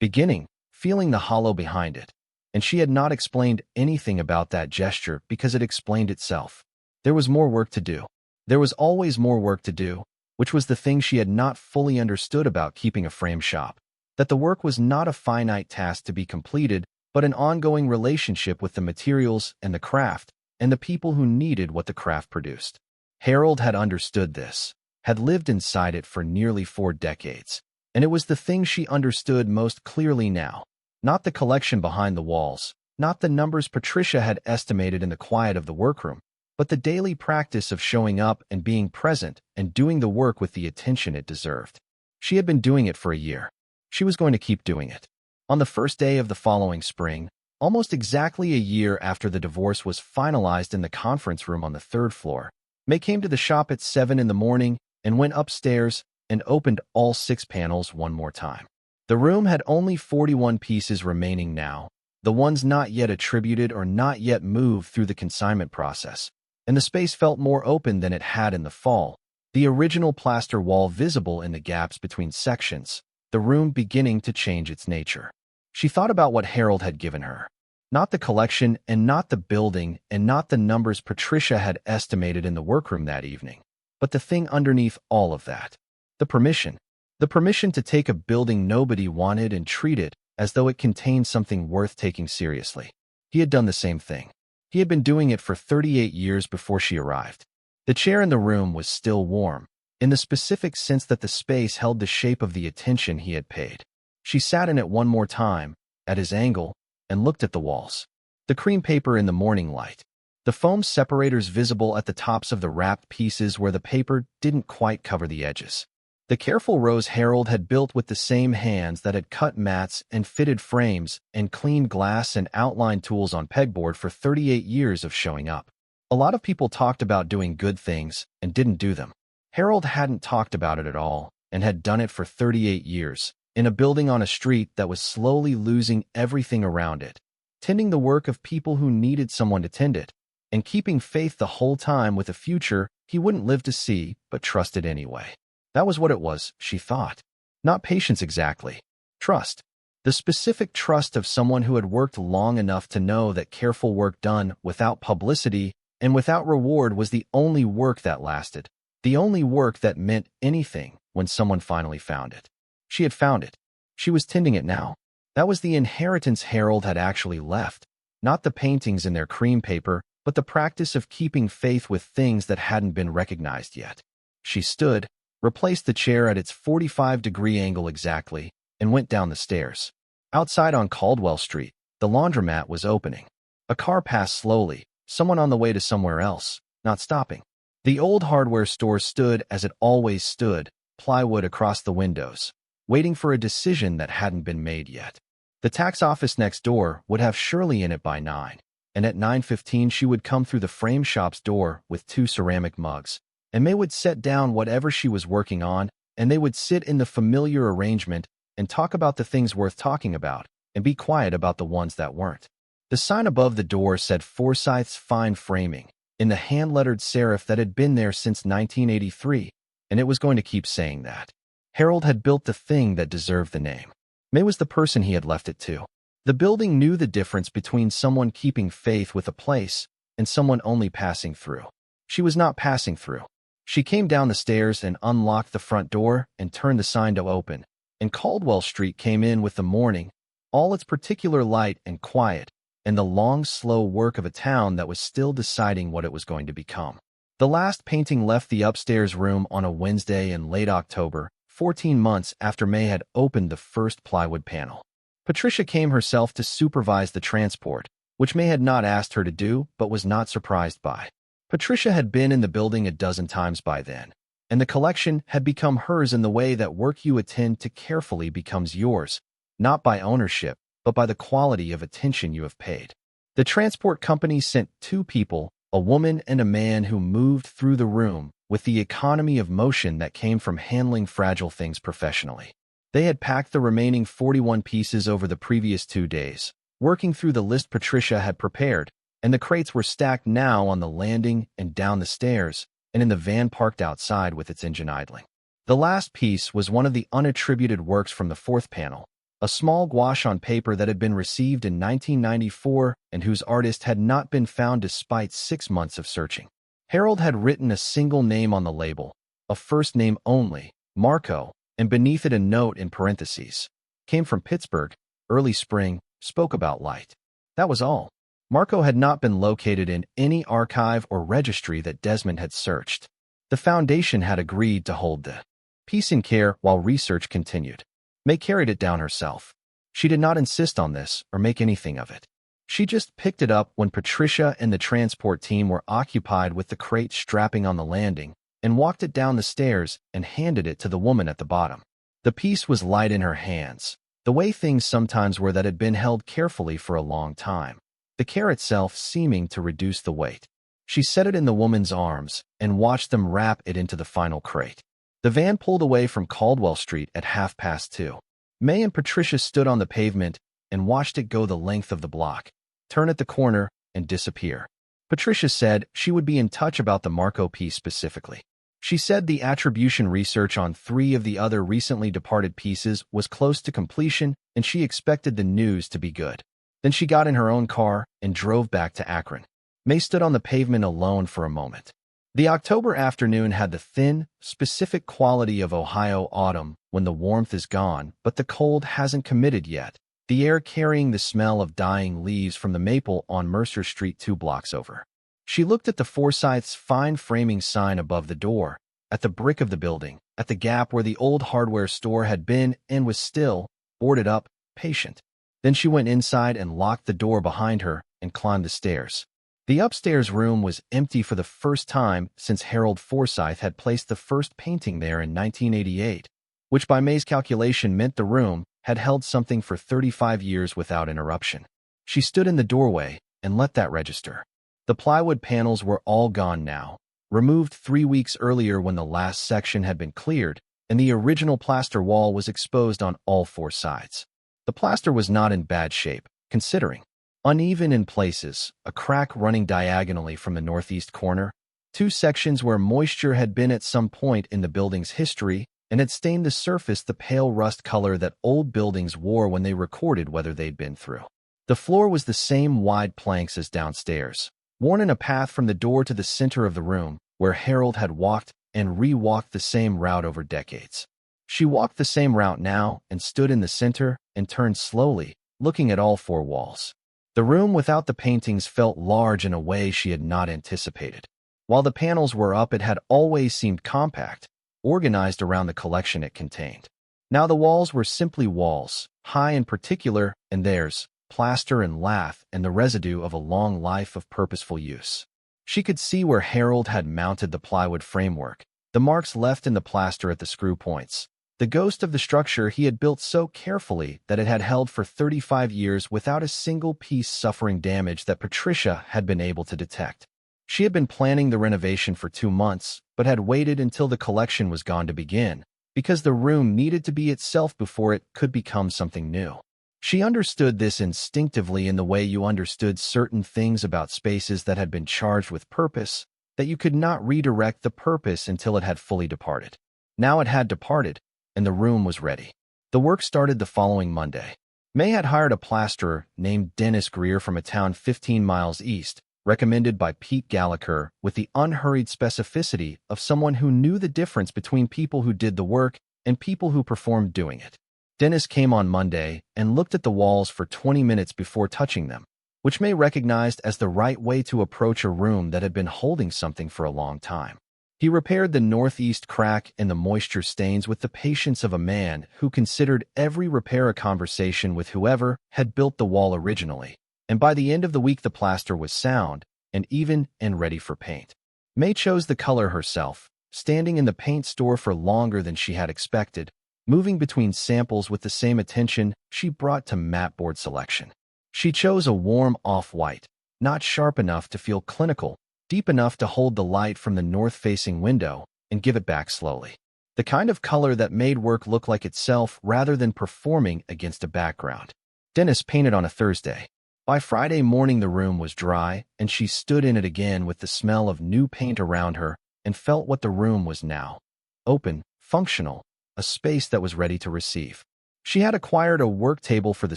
beginning, feeling the hollow behind it. And she had not explained anything about that gesture because it explained itself. There was more work to do. There was always more work to do, which was the thing she had not fully understood about keeping a frame shop. That the work was not a finite task to be completed, but an ongoing relationship with the materials and the craft, and the people who needed what the craft produced. Harold had understood this, had lived inside it for nearly 4 decades, and it was the thing she understood most clearly now. Not the collection behind the walls, not the numbers Patricia had estimated in the quiet of the workroom, but the daily practice of showing up and being present and doing the work with the attention it deserved. She had been doing it for a year. She was going to keep doing it. On the first day of the following spring, almost exactly a year after the divorce was finalized in the conference room on the 3rd floor, Mae came to the shop at 7 in the morning and went upstairs and opened all 6 panels one more time. The room had only 41 pieces remaining now, the ones not yet attributed or not yet moved through the consignment process, and the space felt more open than it had in the fall, the original plaster wall visible in the gaps between sections, the room beginning to change its nature. She thought about what Harold had given her. Not the collection and not the building and not the numbers Patricia had estimated in the workroom that evening, but the thing underneath all of that. The permission. The permission to take a building nobody wanted and treat it as though it contained something worth taking seriously. He had done the same thing. He had been doing it for 38 years before she arrived. The chair in the room was still warm, in the specific sense that the space held the shape of the attention he had paid. She sat in it one more time, at his angle, and looked at the walls. The cream paper in the morning light. The foam separators visible at the tops of the wrapped pieces where the paper didn't quite cover the edges. The careful rows Harold had built with the same hands that had cut mats and fitted frames and cleaned glass and outline tools on pegboard for 38 years of showing up. A lot of people talked about doing good things and didn't do them. Harold hadn't talked about it at all and had done it for 38 years, in a building on a street that was slowly losing everything around it, tending the work of people who needed someone to tend it, and keeping faith the whole time with a future he wouldn't live to see but trusted anyway. That was what it was, she thought. Not patience exactly. Trust. The specific trust of someone who had worked long enough to know that careful work done without publicity and without reward was the only work that lasted, the only work that meant anything when someone finally found it. She had found it. She was tending it now. That was the inheritance Harold had actually left, not the paintings in their cream paper, but the practice of keeping faith with things that hadn't been recognized yet. She stood, replaced the chair at its 45-degree angle exactly, and went down the stairs. Outside on Caldwell Street, the laundromat was opening. A car passed slowly, someone on the way to somewhere else, not stopping. The old hardware store stood as it always stood, plywood across the windows, waiting for a decision that hadn't been made yet. The tax office next door would have Shirley in it by 9, and at 9:15 she would come through the frame shop's door with 2 ceramic mugs, and Mae would set down whatever she was working on, and they would sit in the familiar arrangement and talk about the things worth talking about, and be quiet about the ones that weren't. The sign above the door said Forsythe's Fine Framing, in the hand-lettered serif that had been there since 1983, and it was going to keep saying that. Harold had built the thing that deserved the name. Mae was the person he had left it to. The building knew the difference between someone keeping faith with a place and someone only passing through. She was not passing through. She came down the stairs and unlocked the front door and turned the sign to open, and Caldwell Street came in with the morning, all its particular light and quiet, and the long, slow work of a town that was still deciding what it was going to become. The last painting left the upstairs room on a Wednesday in late October, 14 months after Mae had opened the first plywood panel. Patricia came herself to supervise the transport, which Mae had not asked her to do but was not surprised by. Patricia had been in the building a dozen times by then, and the collection had become hers in the way that work you attend to carefully becomes yours, not by ownership, but by the quality of attention you have paid. The transport company sent 2 people, a woman and a man, who moved through the room with the economy of motion that came from handling fragile things professionally. They had packed the remaining 41 pieces over the previous 2 days, working through the list Patricia had prepared, and the crates were stacked now on the landing and down the stairs, and in the van parked outside with its engine idling. The last piece was one of the unattributed works from the 4th panel, a small gouache on paper that had been received in 1994 and whose artist had not been found despite 6 months of searching. Harold had written a single name on the label, a first name only, Marco, and beneath it a note in parentheses. Came from Pittsburgh, early spring, spoke about light. That was all. Marco had not been located in any archive or registry that Desmond had searched. The Foundation had agreed to hold the piece in care while research continued. Mae carried it down herself. She did not insist on this or make anything of it. She just picked it up when Patricia and the transport team were occupied with the crate strapping on the landing, and walked it down the stairs and handed it to the woman at the bottom. The piece was light in her hands, the way things sometimes were that had been held carefully for a long time, the care itself seeming to reduce the weight. She set it in the woman's arms and watched them wrap it into the final crate. The van pulled away from Caldwell Street at 2:30. Mae and Patricia stood on the pavement and watched it go the length of the block, turn at the corner, and disappear. Patricia said she would be in touch about the Marco piece specifically. She said the attribution research on 3 of the other recently departed pieces was close to completion, and she expected the news to be good. Then she got in her own car and drove back to Akron. Mae stood on the pavement alone for a moment. The October afternoon had the thin, specific quality of Ohio autumn when the warmth is gone, but the cold hasn't committed yet, the air carrying the smell of dying leaves from the maple on Mercer Street 2 blocks over. She looked at the Forsythe's fine framing sign above the door, at the brick of the building, at the gap where the old hardware store had been and was still, boarded up, patient. Then she went inside and locked the door behind her and climbed the stairs. The upstairs room was empty for the first time since Harold Forsythe had placed the first painting there in 1988, which by Mae's calculation meant the room had held something for 35 years without interruption. She stood in the doorway and let that register. The plywood panels were all gone now, removed 3 weeks earlier when the last section had been cleared, and the original plaster wall was exposed on all 4 sides. The plaster was not in bad shape, considering. Uneven in places, a crack running diagonally from the northeast corner, 2 sections where moisture had been at some point in the building's history and had stained the surface the pale rust color that old buildings wore when they recorded whether they'd been through. The floor was the same wide planks as downstairs, worn in a path from the door to the center of the room, where Harold had walked and re-walked the same route over decades. She walked the same route now and stood in the center and turned slowly, looking at all 4 walls. The room without the paintings felt large in a way she had not anticipated. While the panels were up, it had always seemed compact, organized around the collection it contained. Now the walls were simply walls, high in particular, and theirs, plaster and lath and the residue of a long life of purposeful use. She could see where Harold had mounted the plywood framework, the marks left in the plaster at the screw points, the ghost of the structure he had built so carefully that it had held for 35 years without a single piece suffering damage that Patricia had been able to detect. She had been planning the renovation for 2 months, but had waited until the collection was gone to begin, because the room needed to be itself before it could become something new. She understood this instinctively in the way you understood certain things about spaces that had been charged with purpose, that you could not redirect the purpose until it had fully departed. Now it had departed, and the room was ready. The work started the following Monday. Mae had hired a plasterer named Dennis Greer from a town 15 miles east, recommended by Pete Gallagher with the unhurried specificity of someone who knew the difference between people who did the work and people who performed doing it. Dennis came on Monday and looked at the walls for 20 minutes before touching them, which Mae recognized as the right way to approach a room that had been holding something for a long time. He repaired the northeast crack and the moisture stains with the patience of a man who considered every repair a conversation with whoever had built the wall originally, and by the end of the week the plaster was sound and even and ready for paint. Mae chose the color herself, standing in the paint store for longer than she had expected, moving between samples with the same attention she brought to mat board selection. She chose a warm off-white, not sharp enough to feel clinical, deep enough to hold the light from the north-facing window and give it back slowly. The kind of color that made work look like itself rather than performing against a background. Dennis painted on a Thursday. By Friday morning the room was dry, and she stood in it again with the smell of new paint around her and felt what the room was now. Open, functional, a space that was ready to receive. She had acquired a work table for the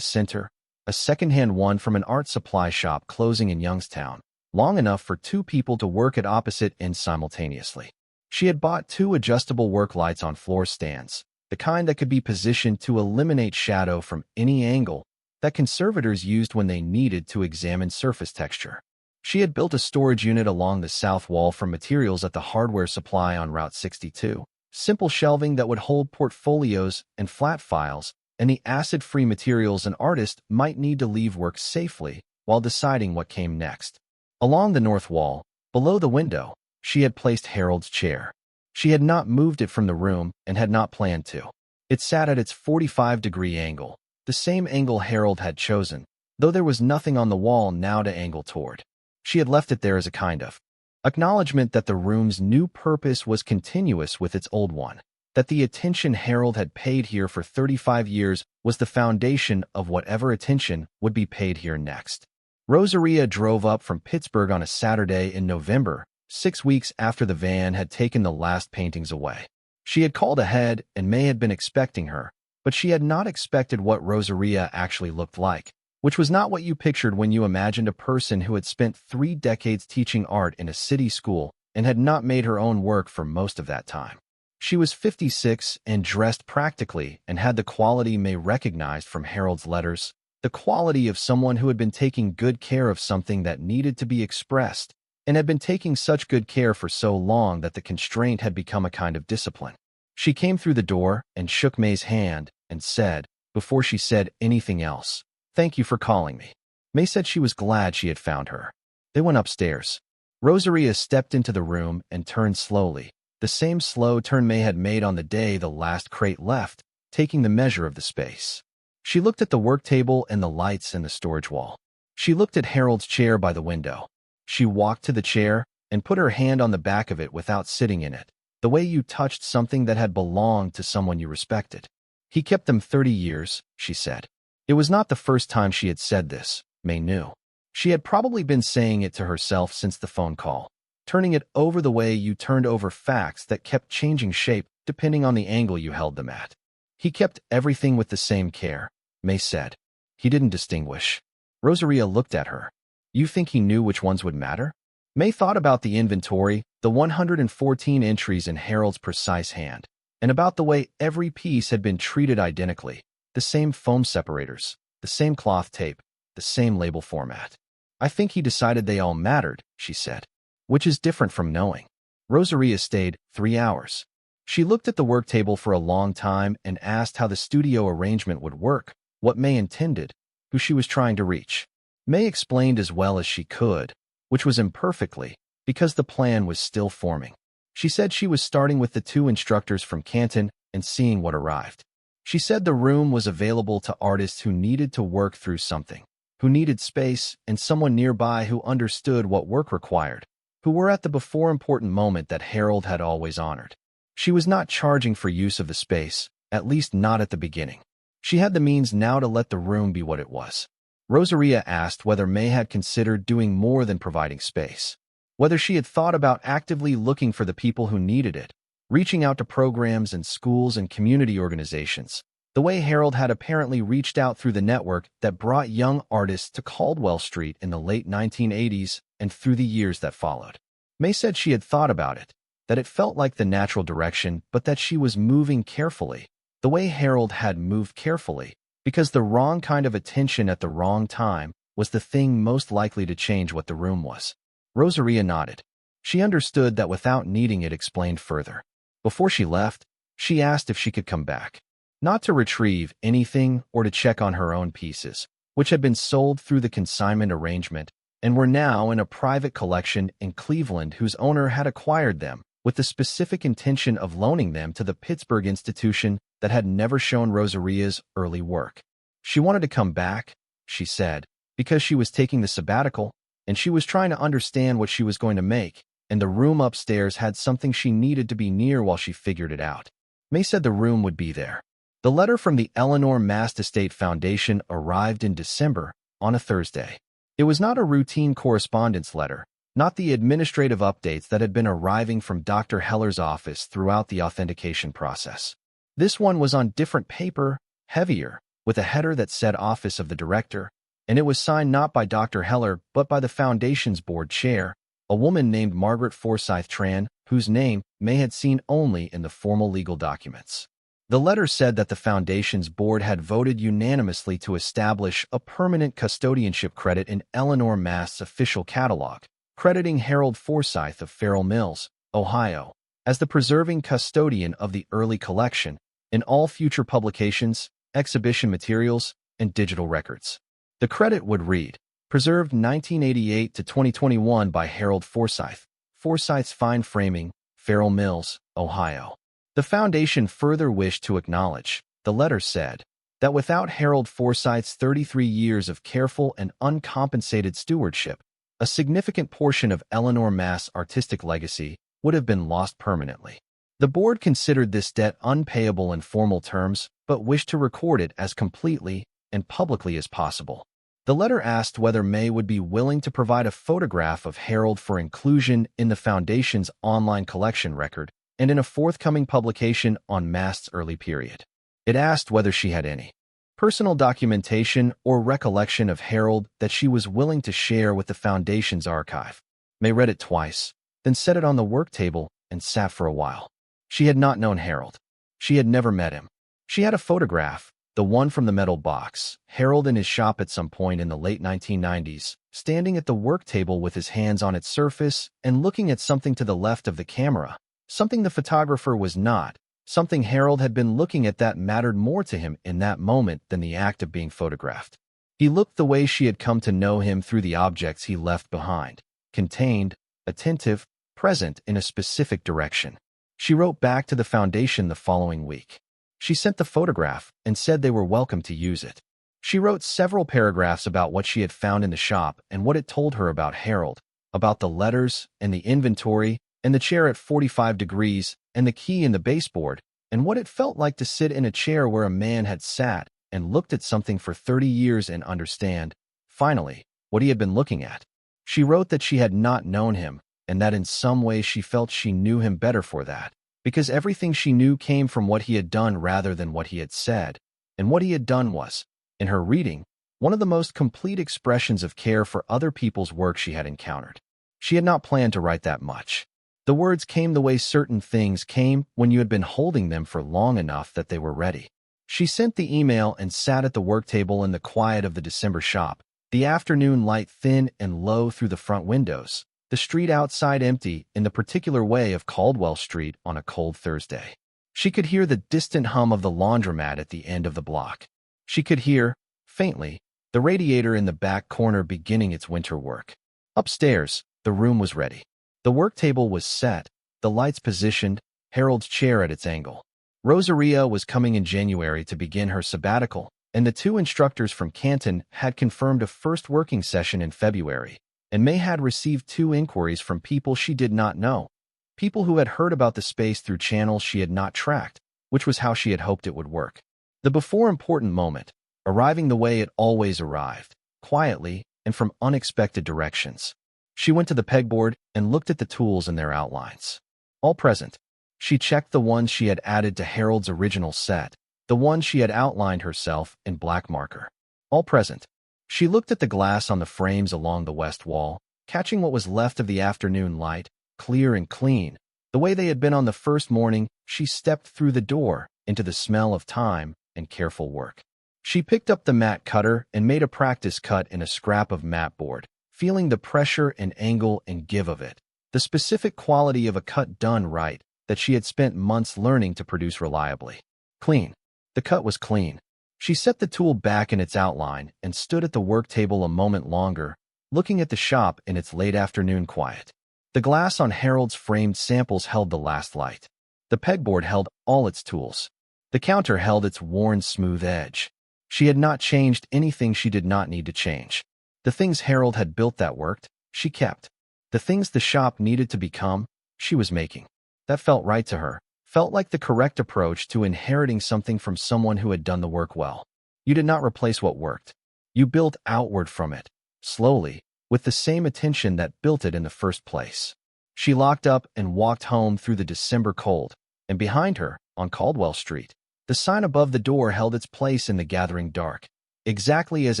center, a second-hand one from an art supply shop closing in Youngstown, long enough for two people to work at opposite ends simultaneously. She had bought 2 adjustable work lights on floor stands, the kind that could be positioned to eliminate shadow from any angle that conservators used when they needed to examine surface texture. She had built a storage unit along the south wall from materials at the hardware supply on Route 62, simple shelving that would hold portfolios and flat files, and the acid-free materials an artist might need to leave work safely while deciding what came next. Along the north wall, below the window, she had placed Harold's chair. She had not moved it from the room and had not planned to. It sat at its 45-degree angle, the same angle Harold had chosen, though there was nothing on the wall now to angle toward. She had left it there as a kind of acknowledgement that the room's new purpose was continuous with its old one, that the attention Harold had paid here for 35 years was the foundation of whatever attention would be paid here next. Rosaria drove up from Pittsburgh on a Saturday in November, 6 weeks after the van had taken the last paintings away. She had called ahead, and Mae had been expecting her, but she had not expected what Rosaria actually looked like, which was not what you pictured when you imagined a person who had spent 3 decades teaching art in a city school and had not made her own work for most of that time. She was 56 and dressed practically and had the quality Mae recognized from Harold's letters, the quality of someone who had been taking good care of something that needed to be expressed and had been taking such good care for so long that the constraint had become a kind of discipline. She came through the door and shook Mae's hand and said, before she said anything else, "Thank you for calling me." Mae said she was glad she had found her. They went upstairs. Rosaria stepped into the room and turned slowly, the same slow turn Mae had made on the day the last crate left, taking the measure of the space. She looked at the work table and the lights and the storage wall. She looked at Harold's chair by the window. She walked to the chair and put her hand on the back of it without sitting in it, the way you touched something that had belonged to someone you respected. "He kept them 30 years, she said. It was not the first time she had said this, Mae knew. She had probably been saying it to herself since the phone call, turning it over the way you turned over facts that kept changing shape depending on the angle you held them at. "He kept everything with the same care," Mae said. "He didn't distinguish." Rosaria looked at her. "You think he knew which ones would matter?" Mae thought about the inventory, the 114 entries in Harold's precise hand, and about the way every piece had been treated identically, the same foam separators, the same cloth tape, the same label format. "I think he decided they all mattered," she said, "which is different from knowing." Rosaria stayed 3 hours. She looked at the work table for a long time and asked how the studio arrangement would work, what Mae intended, who she was trying to reach. Mae explained as well as she could, which was imperfectly, because the plan was still forming. She said she was starting with the 2 instructors from Canton and seeing what arrived. She said the room was available to artists who needed to work through something, who needed space and someone nearby who understood what work required, who were at the before important moment that Harold had always honored. She was not charging for use of the space, at least not at the beginning. She had the means now to let the room be what it was. Rosaria asked whether Mae had considered doing more than providing space, whether she had thought about actively looking for the people who needed it, reaching out to programs and schools and community organizations, the way Harold had apparently reached out through the network that brought young artists to Caldwell Street in the late 1980s and through the years that followed. Mae said she had thought about it, that it felt like the natural direction, but that she was moving carefully, The way Harold had moved carefully, because the wrong kind of attention at the wrong time was the thing most likely to change what the room was. Rosaria nodded. She understood that without needing it explained further. Before she left, she asked if she could come back. Not to retrieve anything or to check on her own pieces, which had been sold through the consignment arrangement and were now in a private collection in Cleveland whose owner had acquired them with the specific intention of loaning them to the Pittsburgh institution that had never shown Rosaria's early work. She wanted to come back, she said, because she was taking the sabbatical, and she was trying to understand what she was going to make, and the room upstairs had something she needed to be near while she figured it out. Mae said the room would be there. The letter from the Eleanor Mast Estate Foundation arrived in December, on a Thursday. It was not a routine correspondence letter, not the administrative updates that had been arriving from Dr. Heller's office throughout the authentication process. This one was on different paper, heavier, with a header that said Office of the Director, and it was signed not by Dr. Heller but by the Foundation's board chair, a woman named Margaret Forsythe Tran, whose name Mae had seen only in the formal legal documents. The letter said that the Foundation's board had voted unanimously to establish a permanent custodianship credit in Eleanor Mast's official catalog, crediting Harold Forsythe of Farrell Mills, Ohio, as the preserving custodian of the early collection in all future publications, exhibition materials, and digital records. The credit would read, preserved 1988 to 2021 by Harold Forsythe, Forsythe's Fine Framing, Farrell Mills, Ohio. The Foundation further wished to acknowledge, the letter said, that without Harold Forsythe's 33 years of careful and uncompensated stewardship, a significant portion of Eleanor Mast's artistic legacy would have been lost permanently. The board considered this debt unpayable in formal terms, but wished to record it as completely and publicly as possible. The letter asked whether Mae would be willing to provide a photograph of Harold for inclusion in the Foundation's online collection record and in a forthcoming publication on Mast's early period. It asked whether she had any personal documentation or recollection of Harold that she was willing to share with the Foundation's archive. Mae read it twice, then set it on the work table and sat for a while. She had not known Harold. She had never met him. She had a photograph, the one from the metal box, Harold in his shop at some point in the late 1990s, standing at the work table with his hands on its surface and looking at something to the left of the camera, something the photographer was not, something Harold had been looking at that mattered more to him in that moment than the act of being photographed. He looked the way she had come to know him through the objects he left behind, contained, attentive, present in a specific direction. She wrote back to the Foundation the following week. She sent the photograph and said they were welcome to use it. She wrote several paragraphs about what she had found in the shop and what it told her about Harold, about the letters and the inventory and the chair at 45 degrees and the key in the baseboard, and what it felt like to sit in a chair where a man had sat and looked at something for 30 years and understand, finally, what he had been looking at. She wrote that she had not known him and that in some ways she felt she knew him better for that, because everything she knew came from what he had done rather than what he had said, and what he had done was, in her reading, one of the most complete expressions of care for other people's work she had encountered. She had not planned to write that much. The words came the way certain things came when you had been holding them for long enough that they were ready. She sent the email and sat at the work table in the quiet of the December shop, the afternoon light thin and low through the front windows, the street outside empty in the particular way of Caldwell Street on a cold Thursday. She could hear the distant hum of the laundromat at the end of the block. She could hear, faintly, the radiator in the back corner beginning its winter work. Upstairs, the room was ready. The work table was set, the lights positioned, Harold's chair at its angle. Rosaria was coming in January to begin her sabbatical, and the two instructors from Canton had confirmed a first working session in February, and Mae had received 2 inquiries from people she did not know, people who had heard about the space through channels she had not tracked, which was how she had hoped it would work. The before-important moment, arriving the way it always arrived, quietly and from unexpected directions. She went to the pegboard and looked at the tools and their outlines. All present. She checked the ones she had added to Harold's original set, the ones she had outlined herself in black marker. All present. She looked at the glass on the frames along the west wall, catching what was left of the afternoon light, clear and clean, the way they had been on the first morning she stepped through the door into the smell of time and careful work. She picked up the mat cutter and made a practice cut in a scrap of mat board, feeling the pressure and angle and give of it, the specific quality of a cut done right that she had spent months learning to produce reliably. Clean. The cut was clean. She set the tool back in its outline and stood at the work table a moment longer, looking at the shop in its late afternoon quiet. The glass on Harold's framed samples held the last light. The pegboard held all its tools. The counter held its worn, smooth edge. She had not changed anything she did not need to change. The things Harold had built that worked, she kept. The things the shop needed to become, she was making. That felt right to her, felt like the correct approach to inheriting something from someone who had done the work well. You did not replace what worked. You built outward from it, slowly, with the same attention that built it in the first place. She locked up and walked home through the December cold, and behind her, on Caldwell Street, the sign above the door held its place in the gathering dark, exactly as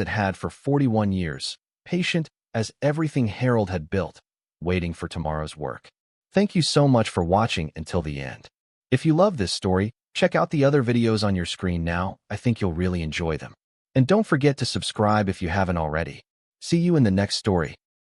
it had for 41 years, patient as everything Harold had built, waiting for tomorrow's work. Thank you so much for watching until the end. If you love this story, check out the other videos on your screen now. I think you'll really enjoy them. And don't forget to subscribe if you haven't already. See you in the next story.